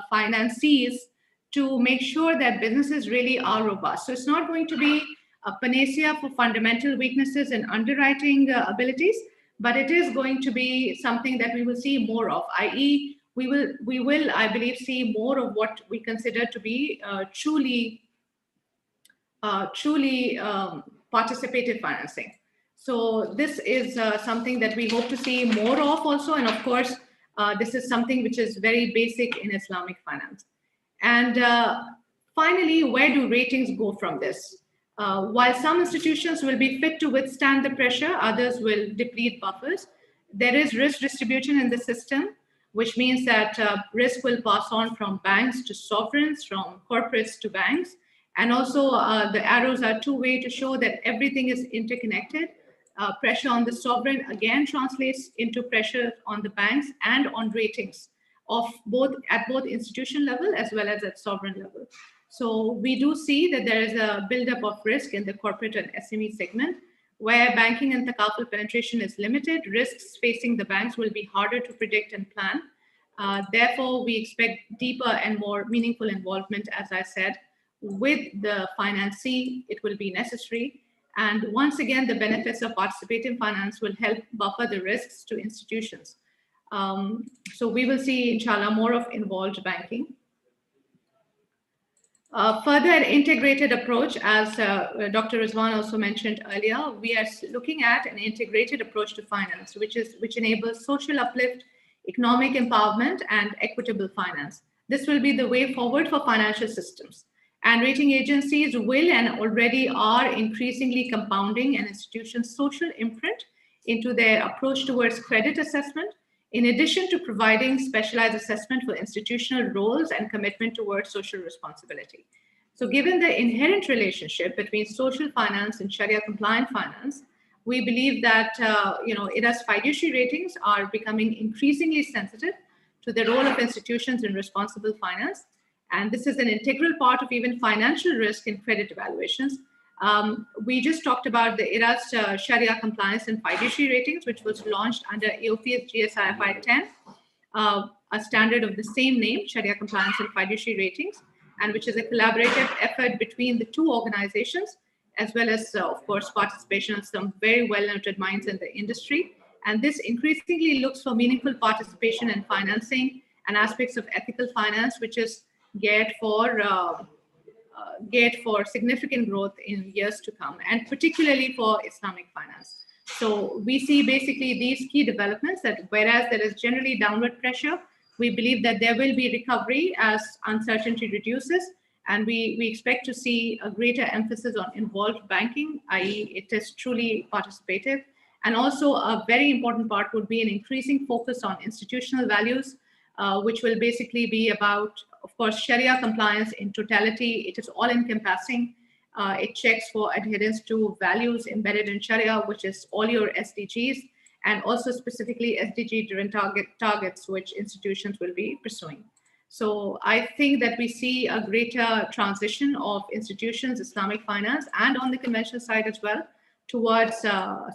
financiers to make sure that businesses really are robust. So it's not going to be a panacea for fundamental weaknesses in underwriting abilities, but it is going to be something that we will see more of, i.e., we will, I believe, see more of what we consider to be truly participative financing. So this is something that we hope to see more of also. And of course, this is something which is very basic in Islamic finance. And finally, where do ratings go from this? While some institutions will be fit to withstand the pressure, others will deplete buffers. There is risk distribution in the system, which means that risk will pass on from banks to sovereigns, from corporates to banks. And also the arrows are two-way to show that everything is interconnected. Pressure on the sovereign again translates into pressure on the banks and on ratings at both institution level as well as at sovereign level. So we do see that there is a buildup of risk in the corporate and SME segment, where banking and takaful penetration is limited. Risks facing the banks will be harder to predict and plan. Therefore, we expect deeper and more meaningful involvement, as I said, with the financee. It will be necessary. And once again, the benefits of participative finance will help buffer the risks to institutions. So we will see, inshallah, more of involved banking. Further, an integrated approach, as Dr. Rizwan also mentioned earlier, we are looking at an integrated approach to finance, which enables social uplift, economic empowerment, and equitable finance. This will be the way forward for financial systems. And rating agencies will and already are increasingly compounding an institution's social imprint into their approach towards credit assessment, in addition to providing specialized assessment for institutional roles and commitment towards social responsibility. So given the inherent relationship between social finance and Sharia-compliant finance, we believe that IRA's fiduciary ratings are becoming increasingly sensitive to the role of institutions in responsible finance. And this is an integral part of even financial risk in credit evaluations. We just talked about the IRA's Sharia compliance and fiduciary ratings, which was launched under AAOIFI's GSIFI 10, a standard of the same name, Sharia compliance and fiduciary ratings, and which is a collaborative effort between the two organizations, as well as, of course, participation of some very well-noted minds in the industry. And this increasingly looks for meaningful participation in financing and aspects of ethical finance, which is geared for geared for significant growth in years to come, and particularly for Islamic finance. So we see basically these key developments, that whereas there is generally downward pressure, we believe that there will be recovery as uncertainty reduces, and we expect to see a greater emphasis on involved banking, i.e. it is truly participative. And also a very important part would be an increasing focus on institutional values, which will basically be about, of course, Sharia compliance in totality. It is all encompassing. It checks for adherence to values embedded in Sharia, which is all your SDGs, and also specifically SDG-driven targets, which institutions will be pursuing. So I think that we see a greater transition of institutions, Islamic finance, and on the conventional side as well, towards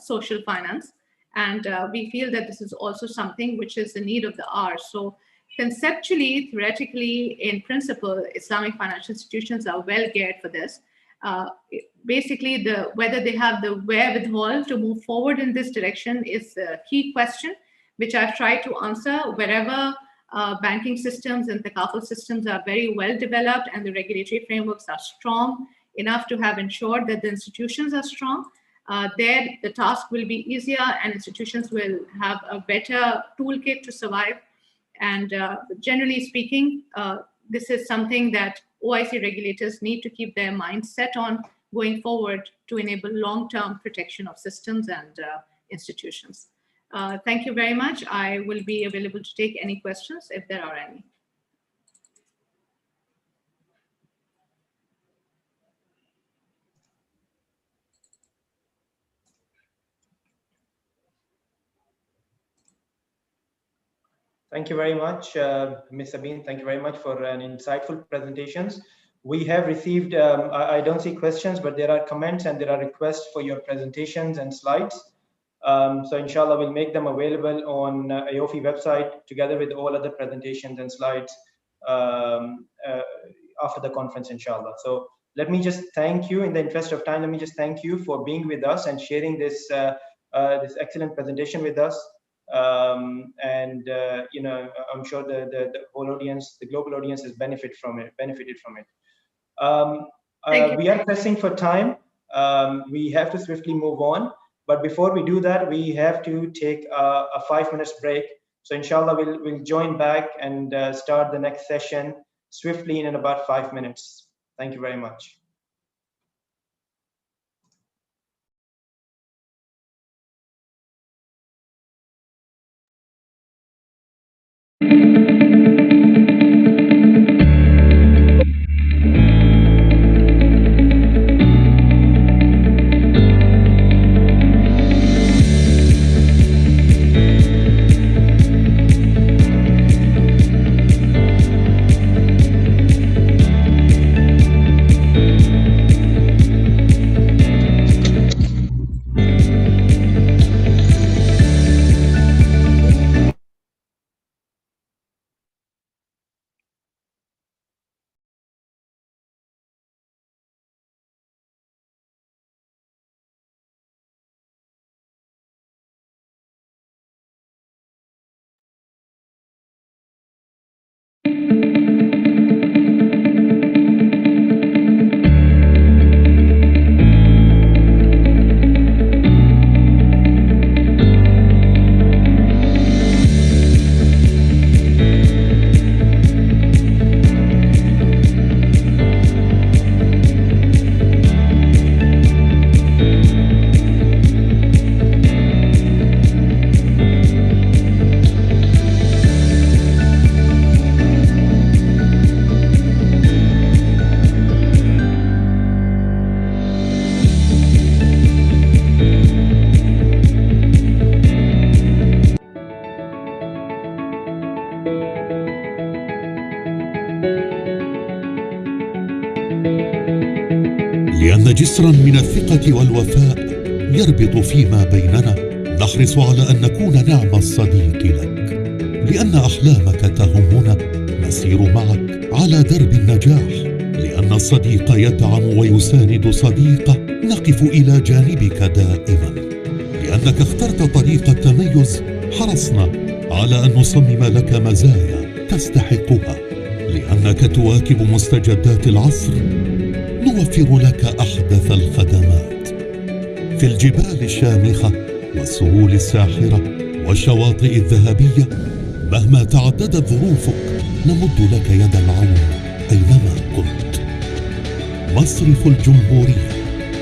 social finance. And we feel that this is also something which is the need of the hour. So conceptually, theoretically, in principle, Islamic financial institutions are well geared for this. Basically, whether they have the wherewithal to move forward in this direction is a key question, which I've tried to answer. Wherever banking systems and takaful systems are very well developed and the regulatory frameworks are strong enough to have ensured that the institutions are strong, there the task will be easier and institutions will have a better toolkit to survive. And generally speaking, this is something that OIC regulators need to keep their minds set on going forward to enable long-term protection of systems and institutions. Thank you very much. I will be available to take any questions if there are any. Thank you very much, Ms. Sabine. Thank you very much for an insightful presentations. We have received, I don't see questions, but there are comments and there are requests for your presentations and slides. So inshallah, we'll make them available on AAOIFI website together with all other presentations and slides after the conference, inshallah. So let me just thank you, in the interest of time, let me just thank you for being with us and sharing this, this excellent presentation with us. You know, I'm sure the whole audience, the global audience has benefited from it. We are pressing for time. We have to swiftly move on. But before we do that, we have to take a 5 minutes break. So inshallah, we'll join back and start the next session swiftly in about 5 minutes. Thank you very much. لأن جسرا من الثقة والوفاء يربط فيما بيننا، نحرص على أن نكون نعم الصديق لك. لأن أحلامك تهمنا، نسير معك على درب النجاح. لأن الصديق يدعم ويساند صديقه، نقف إلى جانبك دائما. لأنك اخترت طريق التميز، حرصنا على أن نصمم لك مزايا تستحقها. لأنك تواكب مستجدات العصر، نوفر لك أحدث الخدمات في الجبال الشامخة والسهول الساحرة والشواطئ الذهبية. مهما تعددت ظروفك نمد لك يد العون أينما كنت. مصرف الجمهورية،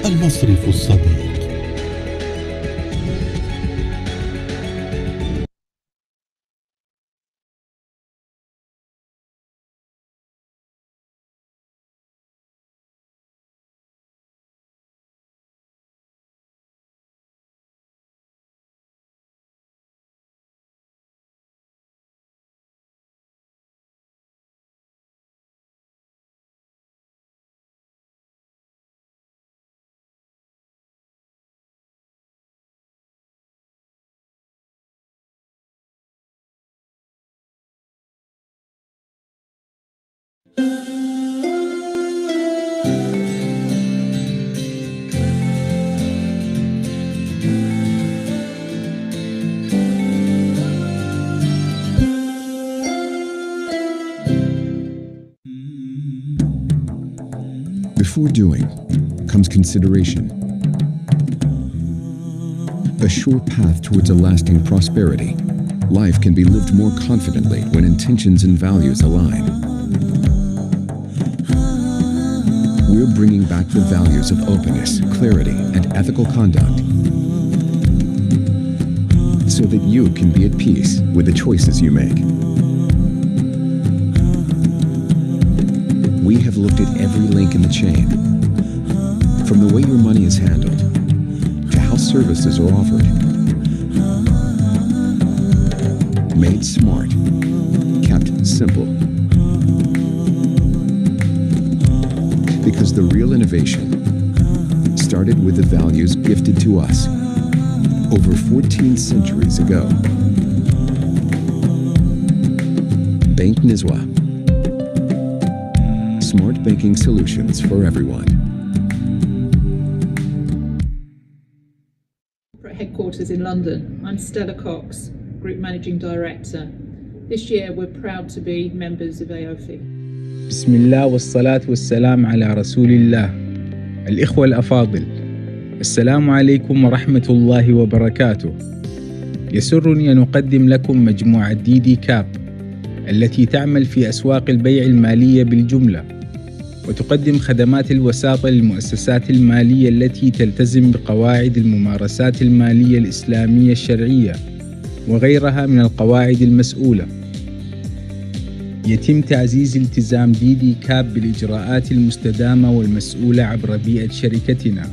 المصرف الصديق. Before doing comes consideration. A sure path towards a lasting prosperity. Life can be lived more confidently when intentions and values align. We're bringing back the values of openness, clarity, and ethical conduct so that you can be at peace with the choices you make. We have looked at every link in the chain, from the way your money is handled to how services are offered. Made smart, kept simple. Because the real innovation started with the values gifted to us over 14 centuries ago. Bank Nizwa. Smart banking solutions for everyone. Headquarters in London. I'm Stella Cox, Group Managing Director. This year we're proud to be members of AAOIFI. بسم الله والصلاة والسلام على رسول الله. الإخوة الأفاضل، السلام عليكم ورحمة الله وبركاته. يسرني أن أقدم لكم مجموعة دي كاب التي تعمل في أسواق البيع المالية بالجملة، وتقدم خدمات الوساطة للمؤسسات المالية التي تلتزم بقواعد الممارسات المالية الإسلامية الشرعية وغيرها من القواعد المسؤولة. يتم تعزيز التزام دي كاب بالإجراءات المستدامة والمسؤولة عبر بيئة شركتنا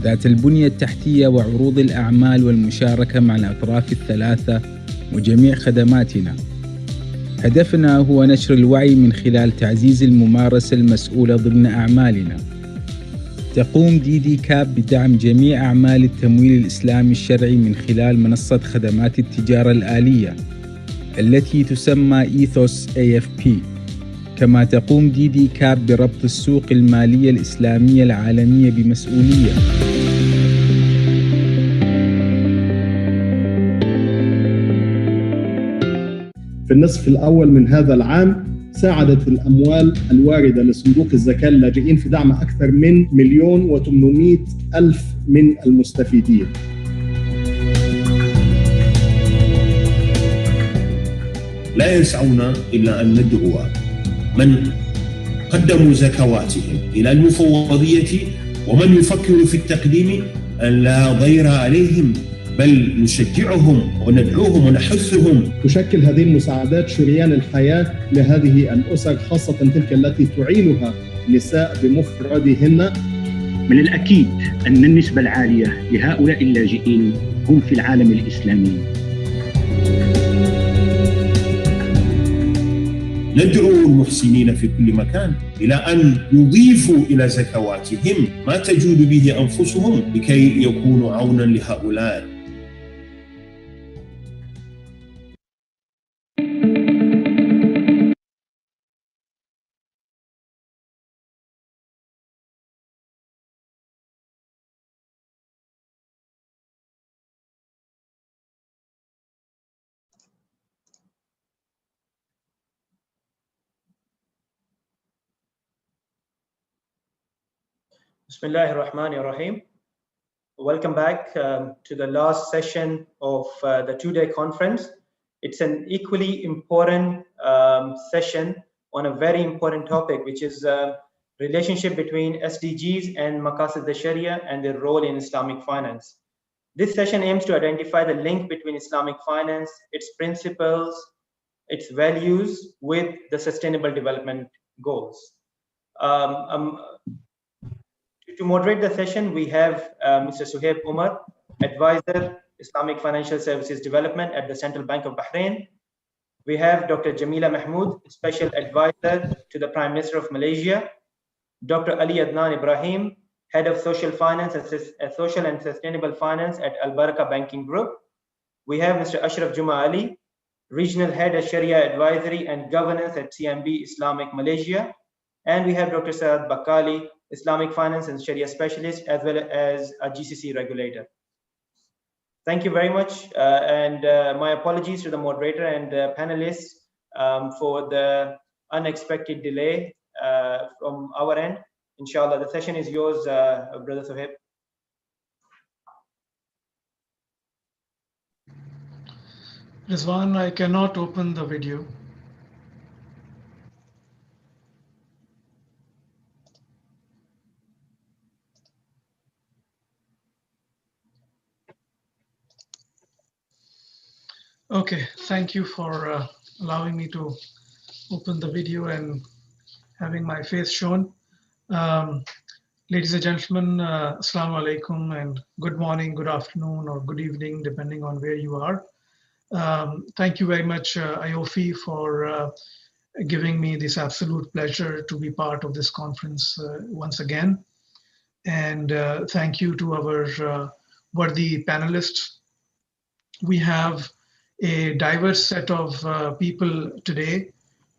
ذات البنية التحتية وعروض الأعمال والمشاركة مع الأطراف الثلاثة وجميع خدماتنا. هدفنا هو نشر الوعي من خلال تعزيز الممارسة المسؤولة ضمن أعمالنا. تقوم دي كاب بدعم جميع أعمال التمويل الإسلامي الشرعي من خلال منصة خدمات التجارة الآلية التي تسمى إيثوس AFP. كما تقوم دي كاب بربط السوق المالية الإسلامية العالمية بمسؤولية. في النصف الأول من هذا العام ساعدت الأموال الواردة لصندوق الزكاة اللاجئين في دعم أكثر من 1,800,000 من المستفيدين. لا يسعنا إلا أن ندعو من قدموا زكواتهم إلى المفوضية ومن يفكر في التقديم أن لا ضير عليهم، بل نشجعهم وندعوهم ونحثهم. تشكل هذه المساعدات شريان الحياة لهذه الأسر، خاصة تلك التي تعيلها نساء بمفردهن. من الأكيد أن النسبة العالية لهؤلاء اللاجئين هم في العالم الإسلامي. ندعو المحسنين في كل مكان إلى أن يضيفوا إلى زكواتهم ما تجود به أنفسهم لكي يكونوا عونا لهؤلاء. Bismillahir Rahmanir Rahim. Welcome back to the last session of the two-day conference. It's an equally important session on a very important topic, which is relationship between SDGs and Maqasid al-Sharia and their role in Islamic finance. This session aims to identify the link between Islamic finance, its principles, its values with the Sustainable Development Goals. To moderate the session, we have Mr. Suhaib Umar, Advisor, Islamic Financial Services Development at the Central Bank of Bahrain. We have Dr. Jamila Mahmood, Special Advisor to the Prime Minister of Malaysia. Dr. Ali Adnan Ibrahim, Head of Social Finance and Social and Sustainable Finance at Al Baraka Banking Group. We have Mr. Ashraf Juma Ali, Regional Head of Sharia Advisory and Governance at CMB Islamic Malaysia. And we have Dr. Saad Bakali, Islamic Finance and Sharia Specialist, as well as a GCC regulator. Thank you very much. And my apologies to the moderator and panelists for the unexpected delay from our end. Inshallah, the session is yours, Brother Suhaib. Rizwan, I cannot open the video. Okay, thank you for allowing me to open the video and having my face shown. Ladies and gentlemen, Assalamu alaikum and good morning, good afternoon, or good evening, depending on where you are. Thank you very much, AAOIFI, for giving me this absolute pleasure to be part of this conference once again. And thank you to our worthy panelists. We have a diverse set of people today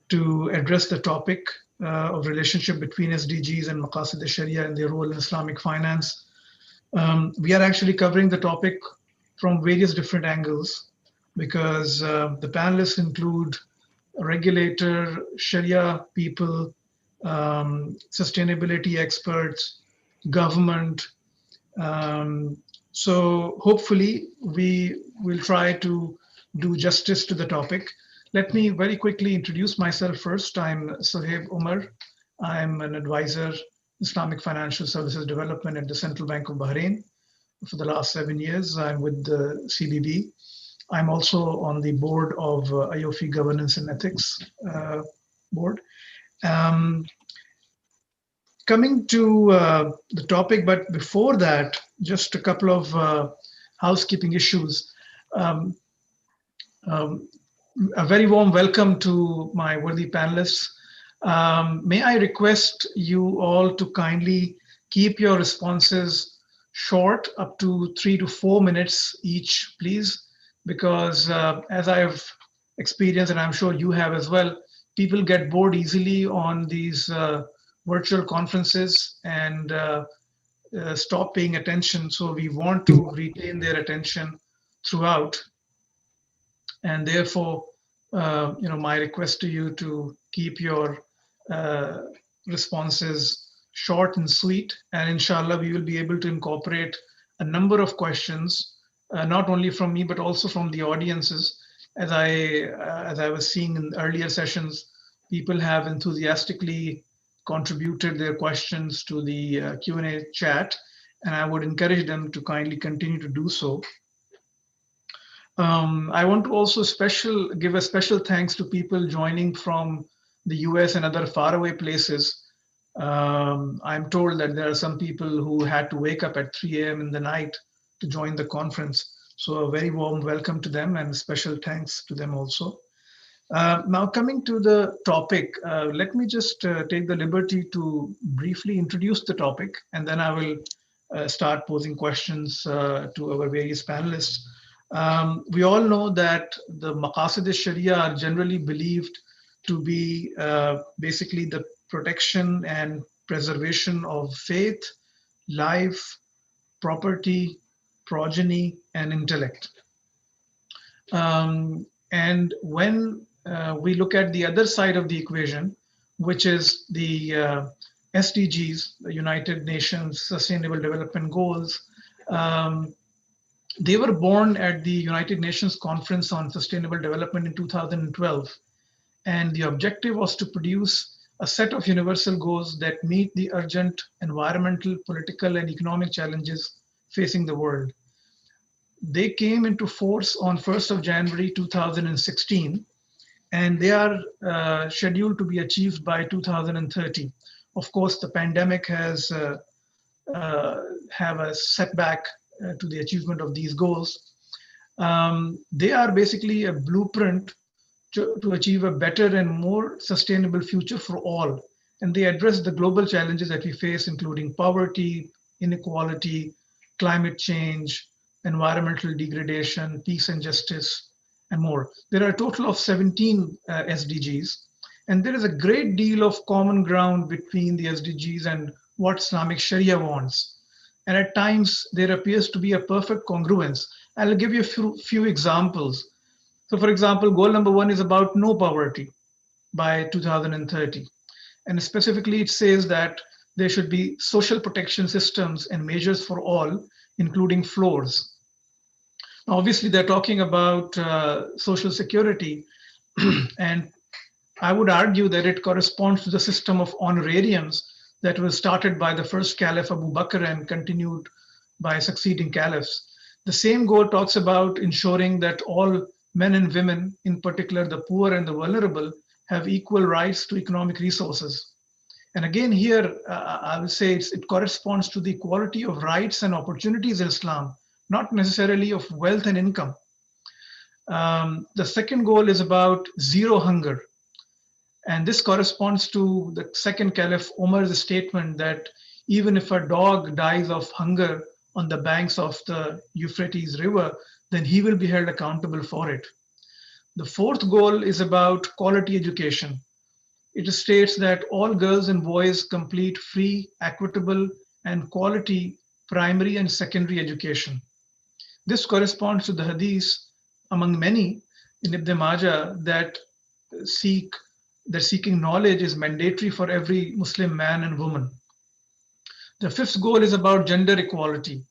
to address the topic of relationship between SDGs and Maqasid al-Sharia and their role in Islamic finance. We are actually covering the topic from various different angles because the panelists include a regulator, Sharia people, sustainability experts, government. So hopefully we will try to do justice to the topic. Let me very quickly introduce myself first. I'm Suhaib Umar. I'm an advisor, Islamic Financial Services Development at the Central Bank of Bahrain. For the last 7 years, I'm with the CBB. I'm also on the board of AAOIFI Governance and Ethics board. Coming to the topic, but before that, just a couple of housekeeping issues. A very warm welcome to my worthy panelists. May I request you all to kindly keep your responses short, up to 3 to 4 minutes each, please, because as I have experienced, and I'm sure you have as well, people get bored easily on these virtual conferences and stop paying attention. So we want to retain their attention throughout. And therefore, my request to you to keep your responses short and sweet. And inshallah, we will be able to incorporate a number of questions, not only from me, but also from the audiences. As I was seeing in earlier sessions, people have enthusiastically contributed their questions to the Q&A chat, and I would encourage them to kindly continue to do so. I want to also give a special thanks to people joining from the US and other faraway places. I'm told that there are some people who had to wake up at 3 a.m. in the night to join the conference. So a very warm welcome to them and special thanks to them also. Now coming to the topic, let me just take the liberty to briefly introduce the topic, and then I will start posing questions to our various panelists. We all know that the Maqasid al-Sharia are generally believed to be basically the protection and preservation of faith, life, property, progeny, and intellect. And when we look at the other side of the equation, which is the SDGs, the United Nations Sustainable Development Goals, they were born at the United Nations Conference on Sustainable Development in 2012. And the objective was to produce a set of universal goals that meet the urgent environmental, political, and economic challenges facing the world. They came into force on 1st of January 2016, and they are scheduled to be achieved by 2030. Of course, the pandemic has have a setback to the achievement of these goals. They are basically a blueprint to achieve a better and more sustainable future for all. And they address the global challenges that we face, including poverty, inequality, climate change, environmental degradation, peace and justice, and more. There are a total of 17 SDGs, and there is a great deal of common ground between the SDGs and what Islamic Sharia wants. And at times, there appears to be a perfect congruence. I'll give you a few examples. So for example, goal number 1 is about no poverty by 2030. And specifically, it says that there should be social protection systems and measures for all, including floors. Now, obviously, they're talking about social security. And I would argue that it corresponds to the system of honorariums that was started by the first Caliph Abu Bakr and continued by succeeding caliphs. The same goal talks about ensuring that all men and women, in particular the poor and the vulnerable, have equal rights to economic resources. And again, here, I would say it corresponds to the equality of rights and opportunities in Islam, not necessarily of wealth and income. The second goal is about zero hunger. And this corresponds to the second Caliph Umar's statement that even if a dog dies of hunger on the banks of the Euphrates River, then he will be held accountable for it. The fourth goal is about quality education. It states that all girls and boys complete free, equitable, and quality primary and secondary education. This corresponds to the hadith among many in Ibn Majah that seeking knowledge is mandatory for every Muslim man and woman. The fifth goal is about gender equality,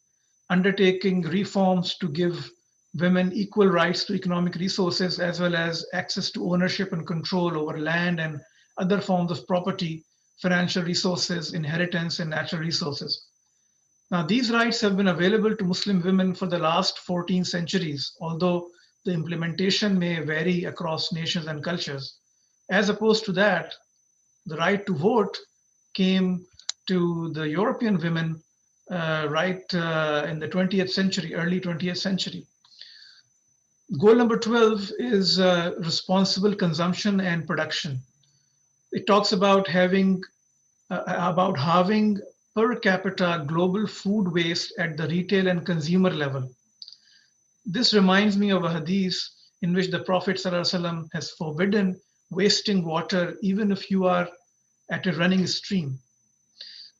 undertaking reforms to give women equal rights to economic resources as well as access to ownership and control over land and other forms of property, financial resources, inheritance, and natural resources. Now, these rights have been available to Muslim women for the last 14 centuries, although the implementation may vary across nations and cultures. As opposed to that, the right to vote came to the European women in the 20th century, early 20th century. Goal number 12 is responsible consumption and production. It talks about halving per capita global food waste at the retail and consumer level. This reminds me of a hadith in which the Prophet ﷺ has forbidden wasting water even if you are at a running stream.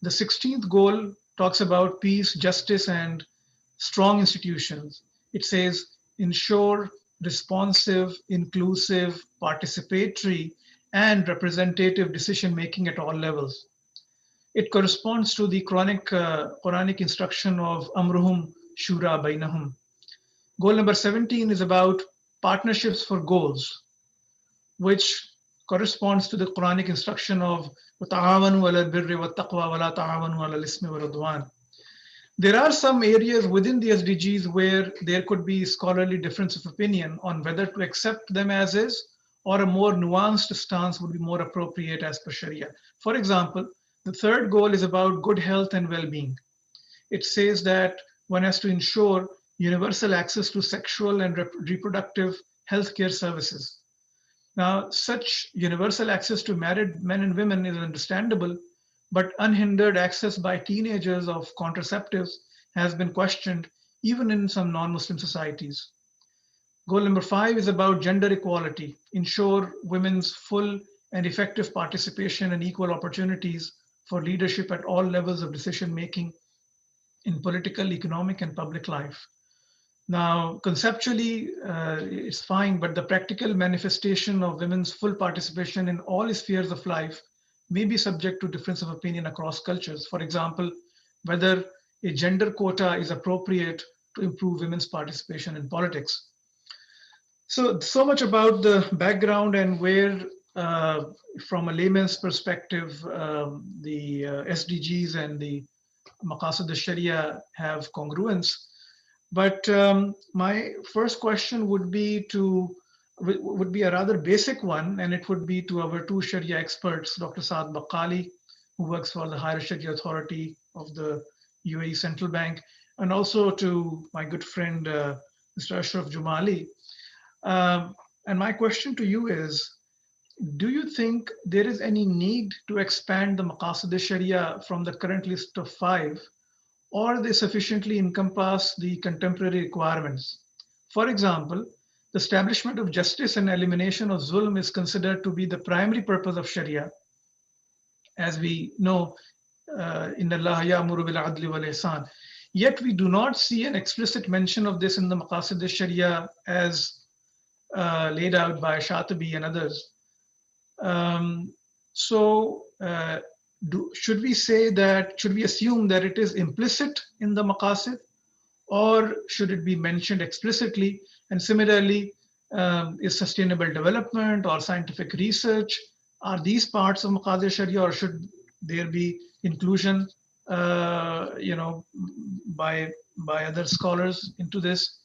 The 16th goal talks about peace, justice, and strong institutions. It says, ensure responsive, inclusive, participatory, and representative decision-making at all levels. It corresponds to the Quranic instruction of Amruhum Shura Bainahum. Goal number 17 is about partnerships for goals, which corresponds to the Quranic instruction of وَتَعَاوَنُوا عَلَى الْبِرِّ وَالتَّقْوَى وَلَا تَعَاوَنُوا عَلَى الْإِثْمِ وَالْعُدْوَانِ. There are some areas within the SDGs where there could be scholarly difference of opinion on whether to accept them as is, or a more nuanced stance would be more appropriate as per Sharia. For example, the third goal is about good health and well-being. It says that one has to ensure universal access to sexual and reproductive healthcare services. Now, such universal access to married men and women is understandable, but unhindered access by teenagers of contraceptives has been questioned even in some non-Muslim societies. Goal number 5 is about gender equality, ensure women's full and effective participation and equal opportunities for leadership at all levels of decision-making in political, economic, and public life. Now, conceptually, it's fine, but the practical manifestation of women's full participation in all spheres of life may be subject to difference of opinion across cultures. For example, whether a gender quota is appropriate to improve women's participation in politics. So much about the background and where, from a layman's perspective, the SDGs and the Maqasid al-Sharia have congruence. But my first question would be a rather basic one, and it would be to our two Sharia experts, Dr. Saad Baqali, who works for the Higher Sharia Authority of the UAE Central Bank, and also to my good friend, Mr. Ashraf Jumali. And my question to you is, do you think there is any need to expand the Maqasid al-Sharia from the current list of 5, or they sufficiently encompass the contemporary requirements? For example, the establishment of justice and elimination of zulm is considered to be the primary purpose of Sharia. As we know, Inna Allah ya'muru bil adli wal ihsan. Yet we do not see an explicit mention of this in the Maqasid al-Sharia as laid out by Shatibi and others. Should we assume that it is implicit in the Maqasid, or should it be mentioned explicitly? And similarly, is sustainable development or scientific research, are these parts of Maqasid Sharia, or should there be inclusion by other scholars into this?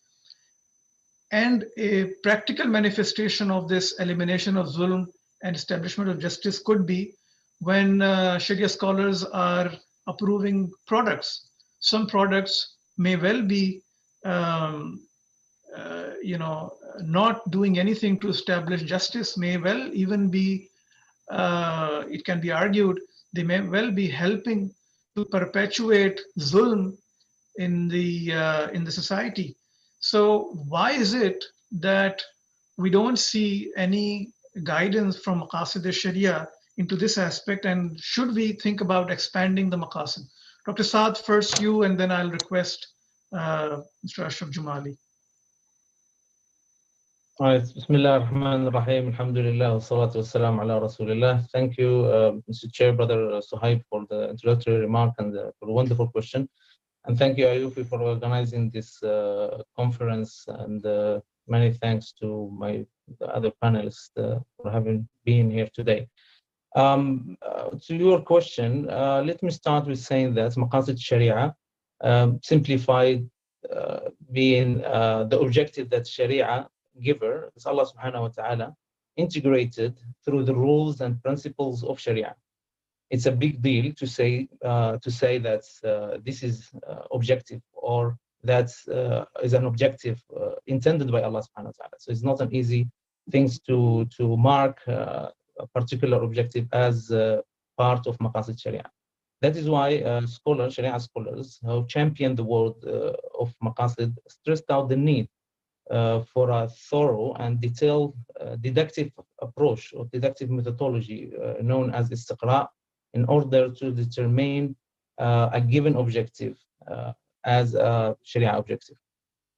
And a practical manifestation of this elimination of zulm and establishment of justice could be when Sharia scholars are approving products. Some products may well be not doing anything to establish justice, may well even be, it can be argued, they may well be helping to perpetuate zulm in the society. So why is it that we don't see any guidance from Maqasid al-Sharia into this aspect, and should we think about expanding the Maqasid? Dr. Saad, first you, and then I'll request Mr. Ashraf Jumali. All right. Bismillah ar-Rahman ar-Rahim. Alhamdulillah wa salatu wa salam ala Rasulillah. Thank you, Mr. Chair, Brother Suhaib, for the introductory remark and for the wonderful question. And thank you, AAOIFI, for organizing this conference, and many thanks to the other panelists for having been here today. To your question, let me start with saying that Maqasid Sharia, simplified, being the objective that Sharia giver is Allah subhanahu wa ta'ala integrated through the rules and principles of Sharia. It's a big deal to say that this is objective, or that is an objective intended by Allah subhanahu wa ta'ala. So it's not an easy thing to mark a particular objective as part of Maqasid Sharia. That is why Sharia scholars who champion the word of Maqasid stressed out the need for a thorough and detailed deductive approach or deductive methodology known as istiqra', in order to determine a given objective as a Sharia objective.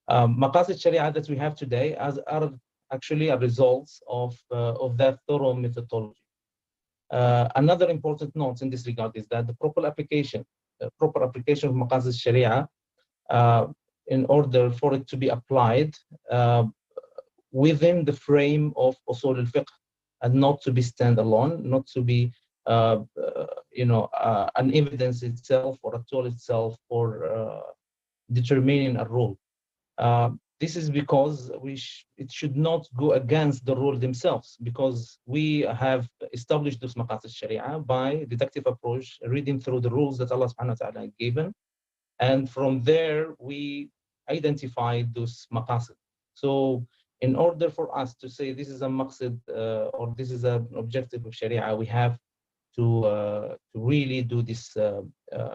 Maqasid Sharia that we have today are actually a result of that thorough methodology. Another important note in this regard is that the proper application of Maqasid Sharia, in order for it to be applied within the frame of Usul al-Fiqh, and not to be standalone, not to be an evidence itself or a tool itself for determining a rule. This is because it should not go against the rule themselves, because we have established this Maqasid Sharia by deductive approach, reading through the rules that Allah subhanahu wa ta'ala has given, and from there we identified those Maqasid. So in order for us to say this is a maqsid or this is an objective of Sharia, we have to really do this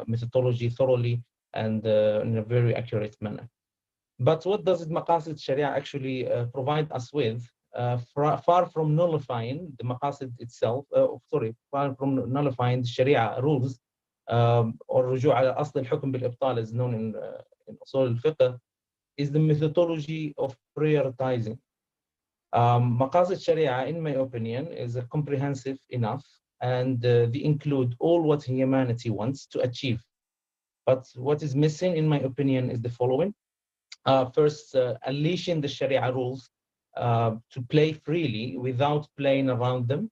methodology thoroughly and in a very accurate manner. But what does Maqasid Sharia actually provide us with? Far from nullifying the Maqasid itself, far from nullifying the Sharia rules, or رجوع على أصل الحكم بالإبطال as known in Usul al-Fiqh, is the methodology of prioritizing. Maqasid Sharia, in my opinion, is comprehensive enough and they include all what humanity wants to achieve. But what is missing, in my opinion, is the following. First, unleashing the Sharia rules to play freely without playing around them,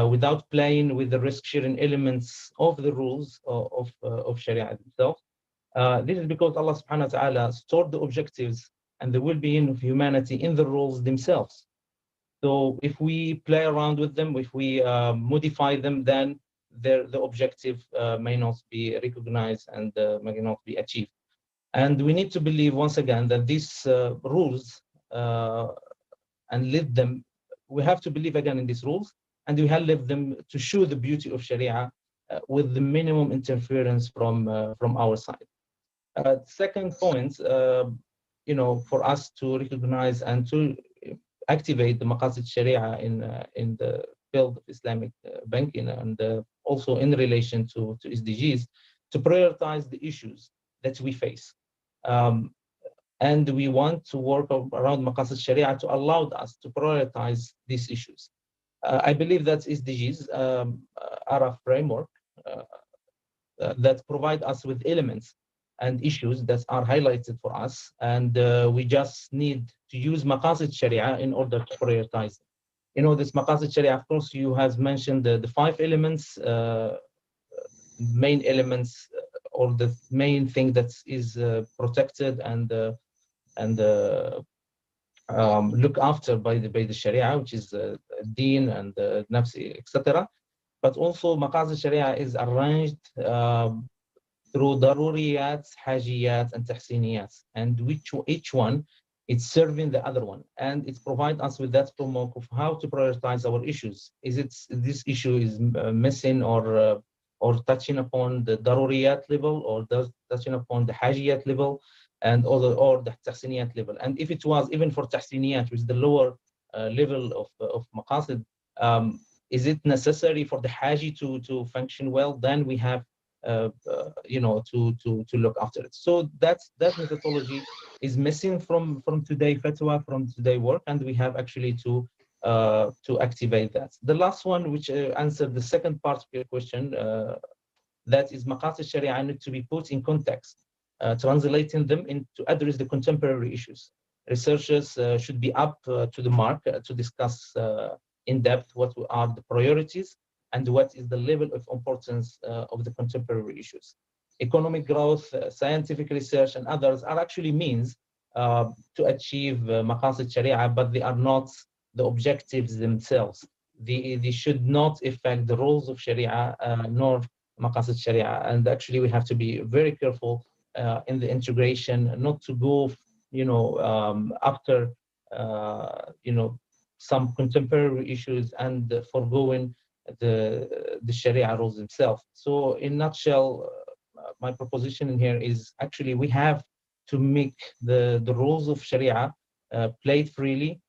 without playing with the risk-sharing elements of the rules of Sharia itself. This is because Allah subhanahu wa ta'ala stored the objectives and the well-being of humanity in the rules themselves. So if we play around with them, if we modify them, then the objective may not be recognized and may not be achieved. And we need to believe once again that these rules and live them, we have to believe again in these rules, and we have lived them to show the beauty of Sharia with the minimum interference from our side. Second point, for us to recognize and to activate the Maqasid Sharia in the field of Islamic banking and also in relation to SDGs, to prioritize the issues that we face. And we want to work around Maqasid Sharia to allow us to prioritize these issues. I believe that SDGs are a framework that provide us with elements and issues that are highlighted for us, and we just need to use Maqasid Sharia in order to prioritize. This Maqasid Sharia, of course, you have mentioned the 5 elements, main elements, or the main thing that is protected and looked after by the Sharia, which is Deen and Nafsi, etc. But also Maqasid Sharia is arranged through daruriyat, hajiyat, and tahsiniyat, and each one is serving the other one, and it provides us with that framework of how to prioritize our issues. Is it this issue is missing or touching upon the daruriyat level, or touching upon the hajiyat level, and or the tahsiniyat level? And if it was even for tahsiniyat, which is the lower level of maqasid, is it necessary for the haji to function well? Then we have to look after it. So that methodology is missing from today fatwa, from today work, and we have actually to activate that. The last one, which answered the second part of your question, that is Maqasid Sharia need to be put in context, translating them to address the contemporary issues. Researchers should be up to the mark to discuss in depth what are the priorities and what is the level of importance of the contemporary issues. Economic growth, scientific research, and others are actually means to achieve Maqasid Sharia, but they are not the objectives themselves. They should not affect the rules of Sharia nor Maqasid Sharia. And actually we have to be very careful in the integration, not to go after some contemporary issues and foregoing the Sharia rules themselves. So in a nutshell, my proposition in here is actually we have to make the rules of Sharia played freely.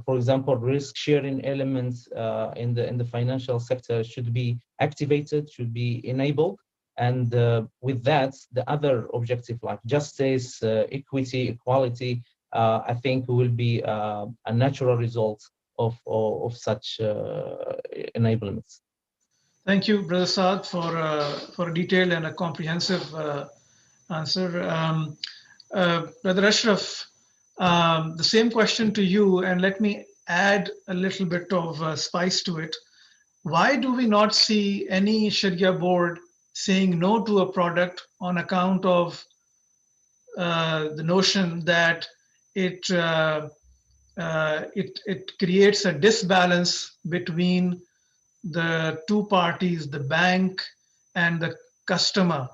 For example, risk sharing elements in the financial sector should be activated, should be enabled. And with that, the other objective like justice, equity, equality, I think will be a natural result of such enablements. Thank you, Brother Saad, for a detailed and a comprehensive answer. Brother Ashraf, the same question to you, and let me add a little bit of spice to it. Why do we not see any Sharia board saying no to a product on account of the notion that it creates a disbalance between the two parties, the bank and the customer?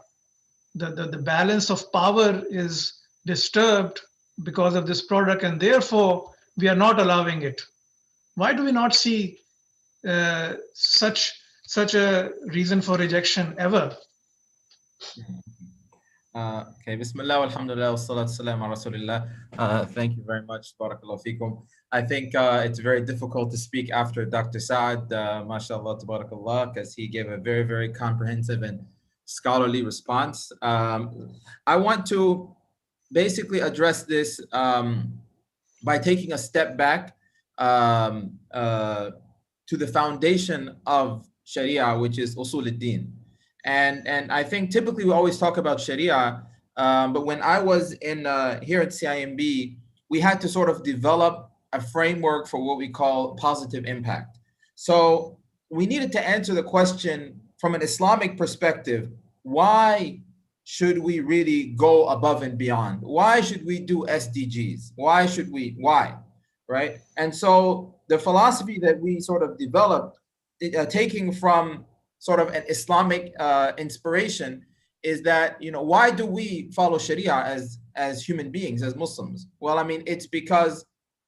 The balance of power is disturbed because of this product, and therefore we are not allowing it. Why do we not see such a reason for rejection ever? Okay, Bismillah, alhamdulillah, wassalatu wassalamu ala rasulillah. Thank you very much, barakallahu feekum. I think it's very difficult to speak after Dr. Saad, mashallah, tabarakallah, because he gave a very, very comprehensive and scholarly response. I want to basically address this by taking a step back to the foundation of Sharia, which is Usul al-Din. And I think typically we always talk about Sharia, but when I was in here at CIMB, we had to sort of develop a framework for what we call positive impact. So we needed to answer the question from an Islamic perspective: why should we really go above and beyond? Why should we do SDGs? Why should we? Why? Right? And so the philosophy that we sort of developed, taking from sort of an Islamic inspiration, is that, you know, why do we follow Sharia as human beings, as Muslims? Well, I mean, it's because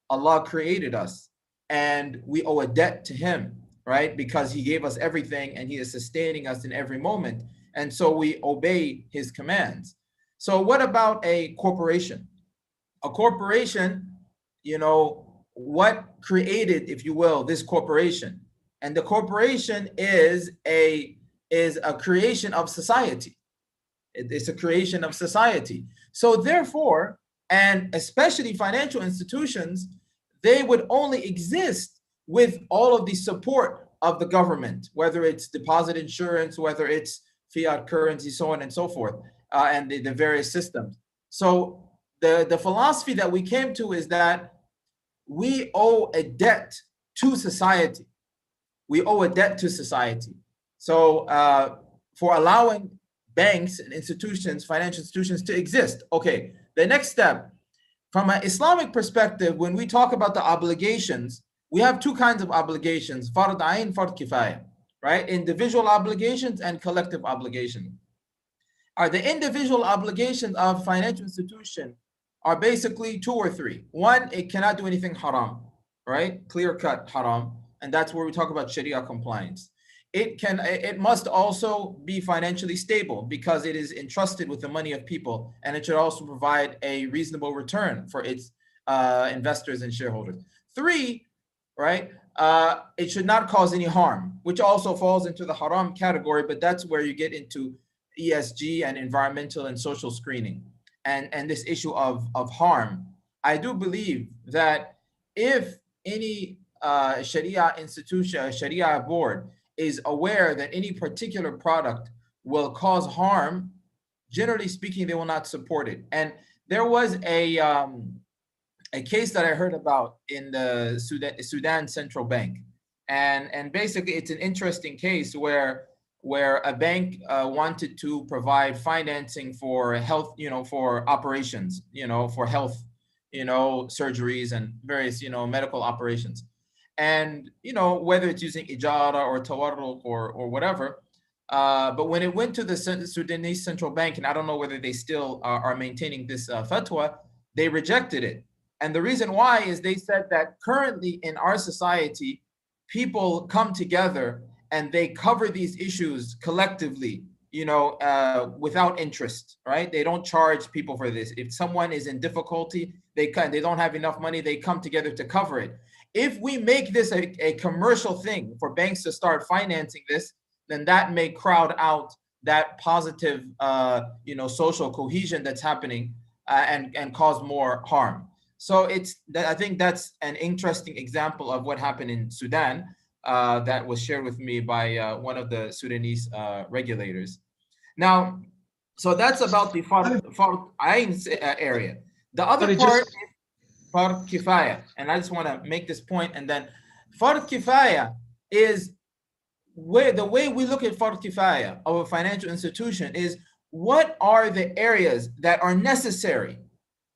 Allah created us and we owe a debt to Him, right? Because He gave us everything and He is sustaining us in every moment. And so we obey His commands. So what about a corporation? A corporation, you know, what created, if you will, this corporation? And the corporation is a creation of society. It's a creation of society. So therefore, and especially financial institutions, they would only exist with all of the support of the government, whether it's deposit insurance, whether it's fiat currency, so on and so forth, and the various systems. So the philosophy that we came to is that we owe a debt to society. We owe a debt to society. So for allowing banks and institutions, financial institutions, to exist. Okay, the next step, from an Islamic perspective, when we talk about the obligations, we have two kinds of obligations: fard ayn, fard kifaya, right? Individual obligations and collective obligations. The individual obligations of financial institution are basically two or three. One, it cannot do anything haram, right? Clear-cut haram. And that's where we talk about Sharia compliance. It must also be financially stable because it is entrusted with the money of people, and it should also provide a reasonable return for its investors and shareholders. Three, right? It should not cause any harm, which also falls into the haram category, but that's where you get into ESG and environmental and social screening. And this issue of harm. I do believe that if any Sharia institution, Sharia board is aware that any particular product will cause harm, generally speaking, they will not support it. And there was a case that I heard about in the Sudan Central Bank. And basically it's an interesting case where a bank wanted to provide financing for health, for operations, for health, surgeries and various, medical operations. And, whether it's using ijara or tawarruq or whatever, but when it went to the Sudanese Central Bank, and I don't know whether they still are maintaining this fatwa, they rejected it. And the reason why is they said that currently in our society, people come together and they cover these issues collectively, without interest, right? They don't charge people for this. If someone is in difficulty, they don't have enough money, they come together to cover it. If we make this a commercial thing for banks to start financing this, then that may crowd out that positive, social cohesion that's happening and cause more harm. So I think that's an interesting example of what happened in Sudan that was shared with me by one of the Sudanese regulators. Now, so that's about the Fard Ayn area. The other part is Fard Kifaya, and I just want to make this point, and then Fard Kifaya is the way we look at Fard Kifaya of a financial institution is what are the areas that are necessary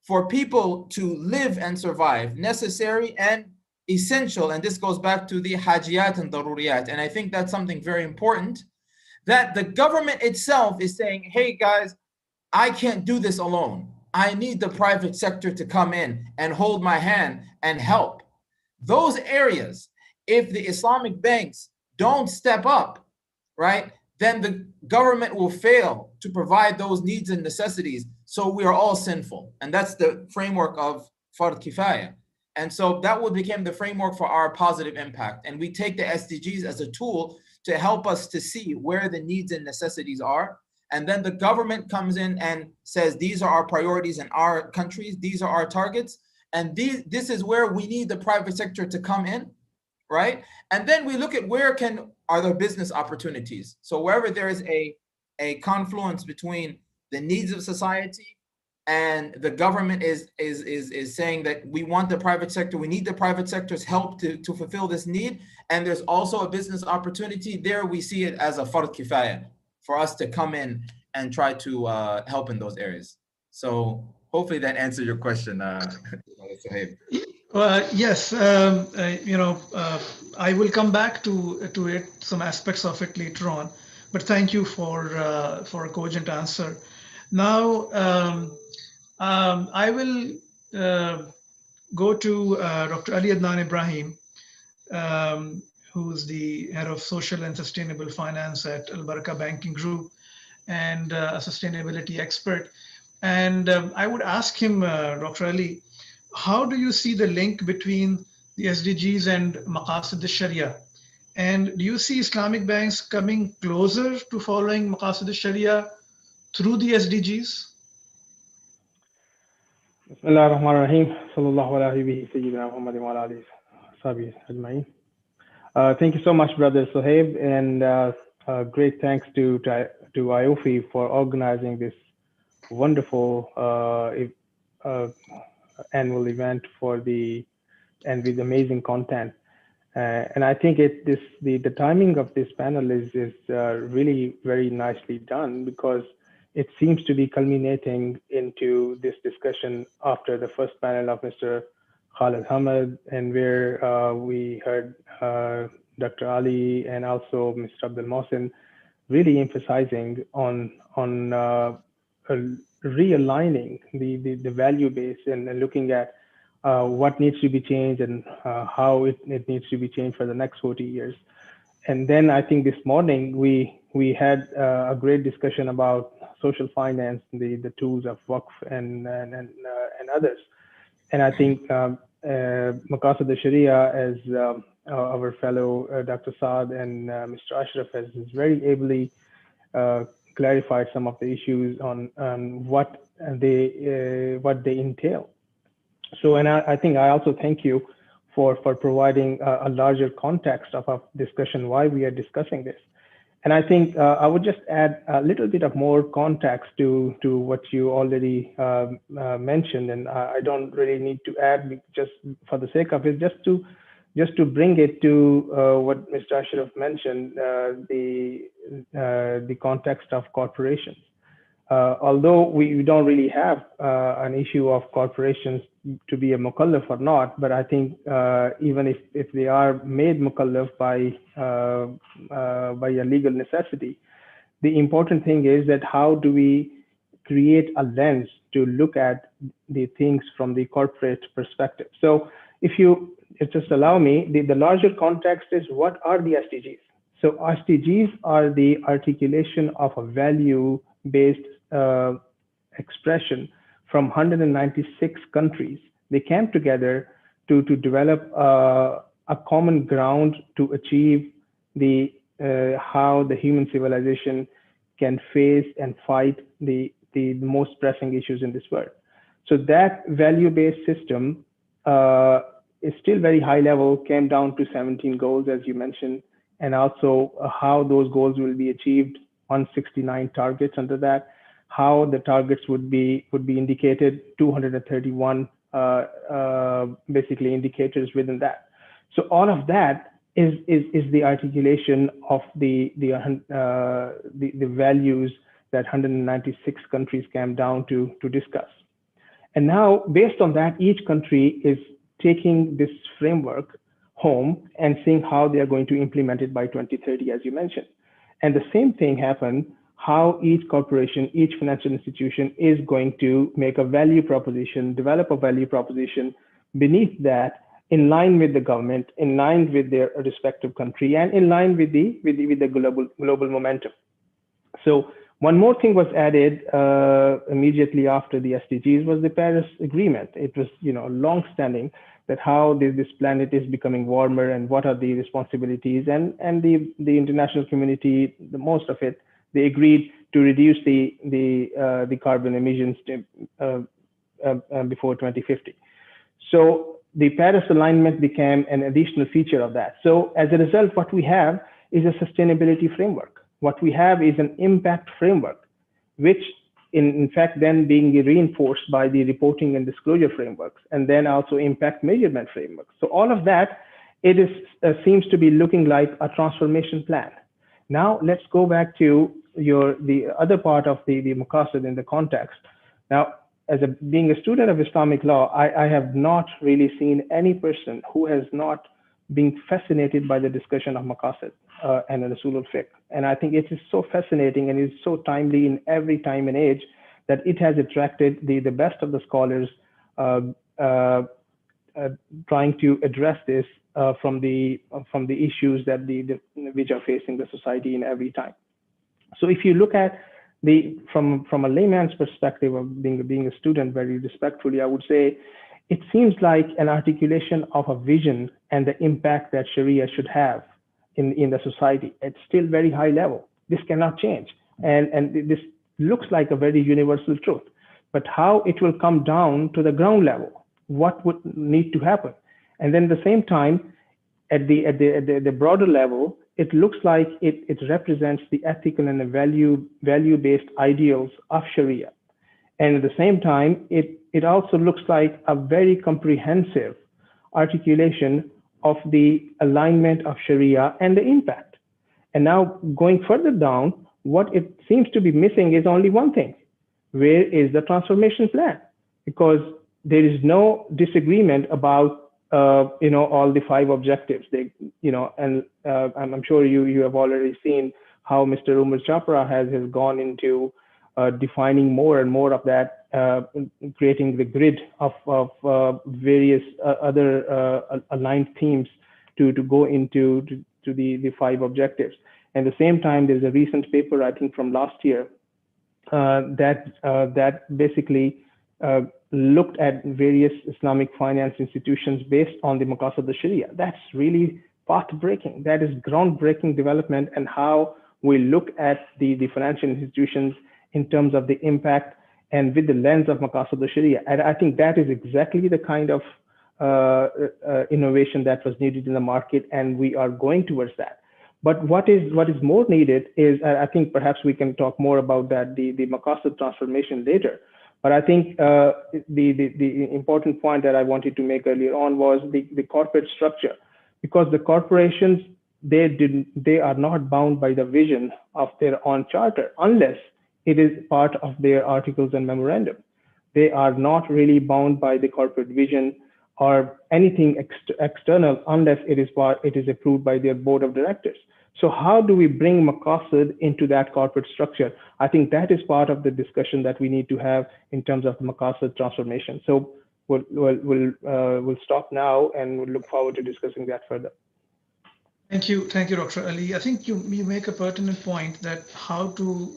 for people to live and survive, necessary and essential. And this goes back to the hajiyat and daruriyat. And I think that's something very important, that the government itself is saying, hey guys, I can't do this alone. I need the private sector to come in and hold my hand and help. Those areas, if the Islamic banks don't step up, right, then the government will fail to provide those needs and necessities. So we are all sinful. And that's the framework of Fard Kifaya. And so that would become the framework for our positive impact. And we take the SDGs as a tool to help us to see where the needs and necessities are. And then the government comes in and says, these are our priorities in our countries. These are our targets. And this is where we need the private sector to come in, right? And then we look at are there business opportunities? So wherever there is a confluence between the needs of society and the government is saying that we want the private sector, we need the private sector's help to fulfill this need, and there's also a business opportunity there, we see it as a fard kifaya for us to come in and try to help in those areas. So hopefully that answered your question, Suhaib. Yes, I will come back to it, some aspects of it later on. But thank you for a cogent answer. Now, I will go to Dr. Ali Adnan Ibrahim, who's the head of social and sustainable finance at Al Baraka Banking Group and a sustainability expert. And I would ask him, Dr. Ali, how do you see the link between the SDGs and Maqasid al-Sharia? And do you see Islamic banks coming closer to following Maqasid al-Sharia through the SDGs? Bismillah ar-Rahman ar-Rahim. Sallallahu alayhi wa Sayyidina Muhammad wa ala alihi sahbihi ajma'in. Thank you so much, Brother Suhaib, and great thanks to AAOIFI for organizing this wonderful annual event and with amazing content. And I think the timing of this panel is really very nicely done, because it seems to be culminating into this discussion after the first panel of Mr. Khalid Hamad, and where we heard Dr. Ali and also Mr. Abdul Mohsin really emphasizing on realigning the value base and looking at what needs to be changed and how it needs to be changed for the next 40 years. And then I think this morning we had a great discussion about social finance, the tools of Waqf and others. And I think Maqasid al-Sharia, as our fellow Dr. Saad and Mr. Ashraf has very ably clarified some of the issues on what they entail. So, and I think I also thank you for providing a larger context of our discussion, why we are discussing this. And I think I would just add a little bit of more context to what you already mentioned, and I don't really need to add, just for the sake of it, just to bring it to what Mr. Ashraf mentioned, the context of corporations. Although we don't really have an issue of corporations to be a mukallaf or not, but I think even if they are made mukallaf by a legal necessity, the important thing is that how do we create a lens to look at the things from the corporate perspective. So if you just allow me, the larger context is, what are the SDGs? So SDGs are the articulation of a value-based expression from 196 countries. They came together to develop a common ground to achieve how the human civilization can face and fight the most pressing issues in this world. So that value-based system is still very high level, came down to 17 goals, as you mentioned, and also how those goals will be achieved, 169 targets under that, how the targets would be indicated, 231 basically indicators within that. So all of that is the articulation of the values that 196 countries came down to discuss. And now, based on that, each country is taking this framework home and seeing how they are going to implement it by 2030, as you mentioned. And the same thing happened, how each corporation, each financial institution is going to make a value proposition, develop a value proposition beneath that, in line with the government, in line with their respective country, and in line with the global momentum. So one more thing was added immediately after the SDGs was the Paris Agreement. It was, long-standing that how this planet is becoming warmer and what are the responsibilities, and the international community, the most of it, they agreed to reduce the carbon emissions before 2050. So the Paris alignment became an additional feature of that. So as a result, what we have is a sustainability framework. What we have is an impact framework, which in fact then being reinforced by the reporting and disclosure frameworks, and then also impact measurement frameworks. So all of that, it is seems to be looking like a transformation plan. Now let's go back to the other part of the maqasid in the context. Now, being a student of Islamic law, I have not really seen any person who has not been fascinated by the discussion of maqasid and Rasul al-Fiqh. And I think it is so fascinating and is so timely in every time and age that it has attracted the best of the scholars trying to address this from the issues that which are facing the society in every time. So if you look at from a layman's perspective of being a student, very respectfully, I would say it seems like an articulation of a vision and the impact that Sharia should have in the society. It's still very high level. This cannot change. And this looks like a very universal truth. But how it will come down to the ground level, what would need to happen? And then at the same time, at the broader level, it looks like it represents the ethical and the value-based ideals of Sharia. And at the same time, it also looks like a very comprehensive articulation of the alignment of Sharia and the impact. And now going further down, what it seems to be missing is only one thing. Where is the transformation plan? Because there is no disagreement about all the 5 objectives. And I'm sure you have already seen how Mr. Umar Chapra has gone into defining more and more of that, creating the grid of various other aligned themes to go into the 5 objectives. At the same time, there's a recent paper, I think from last year, that basically looked at various Islamic finance institutions based on the maqasid al-Sharia. That's really path-breaking. That is groundbreaking development, and how we look at the financial institutions in terms of the impact and with the lens of maqasid al-Sharia. And I think that is exactly the kind of innovation that was needed in the market, and we are going towards that. But what is more needed is, I think perhaps we can talk more about that, the maqasid transformation later. But I think the important point that I wanted to make earlier on was the corporate structure, because the corporations, they are not bound by the vision of their own charter unless it is part of their articles and memorandum. They are not really bound by the corporate vision or anything external unless it is approved by their board of directors. So how do we bring maqasid into that corporate structure? I think that is part of the discussion that we need to have in terms of the maqasid transformation. So we'll stop now, and we'll look forward to discussing that further. Thank you, Dr. Ali. I think you make a pertinent point that how to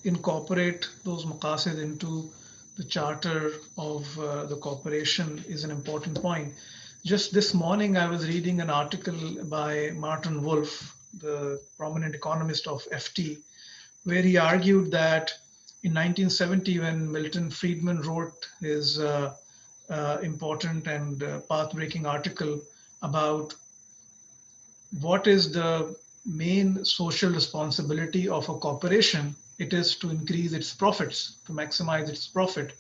incorporate those maqasid into the charter of the corporation is an important point. Just this morning, I was reading an article by Martin Wolf, the prominent economist of FT, where he argued that in 1970, when Milton Friedman wrote his important and path-breaking article about what is the main social responsibility of a corporation, it is to increase its profits, to maximize its profit.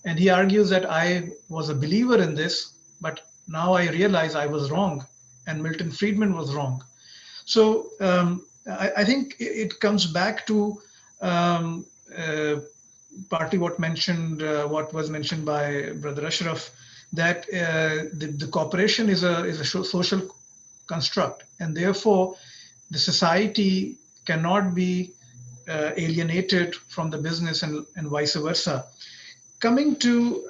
And he argues that I was a believer in this, but now I realize I was wrong, and Milton Friedman was wrong. So I think it comes back to partly what was mentioned by Brother Ashraf, that the corporation is a social construct, and therefore the society cannot be alienated from the business and vice versa. Coming to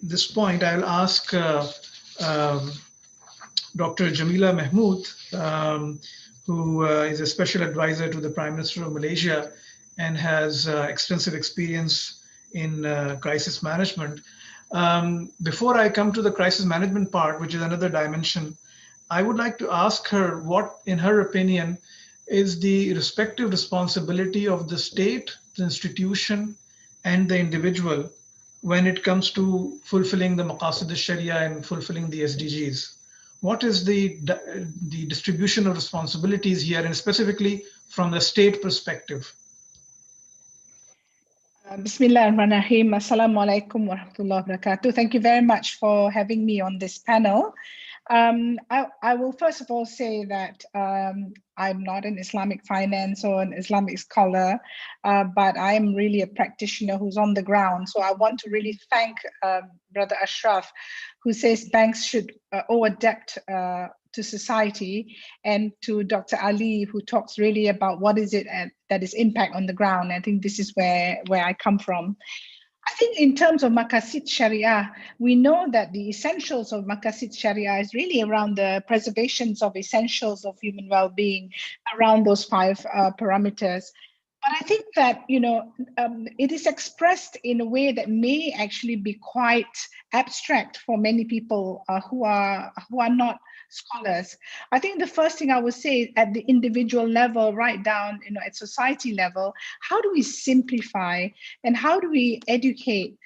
this point, I'll ask Dr. Jamila Mahmood, who is a special advisor to the Prime Minister of Malaysia and has extensive experience in crisis management. Before I come to the crisis management part, which is another dimension, I would like to ask her what, in her opinion, is the respective responsibility of the state, the institution, and the individual when it comes to fulfilling the Maqasid al-Sharia and fulfilling the SDGs? What is the distribution of responsibilities here, and specifically from the state perspective? Bismillahirrahmanirrahim. Assalamu alaikum wa rahmatullahi wa barakatuh. Thank you very much for having me on this panel. I will first of all say that I'm not an Islamic finance or an Islamic scholar, but I'm really a practitioner who's on the ground. So I want to really thank Brother Ashraf, who says banks should owe a debt to society, and to Dr. Ali, who talks really about what is it that is impact on the ground. I think this is where I come from. I think in terms of Maqasid Sharia, we know that the essentials of Maqasid Sharia is really around the preservations of essentials of human well-being, around those 5 parameters. But I think that, it is expressed in a way that may actually be quite abstract for many people who are not scholars. I think the first thing I would say at the individual level, right down, at society level, how do we simplify and how do we educate,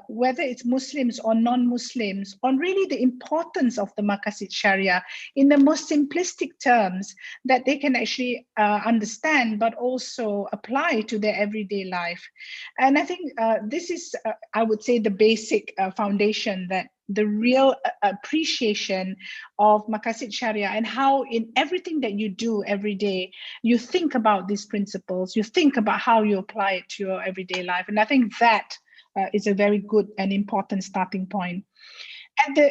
whether it's Muslims or non-Muslims, on really the importance of the Maqasid Sharia in the most simplistic terms that they can actually understand, but also apply to their everyday life. And I think this is, I would say, the basic foundation, that the real appreciation of Maqasid Sharia, and how in everything that you do every day, you think about these principles, you think about how you apply it to your everyday life. And I think that is a very good and important starting point.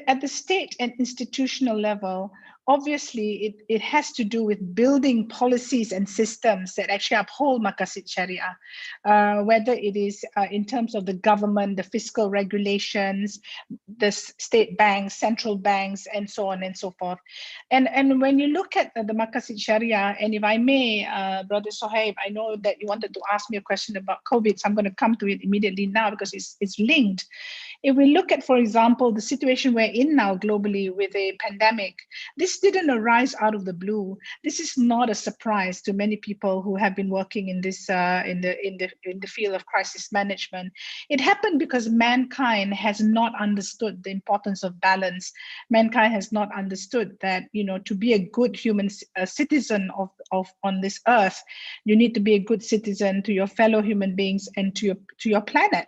At the state and institutional level, obviously it has to do with building policies and systems that actually uphold Maqasid Sharia, whether it is in terms of the government, the fiscal regulations, the state banks, central banks, and so on and so forth. And when you look at the Maqasid Sharia, and if I may, Brother Sohaib, I know that you wanted to ask me a question about COVID, so I'm going to come to it immediately now because it's linked. If we look at, for example, the situation we're in now globally with a pandemic, this didn't arise out of the blue. This is not a surprise to many people who have been working in this in the field of crisis management. It happened because mankind has not understood the importance of balance. Mankind has not understood that, to be a good human citizen of on this earth, you need to be a good citizen to your fellow human beings and to your planet.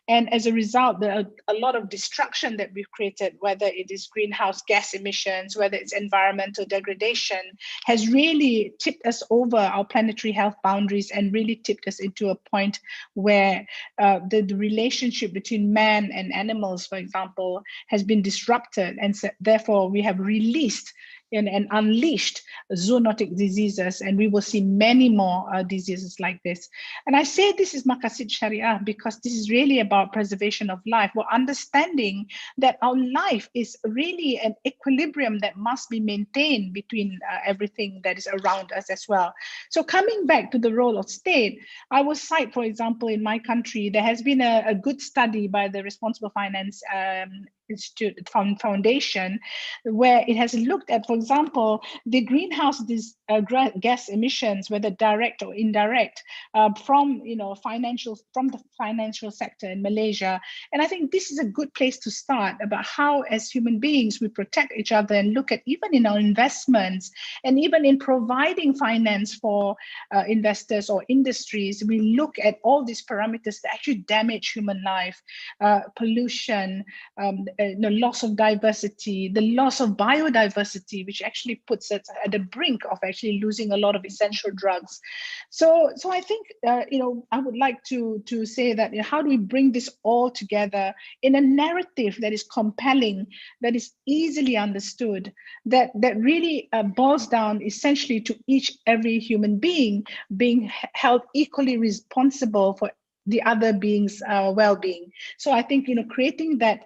And as a result, there are a lot of destruction that we've created, whether it is greenhouse gas emissions, whether it's environmental degradation, has really tipped us over our planetary health boundaries and really tipped us into a point where the relationship between man and animals, for example, has been disrupted. And so, therefore, we have released and unleashed zoonotic diseases, and we will see many more diseases like this. And I say this is Maqasid Sharia because this is really about preservation of life. We're understanding that our life is really an equilibrium that must be maintained between everything that is around us as well. So coming back to the role of state, I will cite, for example, in my country, there has been a good study by the Responsible Finance Institute Foundation, where it has looked at, for example, the greenhouse gas emissions, whether direct or indirect, from the financial sector in Malaysia. And I think this is a good place to start about how, as human beings, we protect each other and look at, even in our investments and even in providing finance for investors or industries, we look at all these parameters that actually damage human life, pollution, the loss of diversity, the loss of biodiversity, which actually puts us at the brink of actually losing a lot of essential drugs. So I think, I would like to say that, how do we bring this all together in a narrative that is compelling, that is easily understood, that really boils down essentially to every human being being held equally responsible for the other being's well-being. So I think, creating that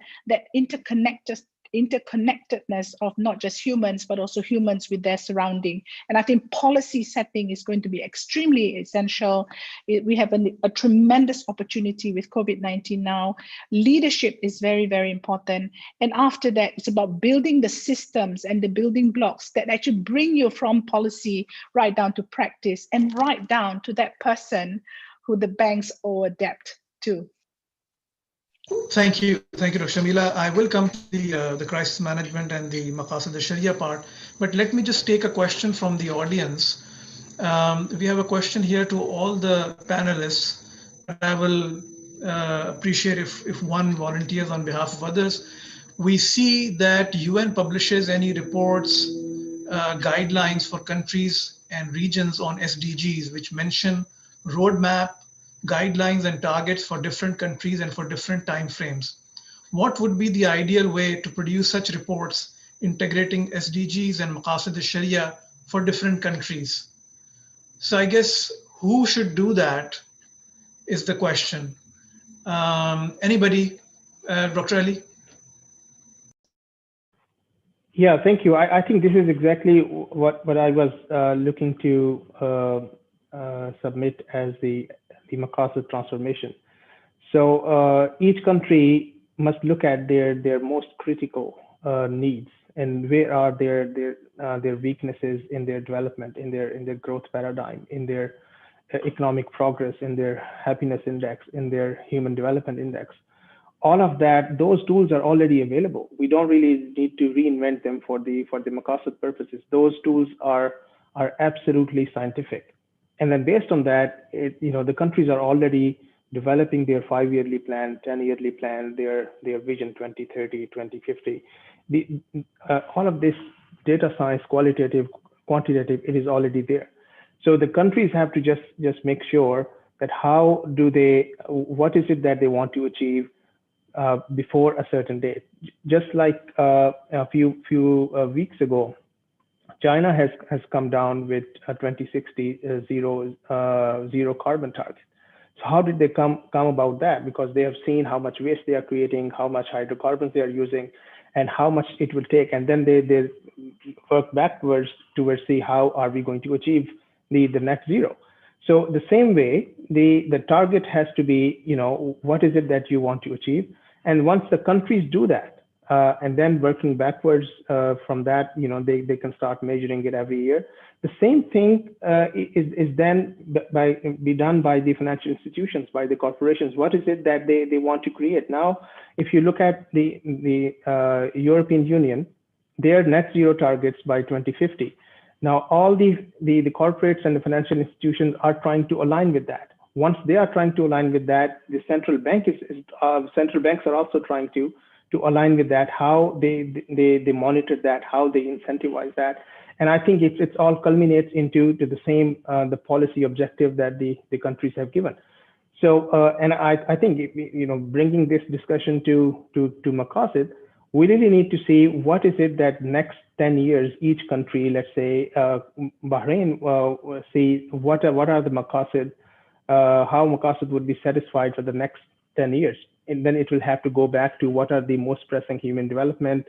interconnectedness of not just humans, but also humans with their surrounding. And I think policy setting is going to be extremely essential. We have a tremendous opportunity with COVID-19 now. Leadership is very, very important. And after that, it's about building the systems and the building blocks that actually bring you from policy right down to practice and right down to that person who the banks owe a debt to. Thank you, Dr. Shamila. I will come to the crisis management and the Maqasid al-Sharia part, but let me just take a question from the audience. We have a question here to all the panelists, but I will appreciate if one volunteers on behalf of others. We see that UN publishes any reports, guidelines for countries and regions on SDGs, which mention roadmap, guidelines and targets for different countries and for different time frames. What would be the ideal way to produce such reports integrating SDGs and Maqasid al-Sharia for different countries? So I guess who should do that is the question. Anybody, Dr. Ali? Yeah, thank you. I think this is exactly what I was looking to submit as the Maqasid transformation. So each country must look at their most critical needs and where are their weaknesses in their development, in their growth paradigm, in their economic progress, in their happiness index, in their human development index. All of that, those tools are already available. We don't really need to reinvent them for the Maqasid purposes. Those tools are absolutely scientific. And then based on that, the countries are already developing their 5-yearly plan, 10-yearly plan, their vision 2030, 2050. All of this data science, qualitative, quantitative, it is already there. So the countries have to just make sure that what is it that they want to achieve before a certain date. Just like a few weeks ago, China has come down with a 2060 zero carbon target. So how did they come about that? Because they have seen how much waste they are creating, how much hydrocarbons they are using, and how much it will take. And then they work backwards towards see how are we going to achieve the net zero. So the same way, the target has to be, what is it that you want to achieve? And once the countries do that, and then working backwards from that, they can start measuring it every year. The same thing is then be done by the financial institutions, by the corporations. What is it that they want to create? Now, if you look at the European Union, their net zero targets by 2050. Now, all the corporates and the financial institutions are trying to align with that. Once they are trying to align with that, the central banks are also trying to align with that, how they monitor that, how they incentivize that. And I think it's all culminates into the same the policy objective that the countries have given. So and I think bringing this discussion to Maqasid, we really need to see what is it that next 10 years each country, let's say Bahrain, see what are the Maqasid. How Maqasid would be satisfied for the next 10 years. And then it will have to go back to what are the most pressing human development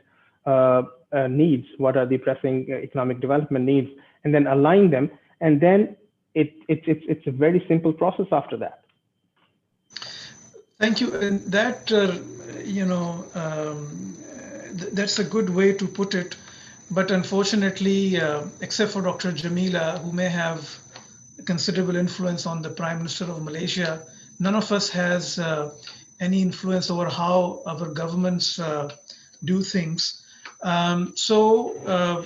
needs, what are the pressing economic development needs, and then align them. And then it's a very simple process after that. Thank you. And that, that's a good way to put it. But unfortunately, except for Dr. Jamila, who may have considerable influence on the Prime Minister of Malaysia, none of us has any influence over how our governments do things. So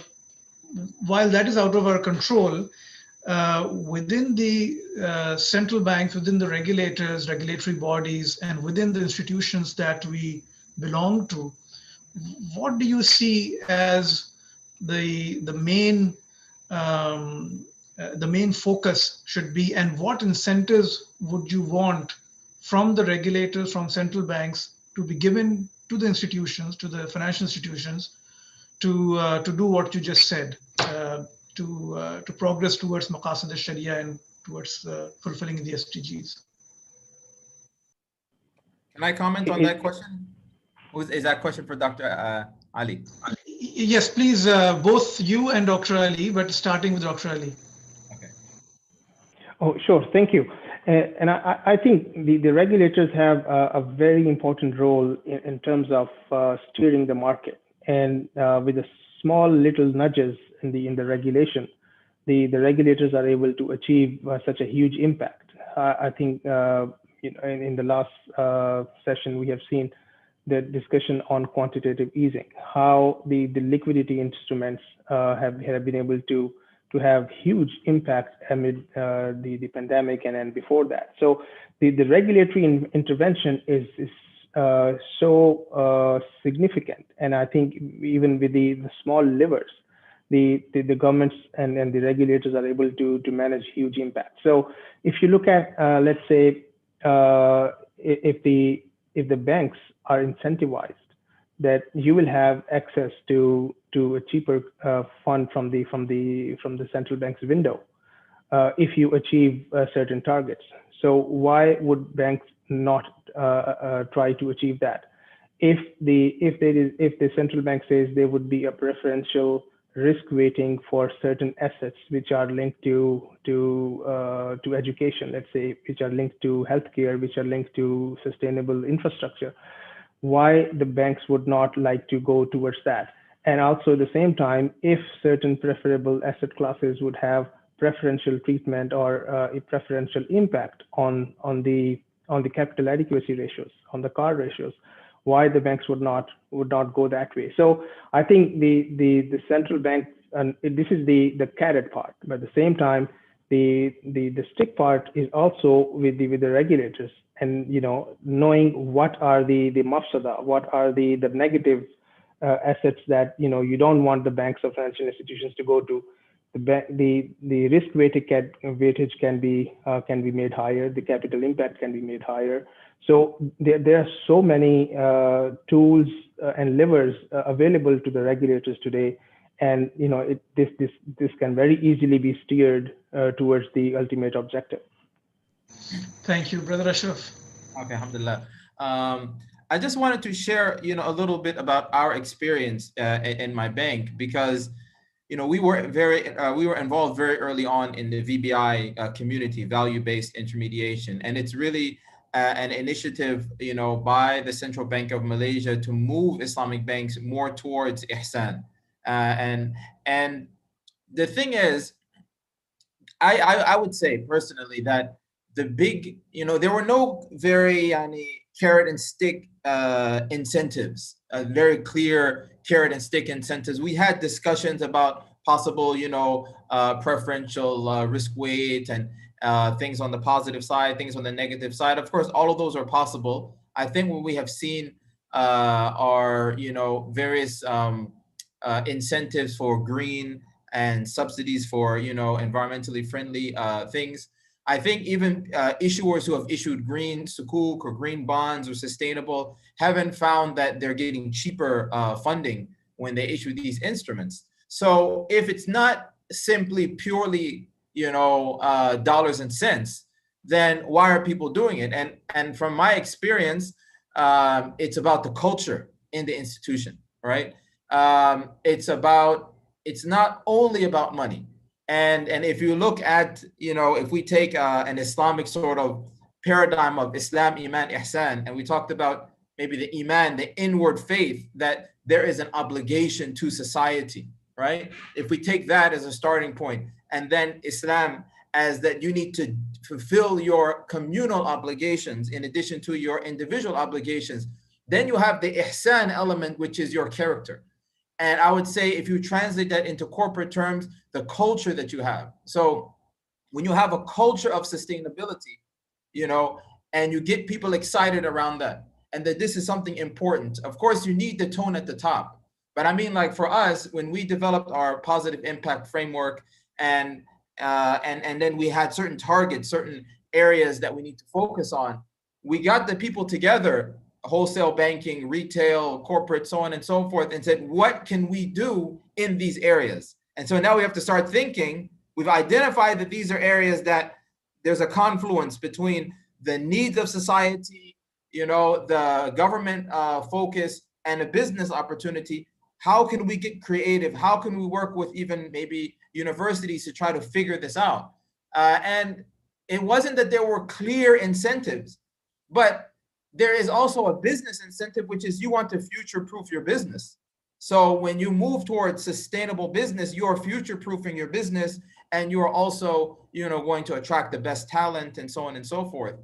while that is out of our control, within the central banks, within the regulators, regulatory bodies, and within the institutions that we belong to, what do you see as the main focus should be, and what incentives would you want from the regulators, from central banks, to be given to the institutions, to the financial institutions, to do what you just said, to progress towards Maqasid al-Sharia and towards fulfilling the SDGs? Can I comment on that question? Is that question for Dr. Ali? Yes, please, both you and Dr. Ali, but starting with Dr. Ali. Okay. Oh, sure. Thank you. And I think the regulators have a very important role in terms of steering the market. And with the small little nudges in the regulation, the regulators are able to achieve such a huge impact. I think in the last session, we have seen the discussion on quantitative easing, how the liquidity instruments have been able to have huge impact amid the pandemic and then before that. So the regulatory intervention is so significant, and I think even with the small levers, the governments and the regulators are able to manage huge impact. So if you look at let's say if the banks are incentivized that you will have access to a cheaper fund from the central bank's window if you achieve certain targets. So why would banks not try to achieve that? If the central bank says there would be a preferential risk weighting for certain assets which are linked to education, let's say, which are linked to healthcare, which are linked to sustainable infrastructure, why the banks would not like to go towards that? And also at the same time, if certain preferable asset classes would have preferential treatment or a preferential impact on the capital adequacy ratios, on the CAR ratios, why the banks would not go that way. So I think the central bank, and this is the carrot part, but at the same time, the stick part is also with the regulators, and knowing what are the mafsada, what are the negative assets that you don't want the banks or financial institutions to go to. The risk weightage can be made higher. The capital impact can be made higher. So there are so many tools and levers available to the regulators today, and this can very easily be steered towards the ultimate objective. Thank you, Brother Ashraf. Okay, alhamdulillah. I just wanted to share, a little bit about our experience in my bank, because we were involved very early on in the VBI community, value-based intermediation, and it's really an initiative, by the Central Bank of Malaysia to move Islamic banks more towards ihsan. And the thing is, I would say personally that the big, there were no very carrot and stick incentives, very clear carrot and stick incentives. We had discussions about possible, preferential risk weight and things on the positive side, things on the negative side. Of course, all of those are possible. I think what we have seen are, various incentives for green and subsidies for, environmentally friendly things. I think even issuers who have issued green sukuk or green bonds or sustainable haven't found that they're getting cheaper funding when they issue these instruments. So if it's not simply purely, dollars and cents, then why are people doing it? And from my experience, it's about the culture in the institution, right? It's not only about money. And if you look at, if we take an Islamic sort of paradigm of Islam, Iman, Ihsan, and we talked about maybe the Iman, the inward faith, that there is an obligation to society, right? If we take that as a starting point, and then Islam as that you need to fulfill your communal obligations in addition to your individual obligations, then you have the Ihsan element, which is your character. And I would say if you translate that into corporate terms, the culture that you have. So when you have a culture of sustainability, and you get people excited around that, and that this is something important. Of course, you need the tone at the top. But I mean, like for us, when we developed our positive impact framework and then we had certain targets, certain areas that we need to focus on, we got the people together, wholesale banking, retail, corporate, so on and so forth, and said, what can we do in these areas? And so now we have to start thinking. We've identified that these are areas that there's a confluence between the needs of society, the government focus, and a business opportunity. How can we get creative? How can we work with even maybe universities to try to figure this out? And it wasn't that there were clear incentives, but there is also a business incentive, which is you want to future-proof your business. So when you move towards sustainable business, you're future-proofing your business, and you're also, going to attract the best talent and so on and so forth,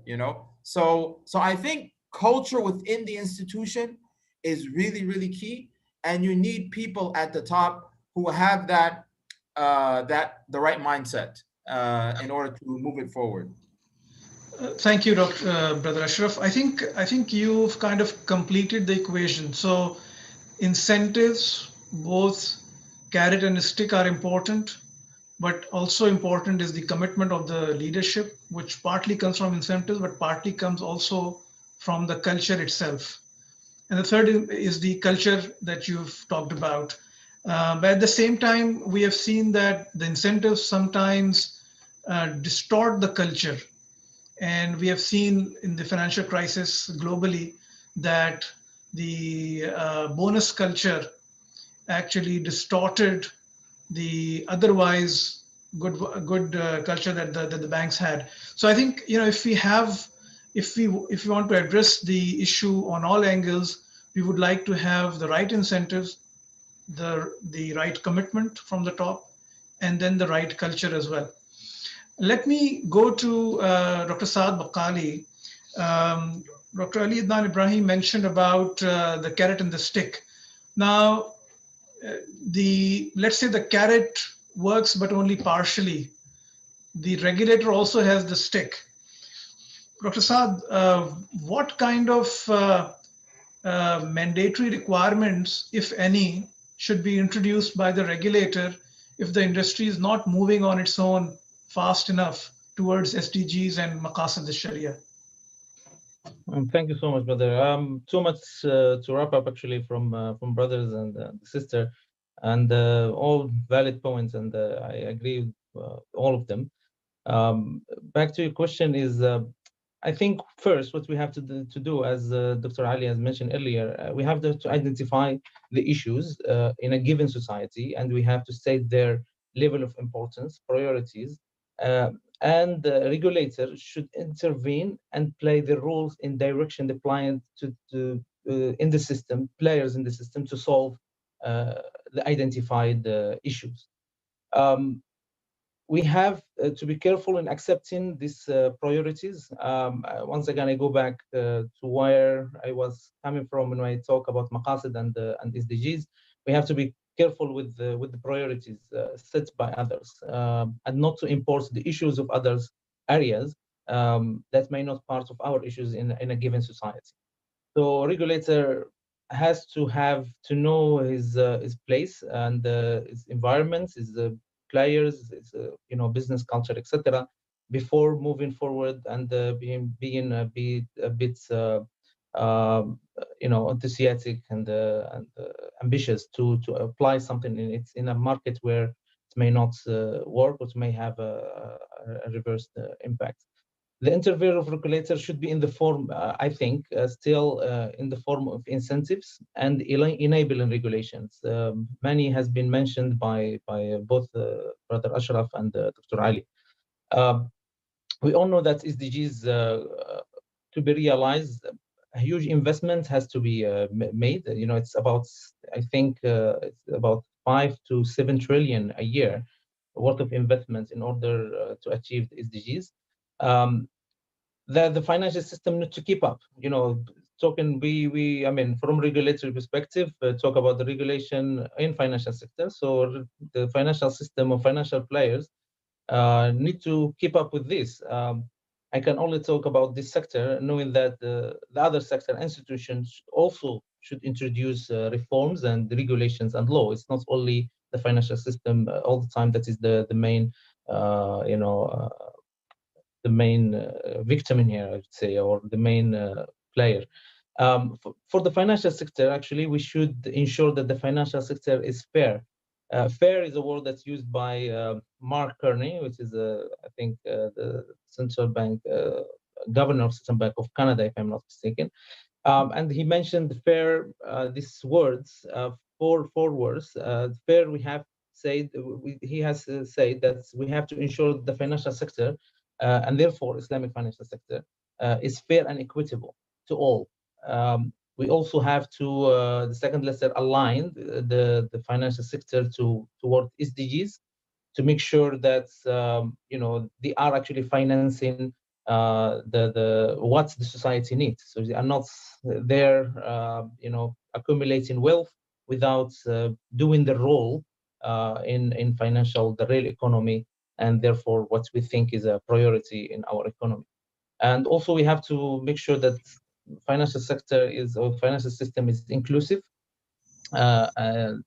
So I think culture within the institution is really, really key, and you need people at the top who have that the right mindset in order to move it forward. Thank you, Brother Ashraf. I think you've kind of completed the equation. So incentives, both carrot and stick, are important, but also important is the commitment of the leadership, which partly comes from incentives, but partly comes also from the culture itself. And the third is the culture that you've talked about. But at the same time, we have seen that the incentives sometimes distort the culture. And we have seen in the financial crisis globally that the bonus culture actually distorted the otherwise good culture that the banks had. So I think, you know, if we want to address the issue on all angles, we would like to have the right incentives, the right commitment from the top, and then the right culture as well. Let me go to Dr. Saad Bakali. Dr. Ali Adnan Ibrahim mentioned about the carrot and the stick. Now, let's say the carrot works, but only partially. The regulator also has the stick. Dr. Saad, what kind of mandatory requirements, if any, should be introduced by the regulator if the industry is not moving on its own fast enough towards SDGs and Maqasid al-Sharia? Thank you so much, brother. Too much to wrap up actually from brothers and sister, and all valid points, and I agree with all of them. Back to your question is, I think first what we have to do, as Dr. Ali has mentioned earlier, we have to identify the issues in a given society, and we have to state their level of importance, priorities, and the regulator should intervene and play the roles in direction the client in the system, players in the system, to solve the identified issues. We have to be careful in accepting these priorities. Once again, I go back to where I was coming from when I talk about Maqasid and SDGs. We have to be careful with the priorities set by others, and not to import the issues of others' areas that may not part of our issues in a given society. So regulator has to know his place and his environment, his players, his business culture, etc., before moving forward and being a bit enthusiastic and ambitious to apply something in a market where it may not work, or it may have a reversed impact. The intervention of regulators should be in the form, I think, still in the form of incentives and enabling regulations. Many has been mentioned by both Brother Ashraf and Dr. Ali. We all know that SDGs, to be realized, a huge investment has to be made. You know, it's about, I think, it's about 5 to 7 trillion a year worth of investment in order to achieve the SDGs. The financial system needs to keep up. You know, talking I mean, from regulatory perspective, talk about the regulation in financial sector. So the financial system or financial players need to keep up with this. I can only talk about this sector, knowing that the other sector institutions also should introduce reforms and regulations and law. It's not only the financial system all the time that is the main, the main victim in here, I would say, or the main player. For the financial sector, actually, we should ensure that the financial sector is fair. Fair is a word that's used by Mark Carney, which is, I think, the central bank governor of Central Bank of Canada, if I'm not mistaken. And he mentioned fair, these words, four words. Fair, we have said, he has said that we have to ensure the financial sector, and therefore Islamic financial sector, is fair and equitable to all. We also have to, the second letter, align the financial sector toward SDGs, to make sure that they are actually financing what the society needs. So they are not there, accumulating wealth without doing the role in the real economy, and therefore what we think is a priority in our economy. And also we have to make sure that financial system is inclusive, and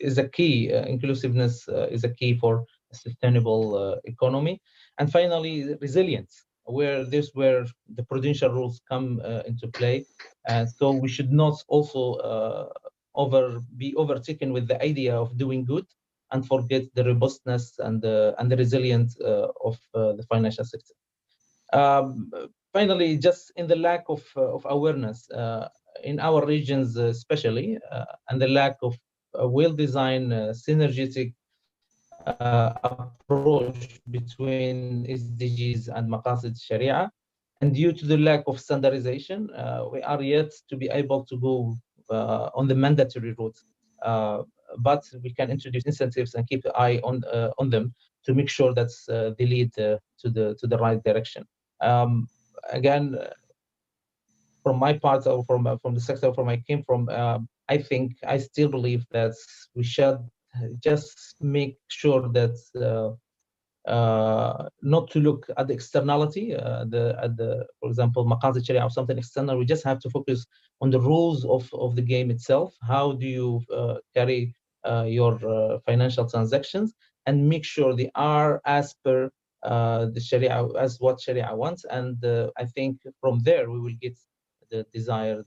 is a key. Inclusiveness is a key for a sustainable economy. And finally, resilience, where the prudential rules come into play. And so we should not also be overtaken with the idea of doing good and forget the robustness and the resilience of the financial sector. Finally, just in the lack of awareness in our regions especially, and the lack of a well-designed synergetic approach between SDGs and Maqasid Sharia, and due to the lack of standardization, we are yet to be able to go on the mandatory route. But we can introduce incentives and keep an eye on them to make sure that they lead to the right direction. Again, from my part, or from the sector from I came from, I still believe that we should just make sure that not to look at the externality, for example, Maqasid Sharia or something external. We just have to focus on the rules of the game itself. How do you carry your financial transactions, and make sure they are as per the Sharia, as what Sharia wants. And I think from there we will get the desired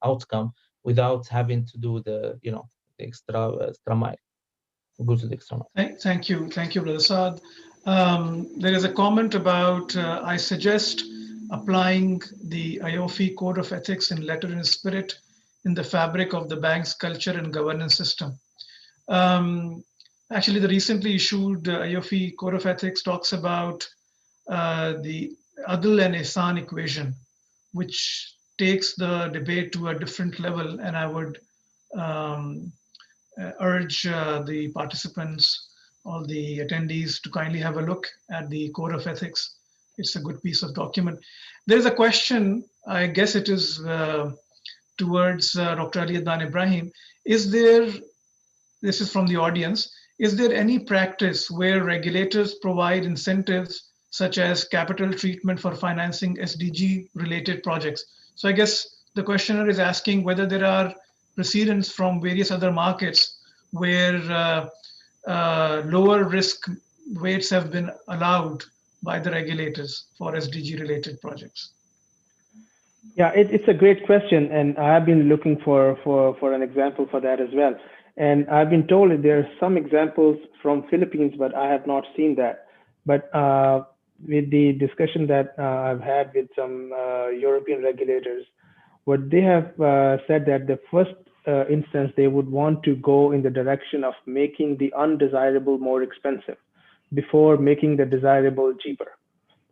outcome without having to do the extra mile. Go to the extra mile. Thank you, Brother Saad. There is a comment about I suggest applying the AAOIFI Code of Ethics in letter and spirit in the fabric of the bank's culture and governance system. Actually, the recently issued AAOIFI Code of Ethics talks about the Adl and Ihsan equation, which takes the debate to a different level. And I would urge the participants, all the attendees, to kindly have a look at the Code of Ethics. It's a good piece of document. There is a question, I guess it is towards Dr. Ali Adnan Ibrahim. This is from the audience, is there any practice where regulators provide incentives such as capital treatment for financing SDG-related projects? So I guess the questioner is asking whether there are precedents from various other markets where lower risk weights have been allowed by the regulators for SDG-related projects. Yeah, it's a great question, and I have been looking for an example for that as well. And I've been told that there are some examples from Philippines, but I have not seen that. But with the discussion that I've had with some European regulators, what they have said that the first instance, they would want to go in the direction of making the undesirable more expensive before making the desirable cheaper.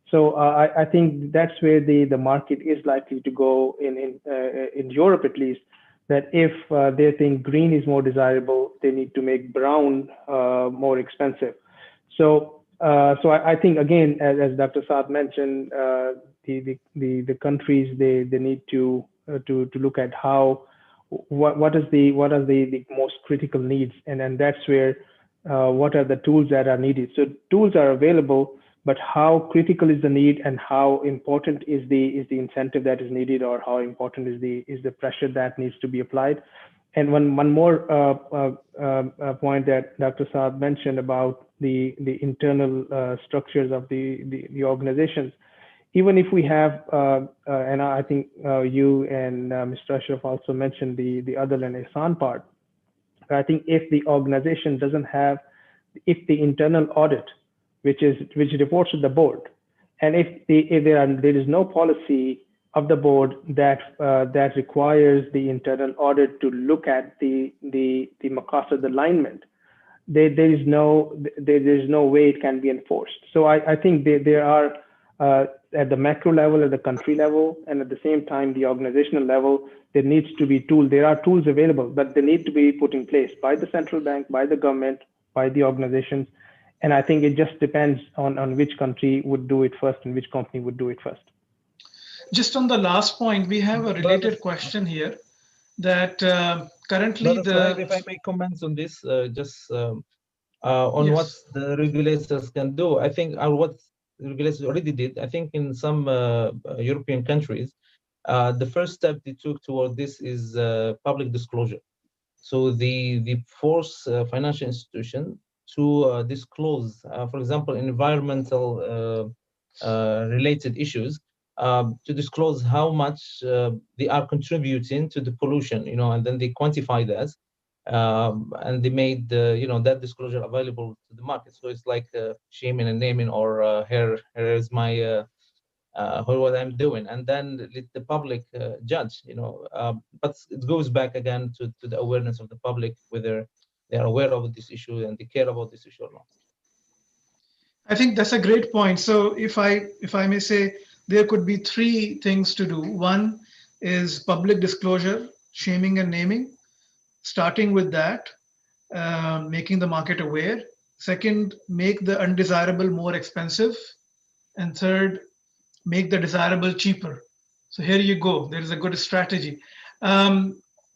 So I think that's where the market is likely to go in Europe, at least, that if they think green is more desirable, they need to make brown more expensive. So I think, again, as Dr. Saad mentioned, the countries, they need to look at what are the most critical needs, and that's where what are the tools that are needed. So tools are available, but how critical is the need, and how important is the incentive that is needed, or how important is the pressure that needs to be applied? And one more point that Dr. Saad mentioned about the internal structures of the organizations. Even if we have, and I think you and Mr. Ashraf also mentioned the Adl and Ihsan part. I think if the organization doesn't have, if the internal audit, which reports to the board, and if there is no policy of the board that requires the internal audit to look at the maqasid alignment, there is no way it can be enforced. So I think there are at the macro level, at the country level, and at the same time the organizational level, there needs to be tools. There are tools available, but they need to be put in place by the central bank, by the government, by the organizations. And I think it just depends on which country would do it first and which company would do it first. Just on the last point, we have a related question here that currently if I may comment on this, on Yes. what the regulators can do, I think, or what the regulators already did, I think in some European countries, the first step they took toward this is public disclosure. So they force financial institutions to disclose, for example, environmental related issues, to disclose how much they are contributing to the pollution, and then they quantify that, and they made that disclosure available to the market. So it's like shaming and naming, or here is my what I'm doing, and then let the public judge. But it goes back again to the awareness of the public, whether they are aware of this issue and they care about this issue or not. I think that's a great point. So if I may say, there could be three things to do. One is public disclosure, shaming and naming, starting with that, making the market aware. Second, make the undesirable more expensive. And third, make the desirable cheaper. So here you go. There is a good strategy.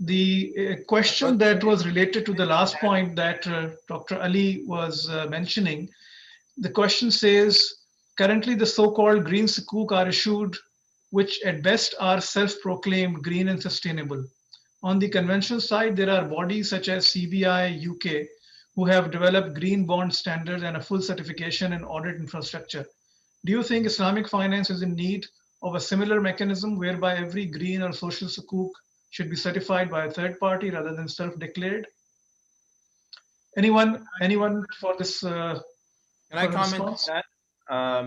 The question that was related to the last point that Dr. Ali was mentioning, the question says, currently the so-called green sukuk are issued, which at best are self-proclaimed green and sustainable. On the conventional side, there are bodies such as CBI UK who have developed green bond standards and a full certification and audit infrastructure. Do you think Islamic finance is in need of a similar mechanism whereby every green or social sukuk should be certified by a third party rather than self-declared? Anyone for this? Can I comment on that?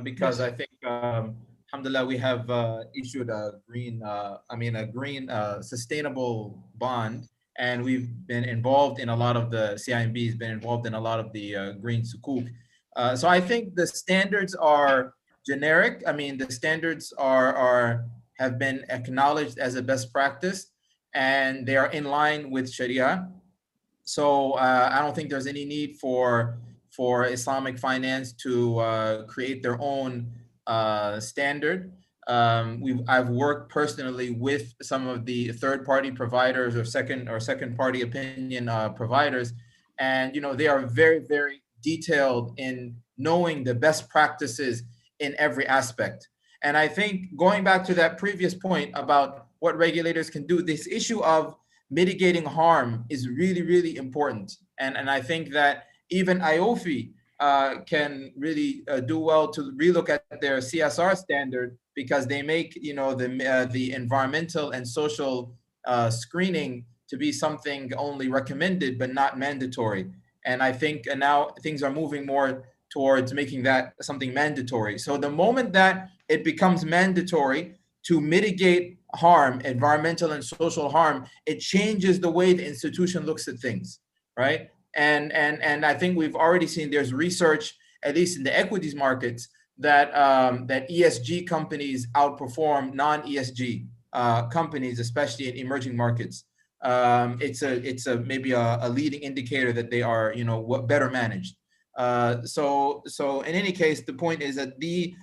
Because yes. I think, alhamdulillah, we have issued a green, sustainable bond, and we've been involved in a lot of the CIMB has been involved in a lot of the green sukuk. So I think the standards are generic. I mean, the standards have been acknowledged as a best practice, and they are in line with Sharia. So I don't think there's any need for Islamic finance to create their own standard. I've worked personally with some of the third-party providers or second-party opinion providers, and they are very, very detailed in knowing the best practices in every aspect. And I think going back to that previous point about what regulators can do, this issue of mitigating harm is really, really important. And I think that even AAOIFI can really do well to relook at their CSR standard, because they make the environmental and social screening to be something only recommended but not mandatory. And I think now things are moving more towards making that something mandatory. So the moment that it becomes mandatory to mitigate harm, environmental and social harm, it changes the way the institution looks at things, right? And I think we've already seen there's research, at least in the equities markets, that that ESG companies outperform non-ESG companies, especially in emerging markets. It's maybe a leading indicator that they are better managed. So in any case, the point is that the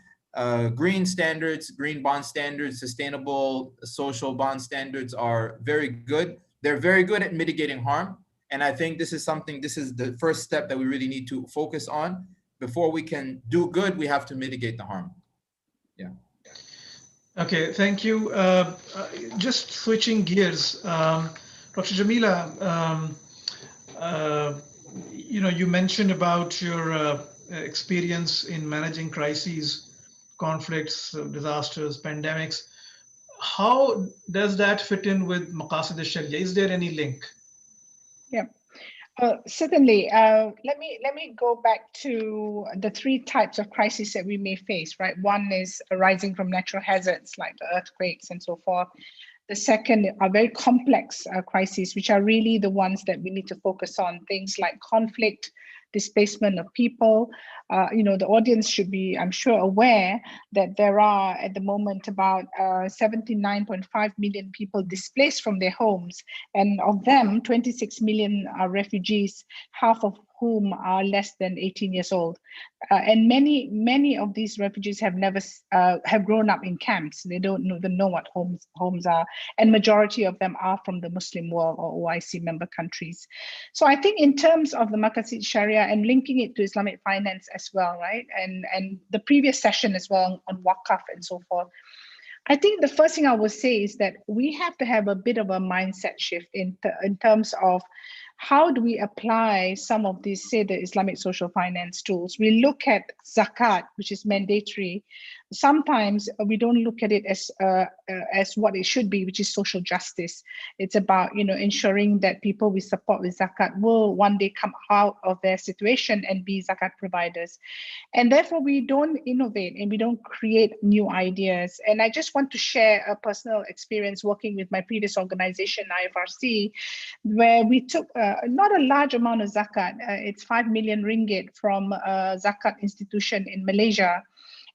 green standards, green bond standards, sustainable social bond standards are very good. They're very good at mitigating harm. And I think this is the first step that we really need to focus on. Before we can do good, we have to mitigate the harm. Yeah. Okay, thank you. Just switching gears, Dr. Jamila, you mentioned about your experience in managing crises, conflicts, disasters, pandemics. How does that fit in with Maqasid al-Sharia? Is there any link? Yeah, certainly. Let me go back to the three types of crises that we may face, right? One is arising from natural hazards like the earthquakes and so forth. The second are very complex crises, which are really the ones that we need to focus on, things like conflict, displacement of people. The audience should be, I'm sure, aware that there are at the moment about 79.5 million people displaced from their homes. And of them, 26 million are refugees, half of whom are less than 18 years old. And many of these refugees have never have grown up in camps. They don't even know what homes are, and majority of them are from the Muslim world or OIC member countries. So I think in terms of the Maqasid Sharia and linking it to Islamic finance as well, right? And the previous session as well on Waqaf and so forth. I think the first thing I would say is that we have to have a bit of a mindset shift in terms of how do we apply some of these, say, the Islamic social finance tools. We look at zakat, which is mandatory. Sometimes we don't look at it as what it should be, which is social justice. It's about, you know, ensuring that people we support with zakat will one day come out of their situation and be zakat providers. And therefore, we don't innovate and we don't create new ideas. And I just want to share a personal experience working with my previous organization, IFRC, where we took not a large amount of zakat. It's 5 million ringgit from a zakat institution in Malaysia,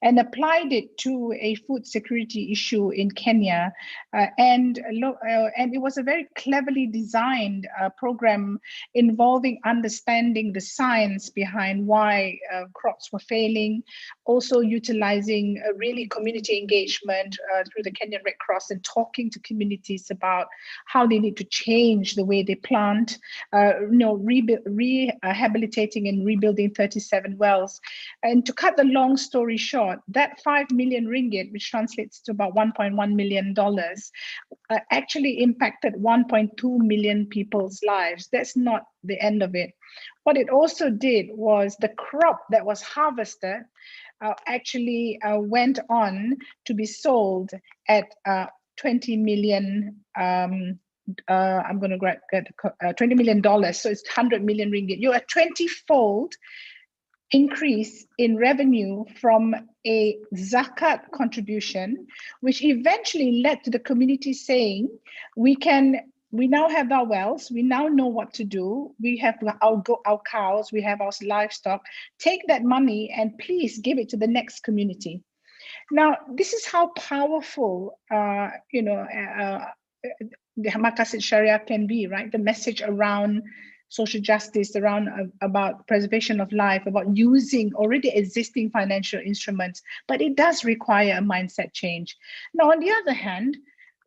and applied it to a food security issue in Kenya. And it was a very cleverly designed program involving understanding the science behind why crops were failing, also utilizing really community engagement through the Kenyan Red Cross and talking to communities about how they need to change the way they plant, rehabilitating and rebuilding 37 wells. And to cut the long story short, that 5 million ringgit, which translates to about $1.1 million, actually impacted 1.2 million people's lives. That's not the end of it. What it also did was the crop that was harvested actually went on to be sold at 20 million. I'm going to get $20 million. So it's 100 million ringgit. You're a 20-fold increase in revenue from a zakat contribution, which eventually led to the community saying, we now have our wells, we now know what to do, we have our cows, we have our livestock, take that money and please give it to the next community. Now, this is how powerful, the Maqasid Sharia can be, right? The message around social justice, around about preservation of life, about using already existing financial instruments, but it does require a mindset change. Now, on the other hand,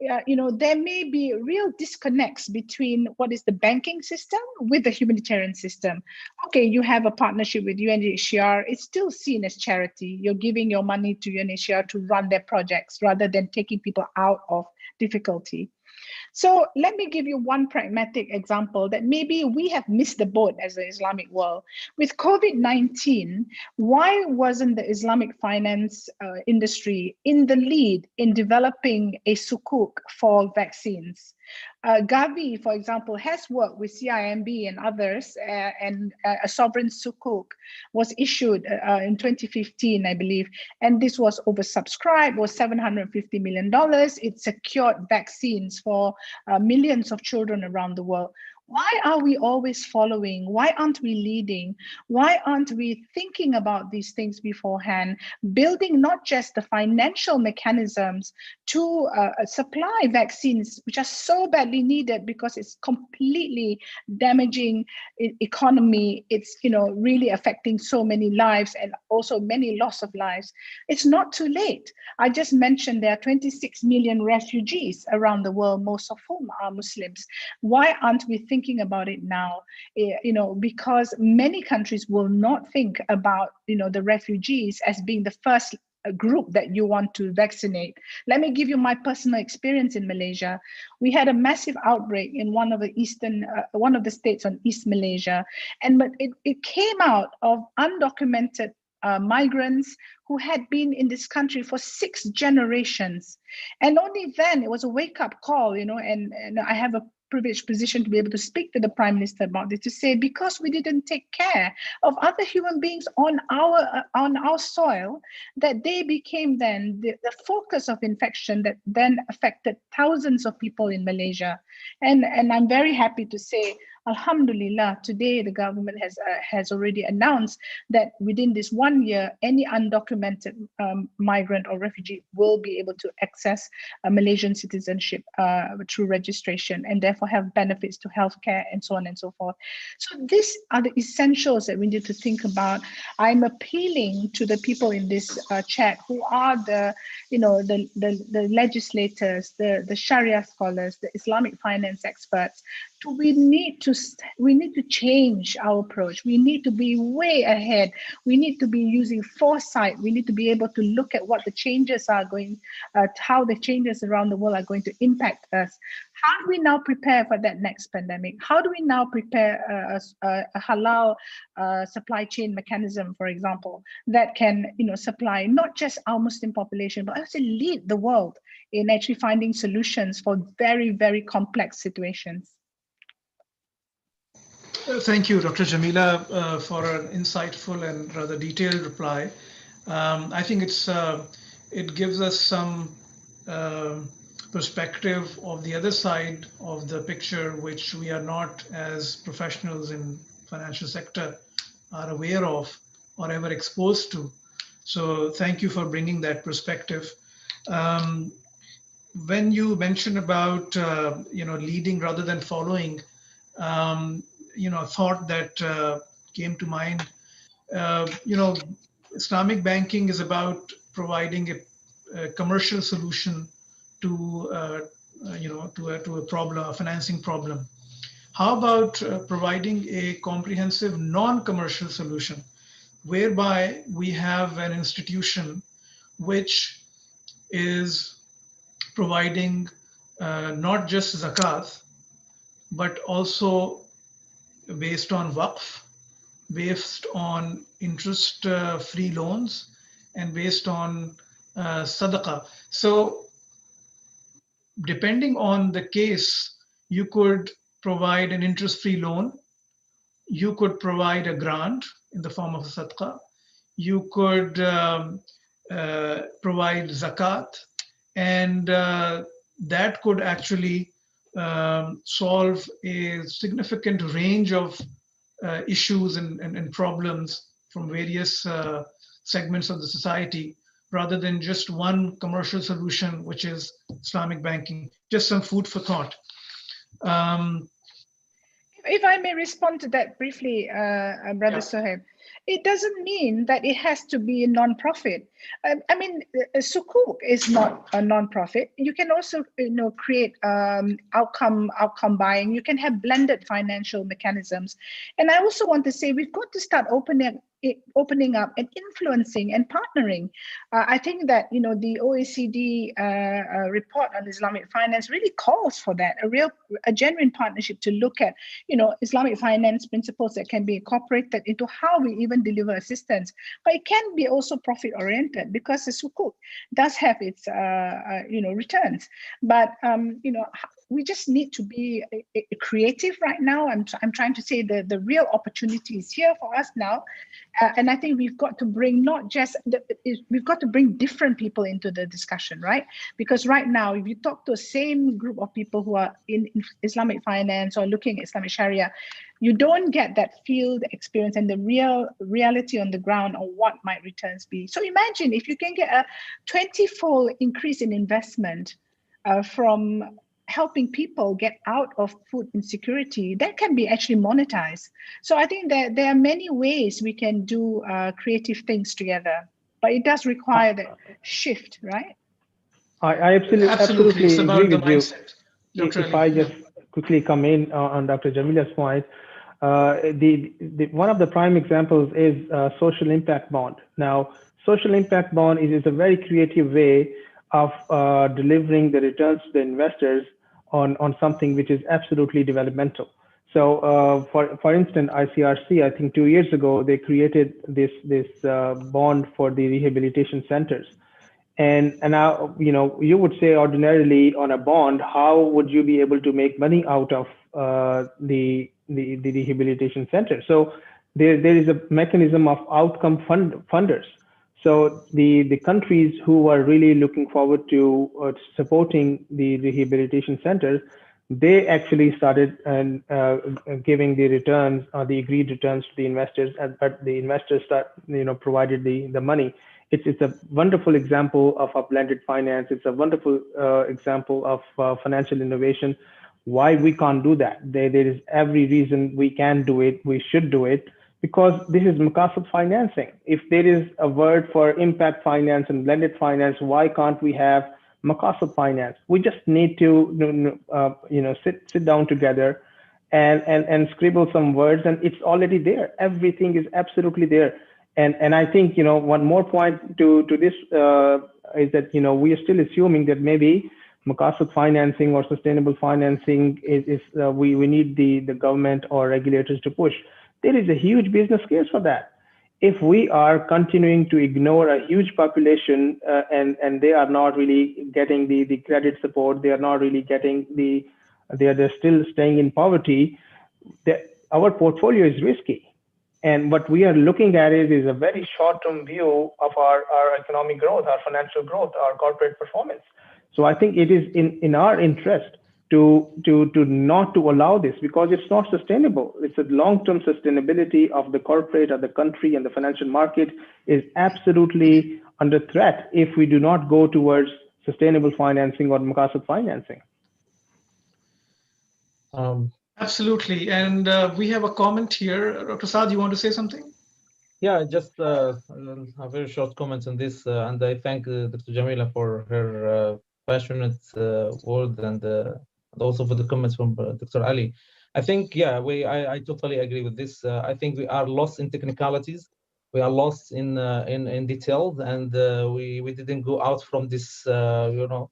there may be real disconnects between what is the banking system with the humanitarian system. Okay, you have a partnership with UNHCR, it's still seen as charity. You're giving your money to UNHCR to run their projects rather than taking people out of difficulty. So let me give you one pragmatic example that maybe we have missed the boat as the Islamic world. With COVID-19, why wasn't the Islamic finance industry in the lead in developing a sukuk for vaccines? Gavi, for example, has worked with CIMB and others, and a sovereign sukuk was issued in 2015, I believe, and this was oversubscribed, was $750 million. It secured vaccines for millions of children around the world. Why are we always following? Why aren't we leading? Why aren't we thinking about these things beforehand, building not just the financial mechanisms to supply vaccines, which are so badly needed because it's completely damaging economy. It's really affecting so many lives and also many loss of lives. It's not too late. I just mentioned there are 26 million refugees around the world, most of whom are Muslims. Why aren't we thinking about it now? Because many countries will not think about the refugees as being the first group that you want to vaccinate. Let me give you my personal experience in Malaysia. We had a massive outbreak in one of the states on East Malaysia, but it came out of undocumented migrants who had been in this country for 6 generations. And only then it was a wake-up call, and I have a privileged position to be able to speak to the Prime Minister about this, to say, because we didn't take care of other human beings on our soil, that they became then the focus of infection that then affected thousands of people in Malaysia. And I'm very happy to say Alhamdulillah, today the government has already announced that within this 1 year, any undocumented migrant or refugee will be able to access Malaysian citizenship through registration, and therefore have benefits to healthcare and so on and so forth. So these are the essentials that we need to think about. I'm appealing to the people in this chat who are the legislators, the Sharia scholars, the Islamic finance experts. We need to change our approach. We need to be way ahead. We need to be using foresight. We need to be able to look at what the changes are going, how the changes around the world are going to impact us. How do we now prepare for that next pandemic? How do we now prepare a halal supply chain mechanism, for example, that can supply not just our Muslim population, but also lead the world in actually finding solutions for very, very complex situations? Thank you, Dr. Jamila, for an insightful and rather detailed reply. I think it gives us some perspective of the other side of the picture, which we are not, as professionals in financial sector, are aware of or ever exposed to. So thank you for bringing that perspective. When you mentioned about leading rather than following, thought that came to mind. Islamic banking is about providing a commercial solution to a problem, a financing problem. How about providing a comprehensive non-commercial solution, whereby we have an institution which is providing not just zakat, but also based on waqf, based on interest-free loans, and based on sadaqah. So depending on the case, you could provide an interest-free loan, you could provide a grant in the form of a sadaqah, you could provide zakat, and that could actually solve a significant range of issues and problems from various segments of the society, rather than just one commercial solution, which is Islamic banking. Just some food for thought. If I may respond to that briefly, Brother Sohaib, it doesn't mean that it has to be a non-profit. I mean, Sukuk is not a non-profit. You can also, create outcome buying. You can have blended financial mechanisms. And I also want to say we've got to start opening up and influencing and partnering. I think that the OECD report on Islamic finance really calls for that, a genuine partnership to look at Islamic finance principles that can be incorporated into how we even deliver assistance. But it can be also profit oriented, because the Sukuk does have its returns. But we just need to be creative right now. I'm trying to say the real opportunity is here for us now. And I think we've got to bring we've got to bring different people into the discussion, right? Because right now, if you talk to the same group of people who are in Islamic finance or looking at Islamic Sharia, you don't get that field experience and the reality on the ground on what might returns be. So imagine if you can get a 20-fold increase in investment from helping people get out of food insecurity, that can be actually monetized. So I think that there are many ways we can do creative things together, but it does require that shift, right? I absolutely It's about agree the with you. mindset. Dr. If I just quickly come in on Dr. Jamila's point, one of the prime examples is social impact bond. Now, social impact bond is a very creative way of delivering the returns to the investors on something which is absolutely developmental. So for instance, ICRC, I think 2 years ago, they created this bond for the rehabilitation centers. And now, you would say ordinarily on a bond, how would you be able to make money out of the rehabilitation center? So there is a mechanism of outcome funders. So the countries who are really looking forward to supporting the rehabilitation centers, they actually started giving the returns or the agreed returns to the investors, but the investors provided the money. It's a wonderful example of a blended finance. It's a wonderful example of financial innovation. Why we can't do that? There is every reason we can do it. We should do it, because this is Maqasid financing. If there is a word for impact finance and blended finance, why can't we have Maqasid finance? We just need to sit down together and scribble some words, and it's already there. Everything is absolutely there. And I think, one more point to this is that, we are still assuming that maybe Maqasid financing or sustainable financing is we need the government or regulators to push. There is a huge business case for that. If we are continuing to ignore a huge population and they are not really getting the credit support, they are not really getting they're still staying in poverty, our portfolio is risky. And what we are looking at is a very short-term view of our economic growth, our financial growth, our corporate performance. So I think it is in our interest to not to allow this, because it's not sustainable. It's a long-term sustainability of the corporate, of the country, and the financial market is absolutely under threat if we do not go towards sustainable financing or Maqasid financing. Absolutely. And we have a comment here. Dr. Saad, you want to say something? Yeah, just a very short comment on this. And I thank Dr. Jamila for her passionate word and also for the comments from Dr. Ali. I think, yeah, I totally agree with this. I think we are lost in technicalities. We are lost in details, and we didn't go out from this, from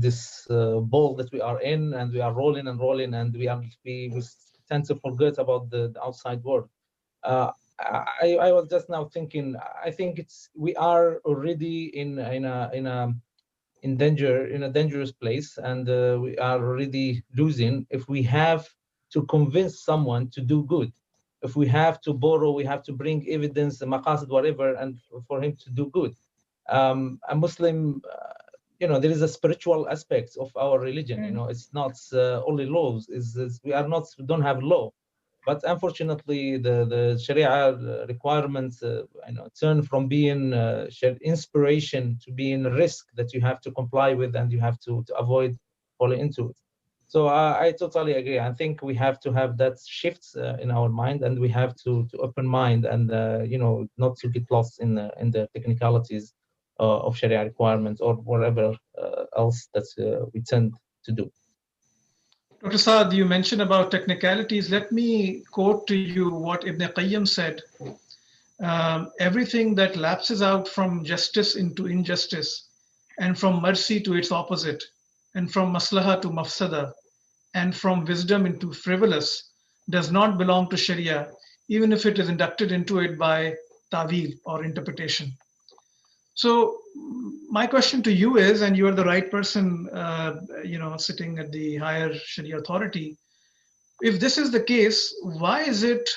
this ball that we are in, and we are rolling and rolling, and we tend to forget about the outside world. I was just now thinking. I think we are already in a dangerous place, and we are already losing if we have to convince someone to do good. If we have to borrow, we have to bring evidence, maqasid, whatever, and for him to do good. A Muslim, there is a spiritual aspect of our religion. It's not only laws. We don't have law, but unfortunately, the Sharia requirements, turn from being inspiration to being a risk that you have to comply with and you have to avoid falling into it. So I totally agree. I think we have to have that shift in our mind, and we have to open mind and not to get lost in the technicalities of Sharia requirements or whatever else that we tend to do. Dr. Saad, you mentioned about technicalities. Let me quote to you what Ibn Qayyim said. Everything that lapses out from justice into injustice, and from mercy to its opposite, and from maslaha to mafsada, and from wisdom into frivolous, does not belong to Sharia, even if it is inducted into it by ta'wil or interpretation. So my question to you is, and you are the right person, sitting at the higher Sharia authority, if this is the case, why is it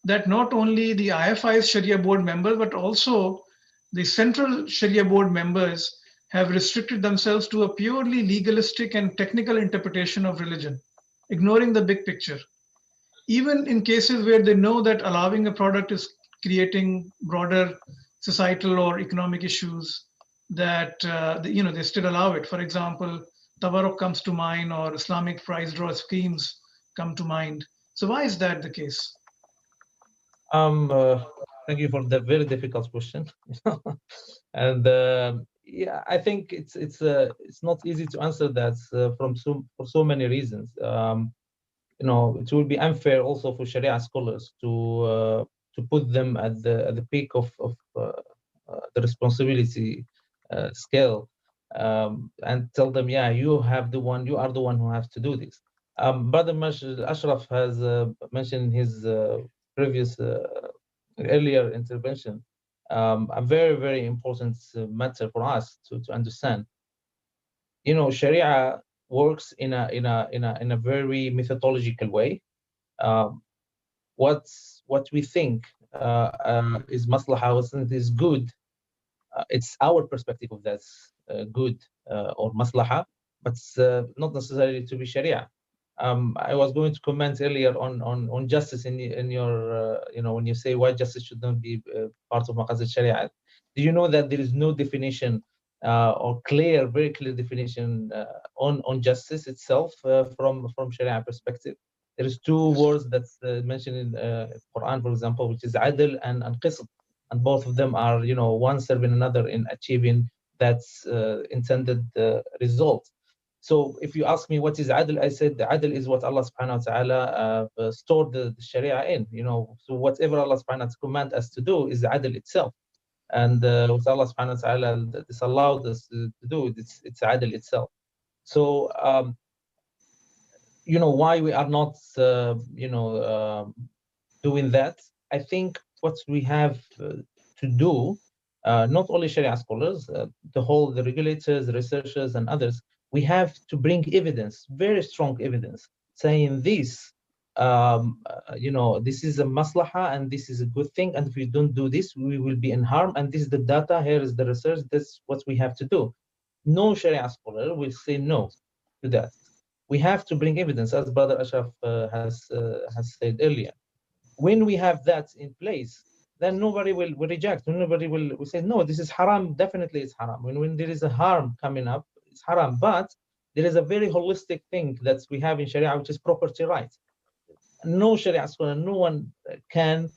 that not only the IFI's Sharia board members, but also the central Sharia board members have restricted themselves to a purely legalistic and technical interpretation of religion, ignoring the big picture, even in cases where they know that allowing a product is creating broader societal or economic issues, that they still allow it. For example, tabarruk comes to mind, or Islamic price draw schemes come to mind. So why is that the case? Thank you for the very difficult question. And yeah, I think it's not easy to answer that for so many reasons. It will be unfair also for Sharia scholars to put them at the peak of the responsibility scale, and tell them, yeah, you are the one who has to do this. Brother Ashraf has mentioned in his previous earlier intervention a very, very important matter for us to understand. Sharia works in a very methodological way. What we think is maslaha is good. It's our perspective of that's good or maslaha, but not necessarily to be Sharia. I was going to comment earlier on justice in your when you say why justice should not be part of Maqasid Sharia. Do you know that there is no definition or very clear definition on justice itself from Sharia perspective? There is two words that's mentioned in Quran, for example, which is adl and qism, and both of them are one serving another in achieving that intended result. So if you ask me what is adl, I said the adl is what Allah subhanahu wa ta'ala stored the Sharia in. So whatever Allah subhanahu wa ta'ala command us to do is the adl itself. And what Allah subhanahu wa ta'ala disallowed us to do, it's adl itself. So why we are not doing that, I think what we have to do, not only Sharia scholars, the regulators, the researchers, and others, we have to bring evidence, very strong evidence, saying this, this is a maslaha and this is a good thing, and if we don't do this, we will be in harm, and this is the data, here is the research, that's what we have to do. No Sharia scholar will say no to that. We have to bring evidence, as Brother Ashraf has said earlier. When we have that in place, then nobody will reject. Nobody will say, no, this is haram. Definitely it's haram. When there is a harm coming up, it's haram. But there is a very holistic thing that we have in Sharia, which is property rights. No Sharia scholar, no one can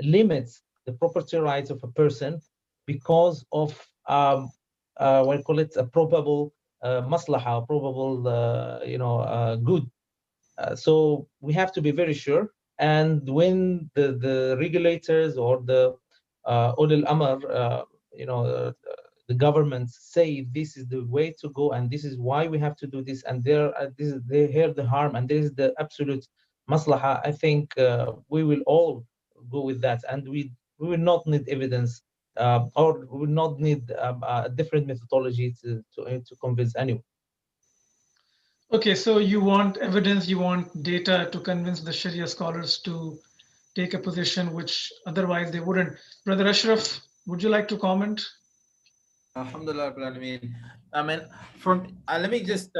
limit the property rights of a person because of we call it a probable maslaha, probable good. So we have to be very sure. And when the regulators or the ulil amr, the governments say this is the way to go and this is why we have to do this, and they hear the harm and this is the absolute maslaha, I think we will all go with that, and we will not need evidence or we will not need a different methodology to convince anyone. Okay, so you want evidence, you want data to convince the Sharia scholars to take a position which otherwise they wouldn't. Brother Ashraf, would you like to comment? Alhamdulillah, I mean, let me just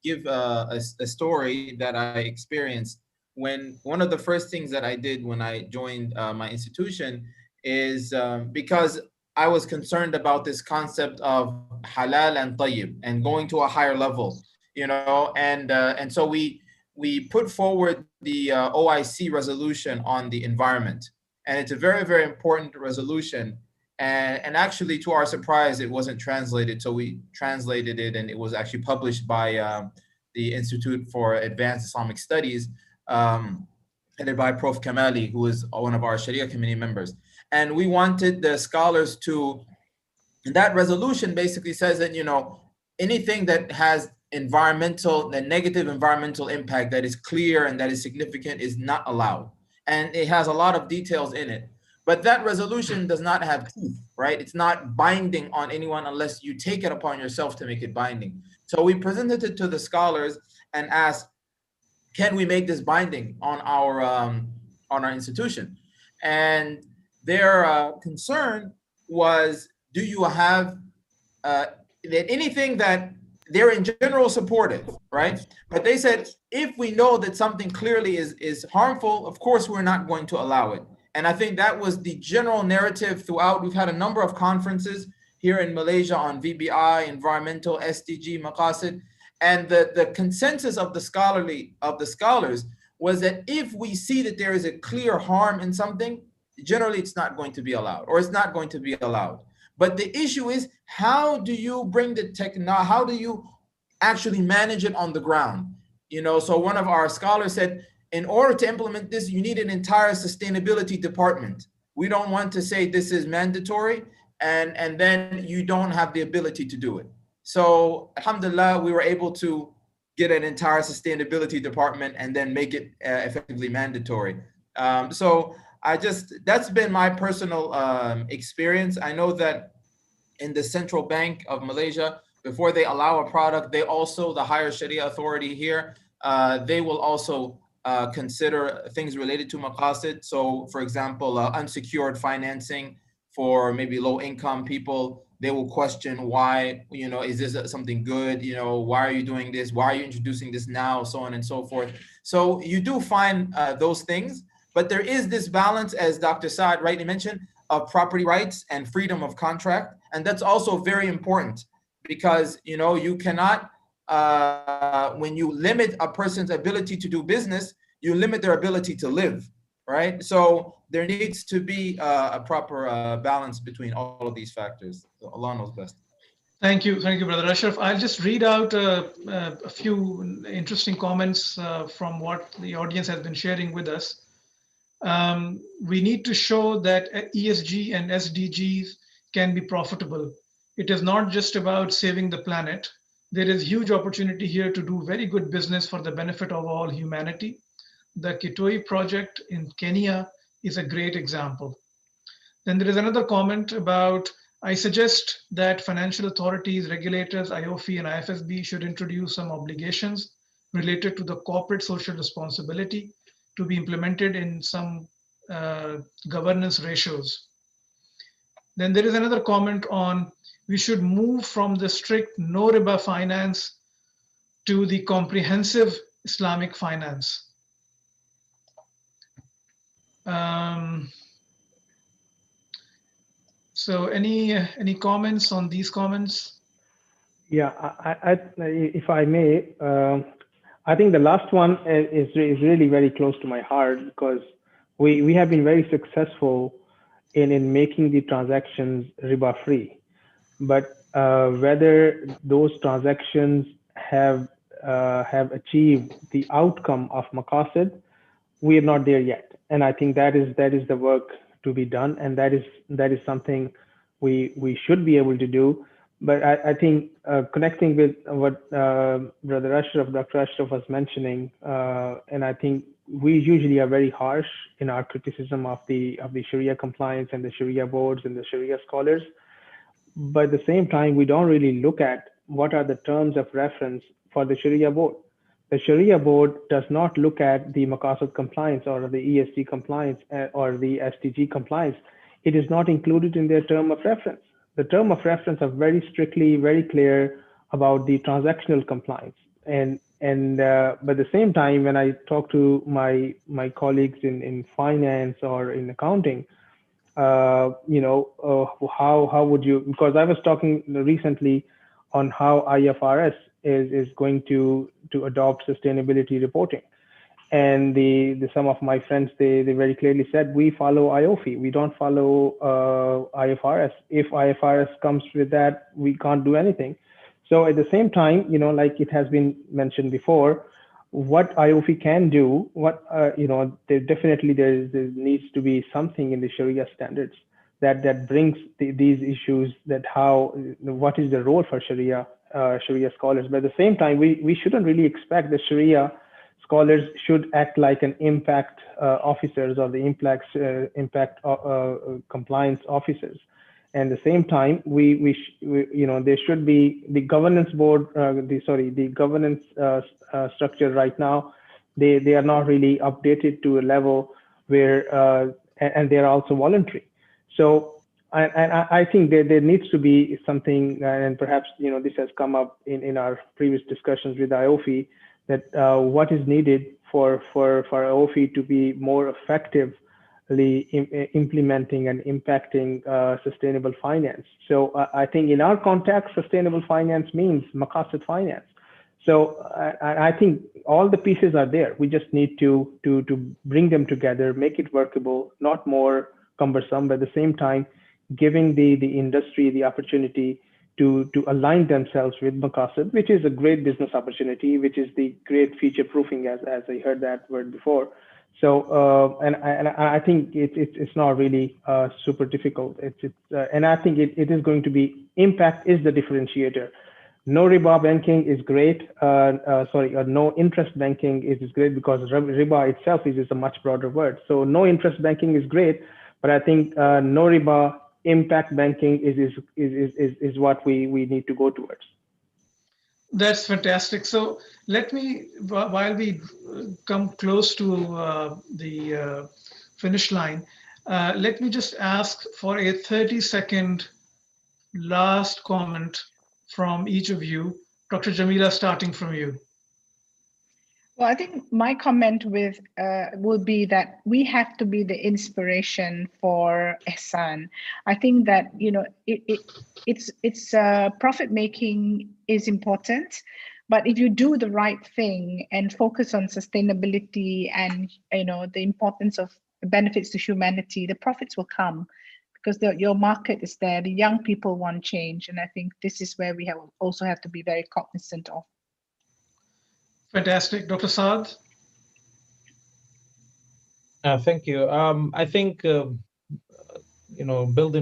give a story that I experienced when one of the first things that I did when I joined my institution is because I was concerned about this concept of halal and tayyib and going to a higher level, and so we put forward the OIC resolution on the environment, and it's a very, very important resolution. And actually, to our surprise, it wasn't translated. So we translated it, and it was actually published by the Institute for Advanced Islamic Studies, headed by Prof. Kamali, who is one of our Sharia committee members. And we wanted the scholars to, and that resolution basically says that, anything that has the negative environmental impact that is clear and that is significant is not allowed. And it has a lot of details in it. But that resolution does not have teeth, right? It's not binding on anyone unless you take it upon yourself to make it binding. So we presented it to the scholars and asked, can we make this binding on our institution? And their concern was, do you have that anything that they're in general supportive, right? But they said, if we know that something clearly is harmful, of course, we're not going to allow it. And I think that was the general narrative throughout. We've had a number of conferences here in Malaysia on VBI, environmental, SDG, maqasid. And the consensus of the scholars was that if we see that there is a clear harm in something, generally it's not going to be allowed, or it's not going to be allowed. But the issue is, how do you bring the technology, how do you actually manage it on the ground? So one of our scholars said, in order to implement this, you need an entire sustainability department. We don't want to say this is mandatory and then you don't have the ability to do it. So alhamdulillah, we were able to get an entire sustainability department and then make it effectively mandatory. So that's been my personal experience. I know that in the Central Bank of Malaysia, before they allow a product, the higher Sharia authority here, they will also consider things related to maqasid. So for example, unsecured financing for maybe low income people, they will question why, is this something good? Why are you doing this? Why are you introducing this now? So on and so forth. So you do find those things, but there is this balance, as Dr. Saad rightly mentioned, of property rights and freedom of contract. And that's also very important because, you cannot, when you limit a person's ability to do business, you limit their ability to live, right? So there needs to be a proper balance between all of these factors. Allah knows best. Thank you, Brother Ashraf. I'll just read out a few interesting comments from what the audience has been sharing with us. We need to show that ESG and SDGs can be profitable. It is not just about saving the planet. There is huge opportunity here to do very good business for the benefit of all humanity. The Kitui project in Kenya is a great example. Then there is another comment about, I suggest that financial authorities, regulators, IOFI and IFSB should introduce some obligations related to the corporate social responsibility to be implemented in some governance ratios. Then there is another comment on, we should move from the strict no riba finance to the comprehensive Islamic finance. So any comments on these comments? Yeah, if I may, I think the last one is really very close to my heart because we have been very successful in making the transactions riba free, but whether those transactions have achieved the outcome of maqasid, we are not there yet. And I think that is the work to be done, and that is something we should be able to do. But I think connecting with what Brother Ashraf, Dr. Ashraf was mentioning, and I think we usually are very harsh in our criticism of the Sharia compliance and the Sharia boards and the Sharia scholars. But at the same time, we don't really look at what are the terms of reference for the Sharia board. The Sharia board does not look at the maqasid compliance or the ESG compliance or the SDG compliance. It is not included in their term of reference. The term of reference are very strictly, very clear about the transactional compliance. But at the same time, when I talk to my colleagues in finance or in accounting, how would you, because I was talking recently on how IFRS is going to adopt sustainability reporting. And some of my friends, they very clearly said, we follow IOFI, we don't follow IFRS. If IFRS comes with that, we can't do anything. So at the same time, like it has been mentioned before, what IOFI can do, there needs to be something in the Sharia standards that brings these issues, what is the role for Sharia scholars. But at the same time, we shouldn't really expect the Sharia scholars should act like an impact officers or the impact compliance officers. And at the same time, there should be the governance board, the governance structure right now. They are not really updated to a level where, and they are also voluntary. So I think there needs to be something, and perhaps this has come up in our previous discussions with IOFI, that what is needed for IOFI to be more effectively implementing and impacting sustainable finance. So I think in our context, sustainable finance means maqasid finance. So I think all the pieces are there. We just need to bring them together, make it workable, not more cumbersome, but at the same time, giving the industry the opportunity to align themselves with maqasid, which is a great business opportunity, which is the great future proofing, as I heard that word before. So and I think it's not really super difficult. And I think it is going to be, impact is the differentiator. No riba banking is great. No interest banking is great, because riba itself is a much broader word. So no interest banking is great, but I think no riba impact banking is what we need to go towards. That's fantastic. So let me, while we come close to the finish line, let me just ask for a 30-second last comment from each of you. Dr. Jamila, starting from you. Well, I think my comment would be that we have to be the inspiration for ihsan. I think that it's profit making is important, but if you do the right thing and focus on sustainability and the importance of benefits to humanity, the profits will come because your market is there. The young people want change, and I think this is where we also have to be very cognizant of. Fantastic. Dr. Saad? Thank you. I think, building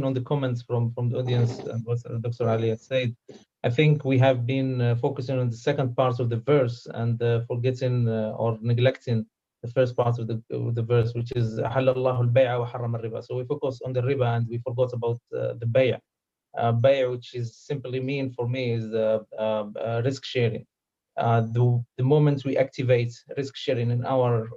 on the comments from the audience and what Dr. Ali had said, I think we have been focusing on the second part of the verse and forgetting or neglecting the first part of the verse, which is أحل الله البيع وحرم الربا. So we focus on the riba and we forgot about the bay'a. Bay'a, which is simply mean for me is risk sharing. The moment we activate risk sharing in our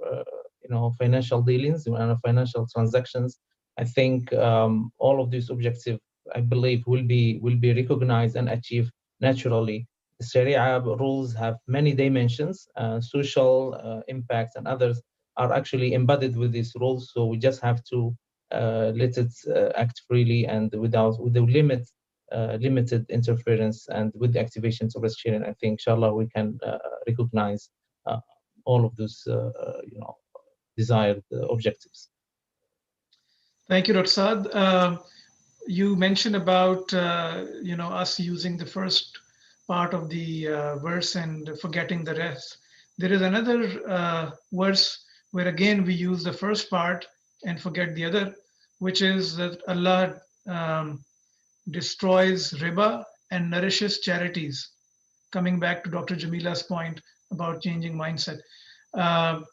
financial dealings and our financial transactions, I think all of these objectives, I believe, will be recognized and achieved naturally. The Sharia rules have many dimensions, social impact and others are actually embedded with these rules. So we just have to let it act freely and with the limited interference and with the activations of risk sharing. I think, inshallah, we can recognize all of those, desired objectives. Thank you, Dr. Saad. You mentioned about us using the first part of the verse and forgetting the rest. There is another verse where again we use the first part and forget the other, which is that Allah destroys riba and nourishes charities. Coming back to Dr. Jamila's point about changing mindset. Brother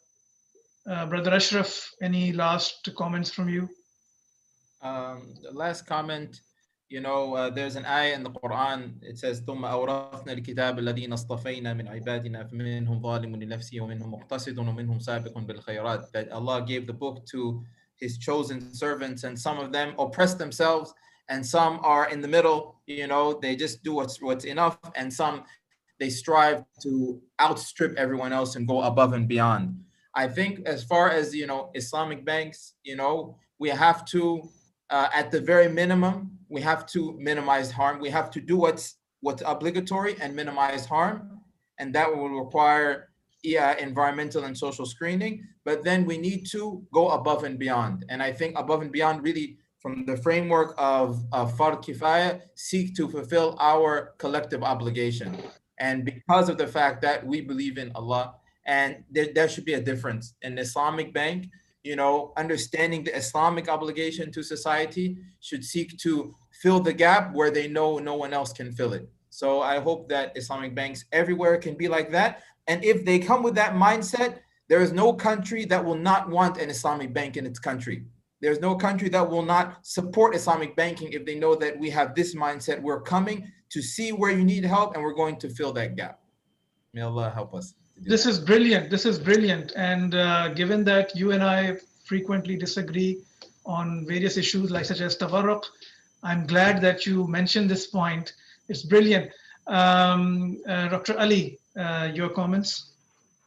Ashraf, any last comments from you? The last comment, there's an ayah in the Quran. It says, ثم أورثنا الكتاب الذين اصطفينا من عبادنا فمنهم ظالم لنفسه ومنهم مقتصد ومنهم سابق بالخيرات. That Allah gave the book to His chosen servants, and some of them oppress themselves, and some are in the middle. They just do what's enough, and some they strive to outstrip everyone else and go above and beyond. I think as far as Islamic banks, we have to. At the very minimum, we have to minimize harm. We have to do what's obligatory and minimize harm, and that will require environmental and social screening. But then we need to go above and beyond. And I think above and beyond, really, from the framework of Fard Kifaya, seek to fulfill our collective obligation. And because of the fact that we believe in Allah, and there should be a difference in the Islamic bank. Understanding the Islamic obligation to society should seek to fill the gap where they know no one else can fill it. So I hope that Islamic banks everywhere can be like that. And if they come with that mindset, there is no country that will not want an Islamic bank in its country. There's no country that will not support Islamic banking if they know that we have this mindset. We're coming to see where you need help and we're going to fill that gap. May Allah help us. This is brilliant. This is brilliant. And given that you and I frequently disagree on various issues such as tabarruq, I'm glad that you mentioned this point. It's brilliant. Dr. Ali, your comments?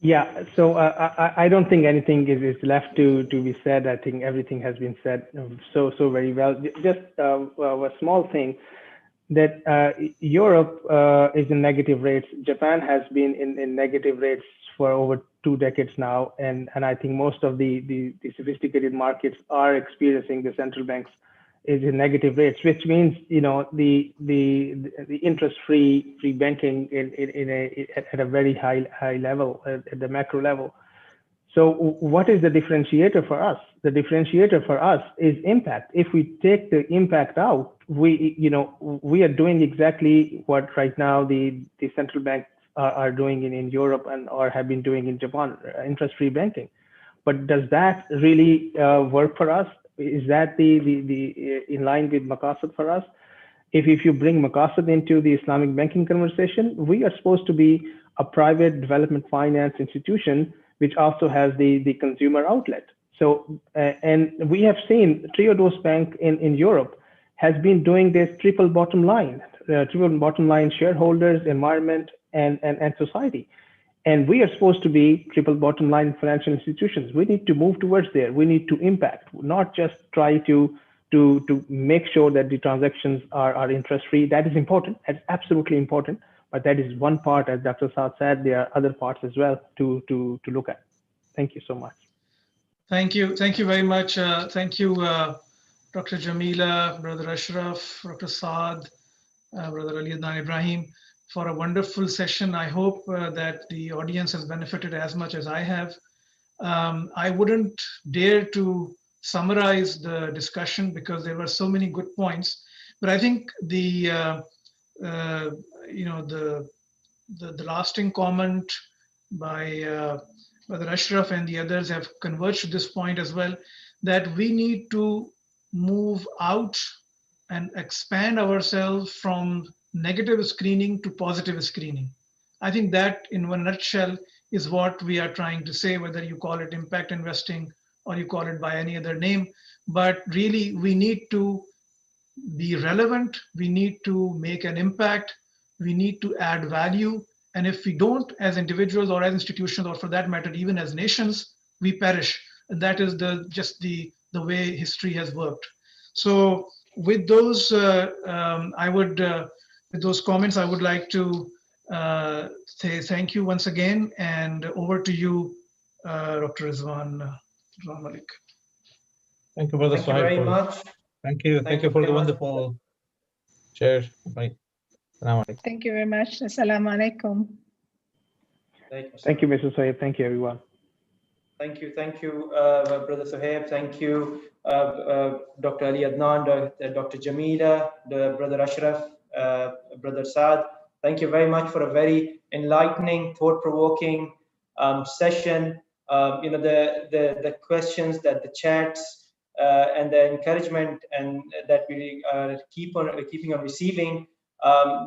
Yeah, so I don't think anything is left to be said. I think everything has been said so very well. Just a small thing, that Europe is in negative rates. Japan has been in negative rates for over 2 decades now, and I think most of the sophisticated markets are experiencing the central banks is in negative rates, which means the interest-free banking at a very high level at the macro level. So what is the differentiator for us? The differentiator for us is impact. If we take the impact out, we are doing exactly what right now the central banks are doing in Europe or have been doing in Japan, interest-free banking. But does that really work for us? Is that the in line with maqasid for us? If you bring maqasid into the Islamic banking conversation, we are supposed to be a private development finance institution which also has the consumer outlet. So, and we have seen Triodos Bank in Europe has been doing this triple bottom line shareholders, environment, and society. And we are supposed to be triple bottom line financial institutions. We need to move towards there. We need to impact, not just try to make sure that the transactions are interest free. That is important. That's absolutely important. But that is one part, as Dr. Saad said. There are other parts as well to look at. Thank you so much. Thank you very much. Thank you, Dr. Jamila, Brother Ashraf, Dr. Saad, Brother Ali Adnan Ibrahim, for a wonderful session. I hope that the audience has benefited as much as I have. I wouldn't dare to summarize the discussion because there were so many good points, but I think the lasting comment by Brother Ashraf and the others have converged to this point as well, that we need to move out and expand ourselves from negative screening to positive screening. I think that in one nutshell is what we are trying to say, whether you call it impact investing or you call it by any other name. But really, we need to be relevant. We need to make an impact. We need to add value. And if we don't, as individuals or as institutions, or for that matter, even as nations, we perish. And that is just the way history has worked. So with those, with those comments, I would like to say thank you once again, and over to you, Dr. Rizwan Malik. Thank you, Brother Thank you very much. Thank you. Thank you for the wonderful share. Bye. Thank you very much. Assalamu alaikum. Thank you, Mr. Saeed. Thank you, everyone. Thank you, Brother Suhaib. Thank you, Dr. Ali Adnan, Dr. Jamila, Brother Ashraf, Brother Saad. Thank you very much for a very enlightening, thought-provoking session. The questions, that the chats, and the encouragement, and that we keeping on receiving,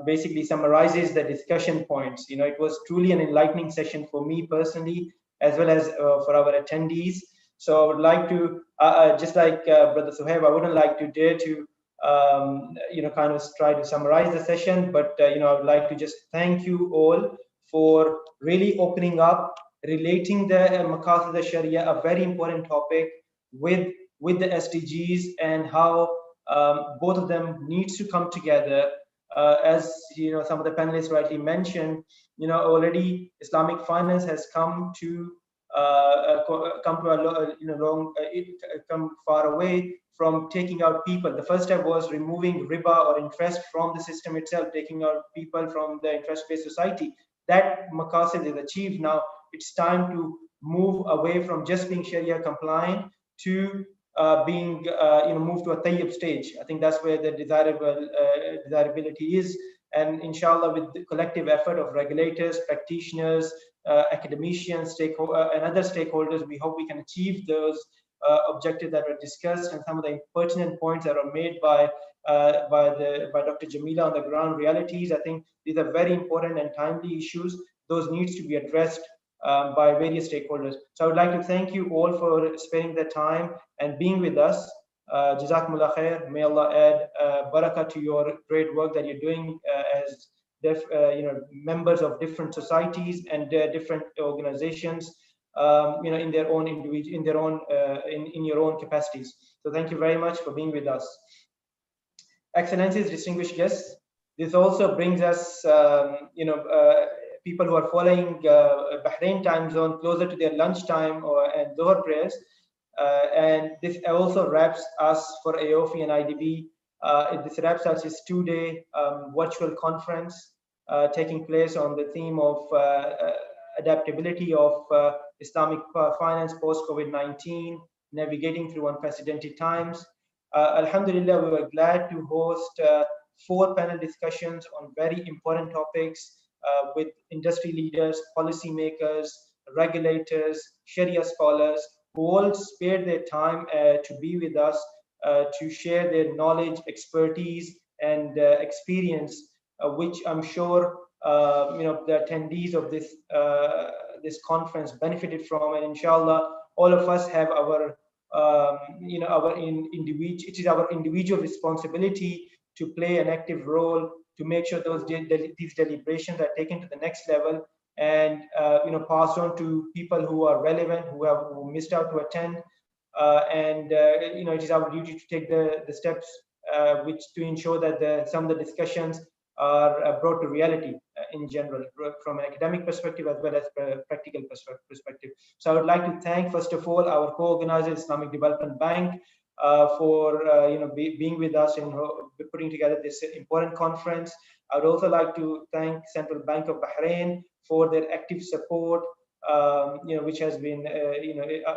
basically summarizes the discussion points. It was truly an enlightening session for me personally, as well as for our attendees. So I would like to, just like Brother Suhaib, I wouldn't like to dare to, kind of try to summarize the session, but I would like to just thank you all for really opening up, relating the Maqasid al-Sharia, a very important topic, with the SDGs, and how both of them needs to come together. As some of the panelists rightly mentioned, already Islamic finance has come far away from taking out people. The first step was removing riba or interest from the system itself, taking out people from the interest-based society. That maqasid is achieved now. It's time to move away from just being Sharia compliant to being moved to a tayyib stage. I think that's where the desirability is, and inshallah, with the collective effort of regulators, practitioners, academicians, and other stakeholders, we hope we can achieve those objectives that were discussed, and some of the pertinent points that are made by Dr. Jamila on the ground realities. I think these are very important and timely issues. Those needs to be addressed by various stakeholders. So I would like to thank you all for sparing the time and being with us. Jazakumullah khair. May Allah add barakah to your great work that you're doing as members of different societies and different organizations, in their own in your own capacities. So thank you very much for being with us. Excellencies, distinguished guests, this also brings us, people who are following Bahrain time zone closer to their lunchtime and Dhuhr prayers. And this also wraps us for AAOIFI and IDB. This wraps us this two-day virtual conference taking place on the theme of adaptability of Islamic finance post-COVID-19, navigating through unprecedented times. Alhamdulillah, we were glad to host 4 panel discussions on very important topics with industry leaders, policymakers, regulators, Sharia scholars, who all spared their time to be with us, to share their knowledge, expertise, and experience, which I'm sure the attendees of this conference benefited from. And inshallah, all of us have our it is our individual responsibility to play an active role to make sure these deliberations are taken to the next level and passed on to people who are relevant, who missed out to attend, it is our duty to take the steps which to ensure that some of the discussions are brought to reality in general, from an academic perspective as well as practical perspective. So I would like to thank, first of all, our co-organizer, Islamic Development Bank, for being with us in putting together this important conference. I would also like to thank Central Bank of Bahrain for their active support, which has been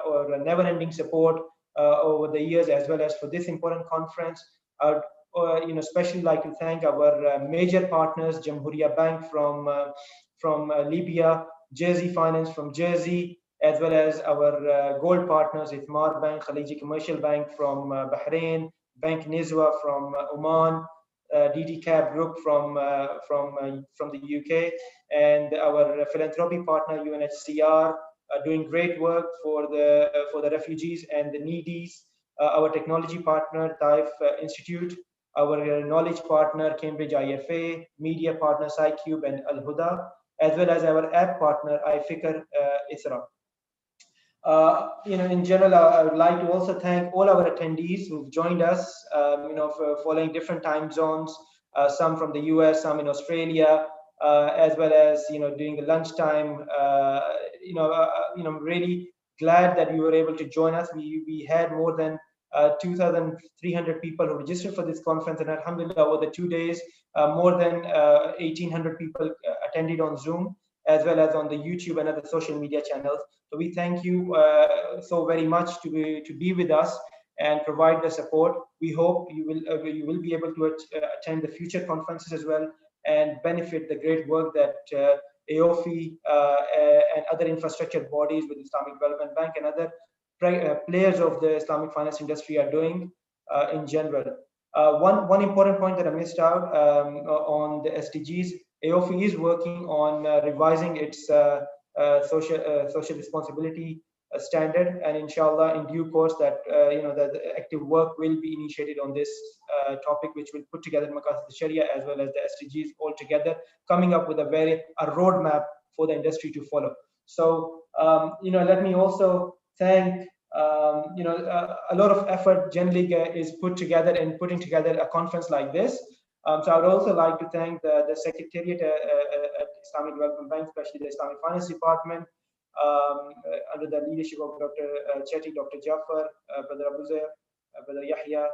or a never-ending support over the years, as well as for this important conference. I would especially like to thank our major partners, Jamhuriya Bank from Libya, Jersey Finance from Jersey, as well as our gold partners, Ithmar Bank, Khaliji Commercial Bank from Bahrain, Bank Nizwa from Oman, DD Cab Group from the UK, and our philanthropy partner UNHCR, doing great work for the refugees and the needies. Our technology partner Taif Institute, our knowledge partner Cambridge IFA, media partner SciCube and Al Huda, as well as our app partner iFikr Isra. In general, I would like to also thank all our attendees who've joined us, for following different time zones, some from the US, some in Australia, as well as, during the lunchtime. Really glad that you were able to join us. We had more than 2,300 people who registered for this conference, and alhamdulillah, over the 2 days, more than 1,800 people attended on Zoom, as well as on the YouTube and other social media channels. So we thank you so very much to be with us and provide the support. We hope you will be able to attend the future conferences as well and benefit the great work that AOFI and other infrastructure bodies with Islamic Development Bank and other players of the Islamic finance industry are doing in general. One important point that I missed out on the SDGs, AOFI is working on revising its social responsibility standard, and inshallah in due course that the active work will be initiated on this topic, which will put together Maqasid Sharia as well as the SDGs all together, coming up with a roadmap for the industry to follow. So let me also thank a lot of effort generally is put together in putting together a conference like this. So I would also like to thank the Secretariat at Islamic Development Bank, especially the Islamic Finance Department, under the leadership of Dr. Chetty, Dr. Jafar, Brother Abu Zair, Brother Yahya,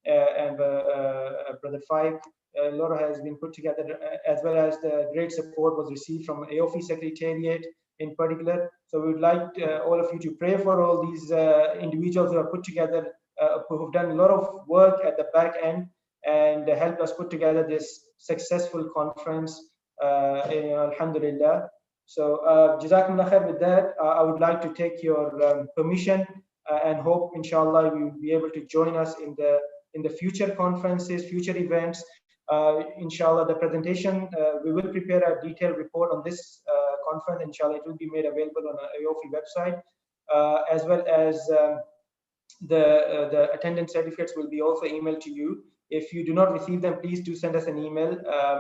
and Brother Faik. A lot has been put together, as well as the great support was received from AOFI Secretariat in particular. So we would like all of you to pray for all these individuals who have put together, who have done a lot of work at the back end and helped us put together this successful conference, alhamdulillah. So Jazakumullah khair. With that, I would like to take your permission and hope inshallah you will be able to join us in the future conferences, future events. Inshallah, the presentation, we will prepare a detailed report on this conference. Inshallah, it will be made available on the AOFI website, as well as the attendance certificates will be also emailed to you. If you do not receive them, please do send us an email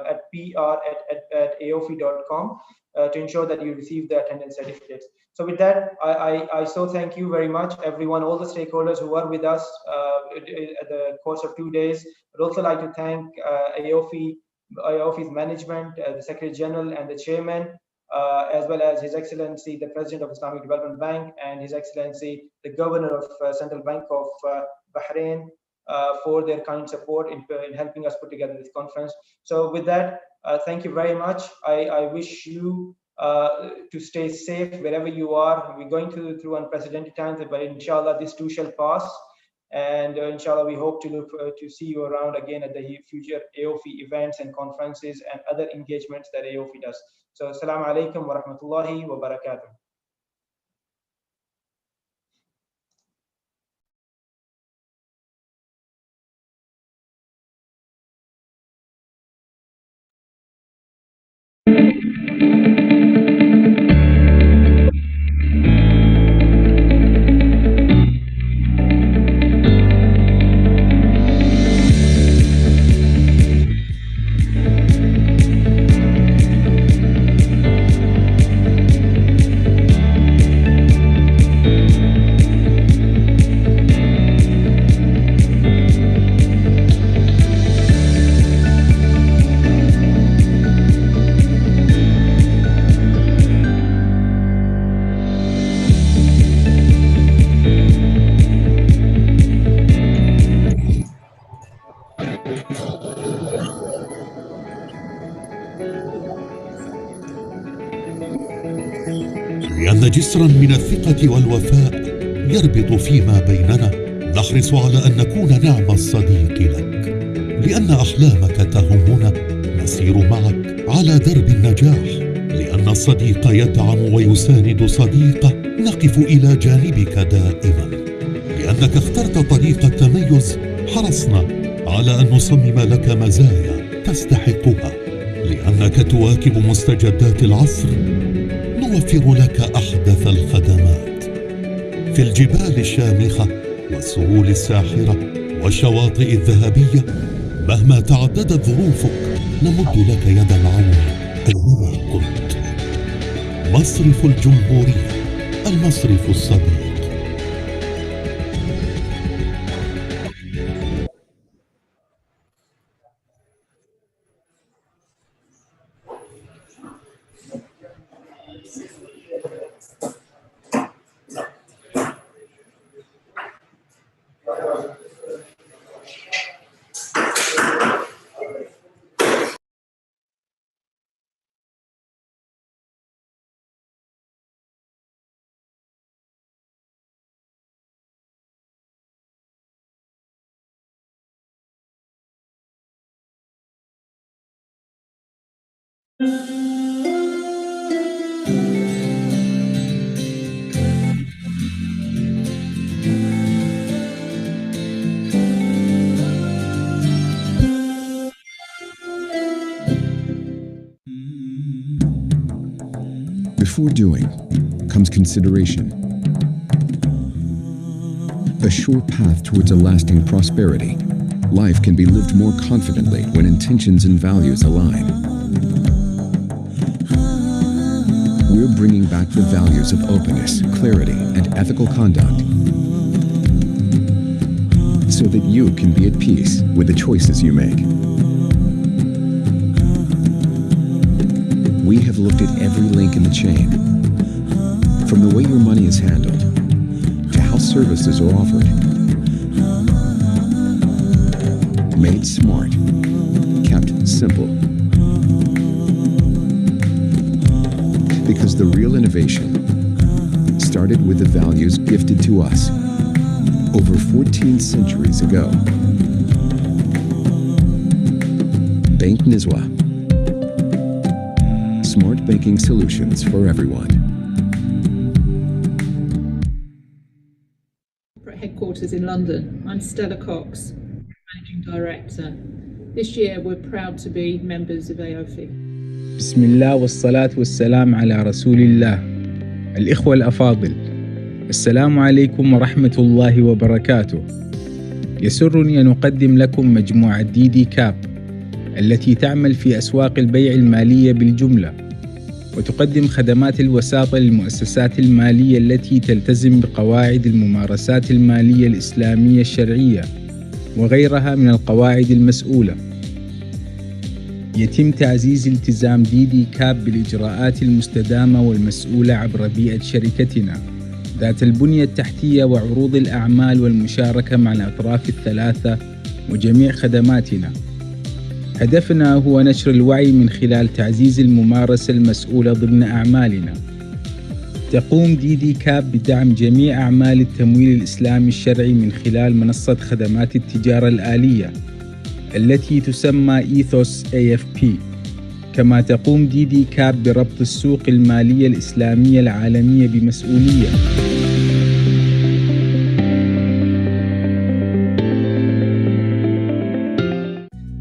at pr@aofi.com to ensure that you receive the attendance certificates. So with that, I so thank you very much, everyone, all the stakeholders who are with us at the course of 2 days. I'd also like to thank AOFI's management, the Secretary General and the Chairman, as well as His Excellency, the President of Islamic Development Bank, and His Excellency, the Governor of Central Bank of Bahrain, for their kind support in helping us put together this conference. So with that, thank you very much. I wish you to stay safe wherever you are. We're going through unprecedented times, but inshallah this too shall pass. And inshallah we hope to see you around again at the future AOFI events and conferences and other engagements that AOFI does. So assalamu alaikum wa rahmatullahi wa barakatuh. لأن جسرا من الثقة والوفاء يربط فيما بيننا، نحرص على أن نكون نعم الصديق لك. لأن أحلامك تهمنا، نسير معك على درب النجاح. لأن الصديق يدعم ويساند صديقه، نقف إلى جانبك دائما. لأنك اخترت طريق التميز، حرصنا على أن نصمم لك مزايا تستحقها. لأنك تواكب مستجدات العصر، نوفر لك أحدث الخدمات في الجبال الشامخة والسهول الساحرة والشواطئ الذهبية. مهما تعددت ظروفك، نمد لك يد العون أينما كنت. مصرف الجمهورية، المصرف الصديق. Before doing comes consideration. A sure path towards a lasting prosperity. Life can be lived more confidently when intentions and values align. We're bringing back the values of openness, clarity, and ethical conduct so that you can be at peace with the choices you make. We have looked at every link in the chain, from the way your money is handled to how services are offered. Made smart, kept simple. Because the real innovation started with the values gifted to us over 14 centuries ago. Bank Nizwa. Smart banking solutions for everyone. Headquarters in London. I'm Stella Cox, Managing Director. This year we're proud to be members of AAOIFI. بسم الله والصلاة والسلام على رسول الله. الإخوة الأفاضل، السلام عليكم ورحمة الله وبركاته. يسرني أن أقدم لكم مجموعة دي كاب التي تعمل في أسواق البيع المالية بالجملة، وتقدم خدمات الوساطة للمؤسسات المالية التي تلتزم بقواعد الممارسات المالية الإسلامية الشرعية وغيرها من القواعد المسؤولة. يتم تعزيز التزام دي كاب بالإجراءات المستدامة والمسؤولة عبر بيئة شركتنا ذات البنية التحتية وعروض الأعمال والمشاركة مع الأطراف الثلاثة وجميع خدماتنا. هدفنا هو نشر الوعي من خلال تعزيز الممارسة المسؤولة ضمن أعمالنا. تقوم دي كاب بدعم جميع أعمال التمويل الإسلامي الشرعي من خلال منصة خدمات التجارة الآلية التي تسمى إيثوس AFP. كما تقوم دي كاب بربط السوق المالية الإسلامية العالمية بمسؤولية.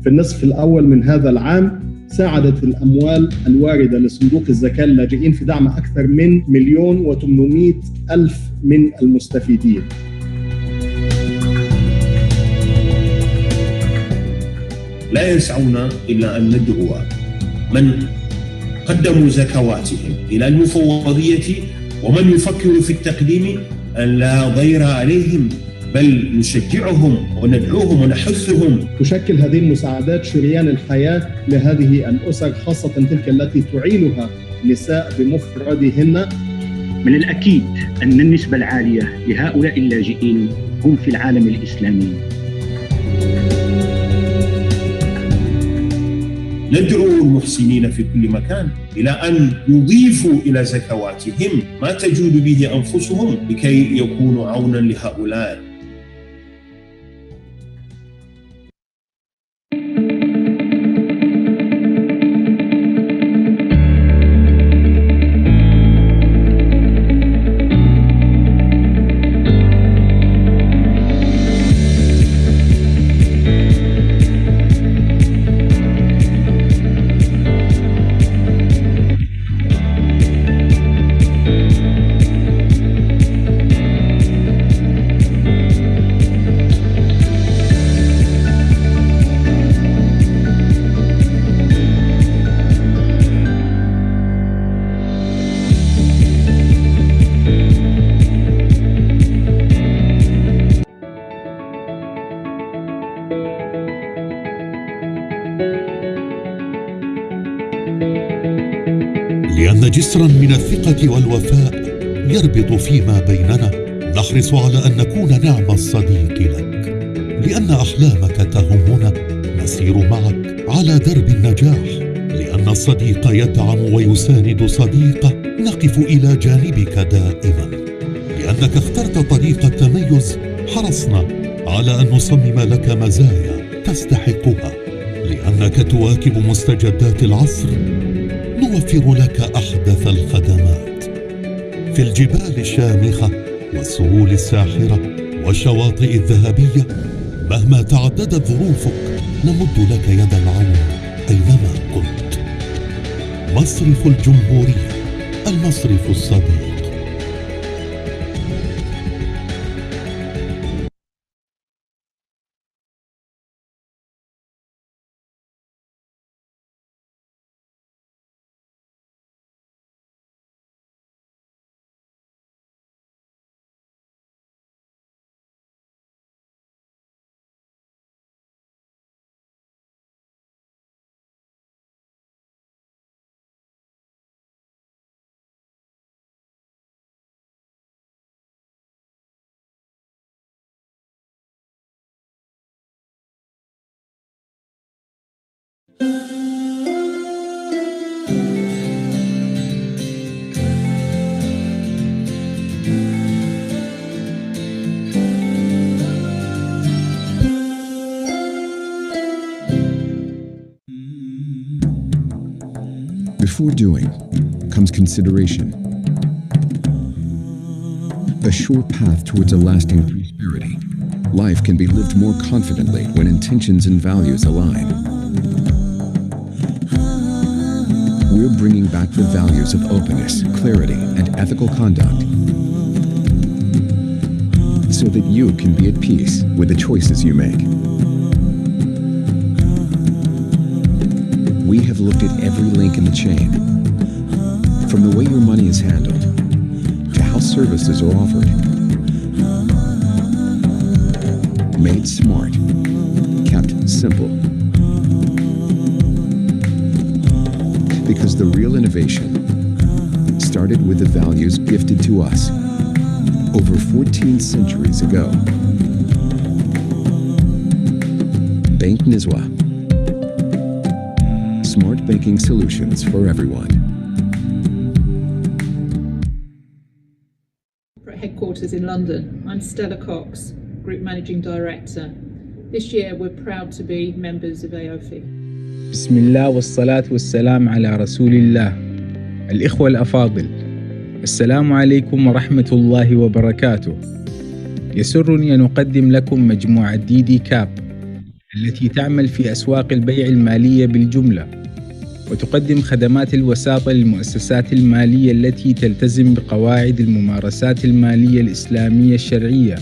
في النصف الأول من هذا العام ساعدت الأموال الواردة لصندوق الزكاة اللاجئين في دعم أكثر من 1,800,000 من المستفيدين. لا يسعنا إلا أن ندعو من قدموا زكواتهم إلى المفوضية ومن يفكر في التقديم أن لا ضير عليهم، بل نشجعهم وندعوهم ونحثهم. تشكل هذه المساعدات شريان الحياة لهذه الأسر، خاصة تلك التي تعيلها نساء بمفردهن. من الأكيد أن النسبة العالية لهؤلاء اللاجئين هم في العالم الإسلامي. ندعو المحسنين في كل مكان إلى أن يضيفوا إلى زكواتهم ما تجود به أنفسهم لكي يكونوا عونا لهؤلاء. لأن جسرا من الثقة والوفاء يربط فيما بيننا، نحرص على أن نكون نعم الصديق لك. لأن أحلامك تهمنا، نسير معك على درب النجاح. لأن الصديق يدعم ويساند صديقه، نقف إلى جانبك دائما. لأنك اخترت طريق التميز، حرصنا على أن نصمم لك مزايا تستحقها. لأنك تواكب مستجدات العصر، نوفر لك أحدث الخدمات. في الجبال الشامخة والسهول الساحرة والشواطئ الذهبية، مهما تعددت ظروفك نمد لك يد العون أينما كنت. مصرف الجمهورية، المصرف الصديق. Before doing comes consideration. A sure path towards a lasting prosperity. Life can be lived more confidently when intentions and values align. We're bringing back the values of openness, clarity, and ethical conduct so that you can be at peace with the choices you make. We have looked at every link in the chain, from the way your money is handled to how services are offered. Made smart, kept simple. Because the real innovation started with the values gifted to us over 14 centuries ago. Bank Nizwa. Smart banking solutions for everyone. Headquarters in London. I'm Stella Cox, Group Managing Director. This year we're proud to be members of AAOIFI. بسم الله والصلاة والسلام على رسول الله. الإخوة الأفاضل، السلام عليكم ورحمة الله وبركاته. يسرني أن أقدم لكم مجموعة دي كاب التي تعمل في أسواق البيع المالية بالجملة، وتقدم خدمات الوساطة للمؤسسات المالية التي تلتزم بقواعد الممارسات المالية الإسلامية الشرعية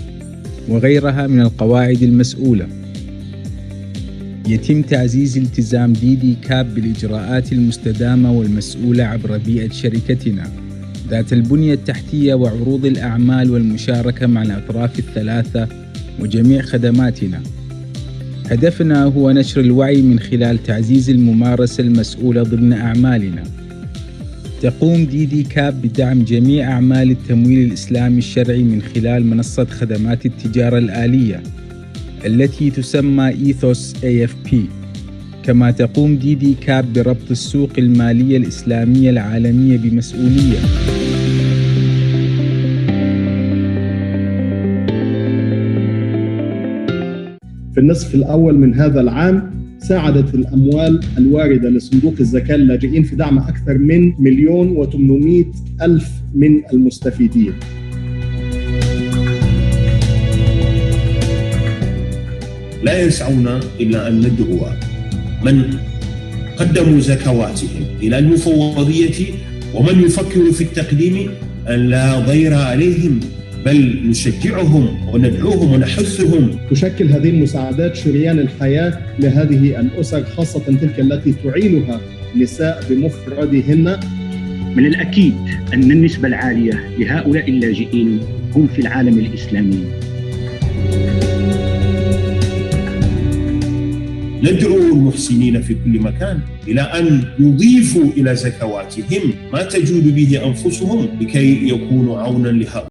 وغيرها من القواعد المسؤولة. يتم تعزيز التزام دي كاب بالإجراءات المستدامة والمسؤولة عبر بيئة شركتنا ذات البنية التحتية وعروض الأعمال والمشاركة مع الأطراف الثلاثة وجميع خدماتنا. هدفنا هو نشر الوعي من خلال تعزيز الممارسة المسؤولة ضمن أعمالنا. تقوم دي كاب بدعم جميع أعمال التمويل الإسلامي الشرعي من خلال منصة خدمات التجارة الآلية التي تسمى إيثوس AFP. كما تقوم دي دي كاب بربط السوق المالية الإسلامية العالمية بمسؤولية. في النصف الأول من هذا العام ساعدت الأموال الواردة لصندوق الزكاة اللاجئين في دعم أكثر من 1,800,000 من المستفيدين. لا يسعنا إلا أن ندعو من قدموا زكواتهم إلى المفوضية ومن يفكر في التقديم أن لا ضير عليهم، بل نشجعهم وندعوهم ونحثهم. تشكل هذه المساعدات شريان الحياة لهذه الأسر، خاصة تلك التي تعيلها نساء بمفردهن. من الأكيد أن النسبة العالية لهؤلاء اللاجئين هم في العالم الإسلامي. ندعو المحسنين في كل مكان إلى أن يضيفوا إلى زكواتهم ما تجود به أنفسهم لكي يكونوا عونا لهؤلاء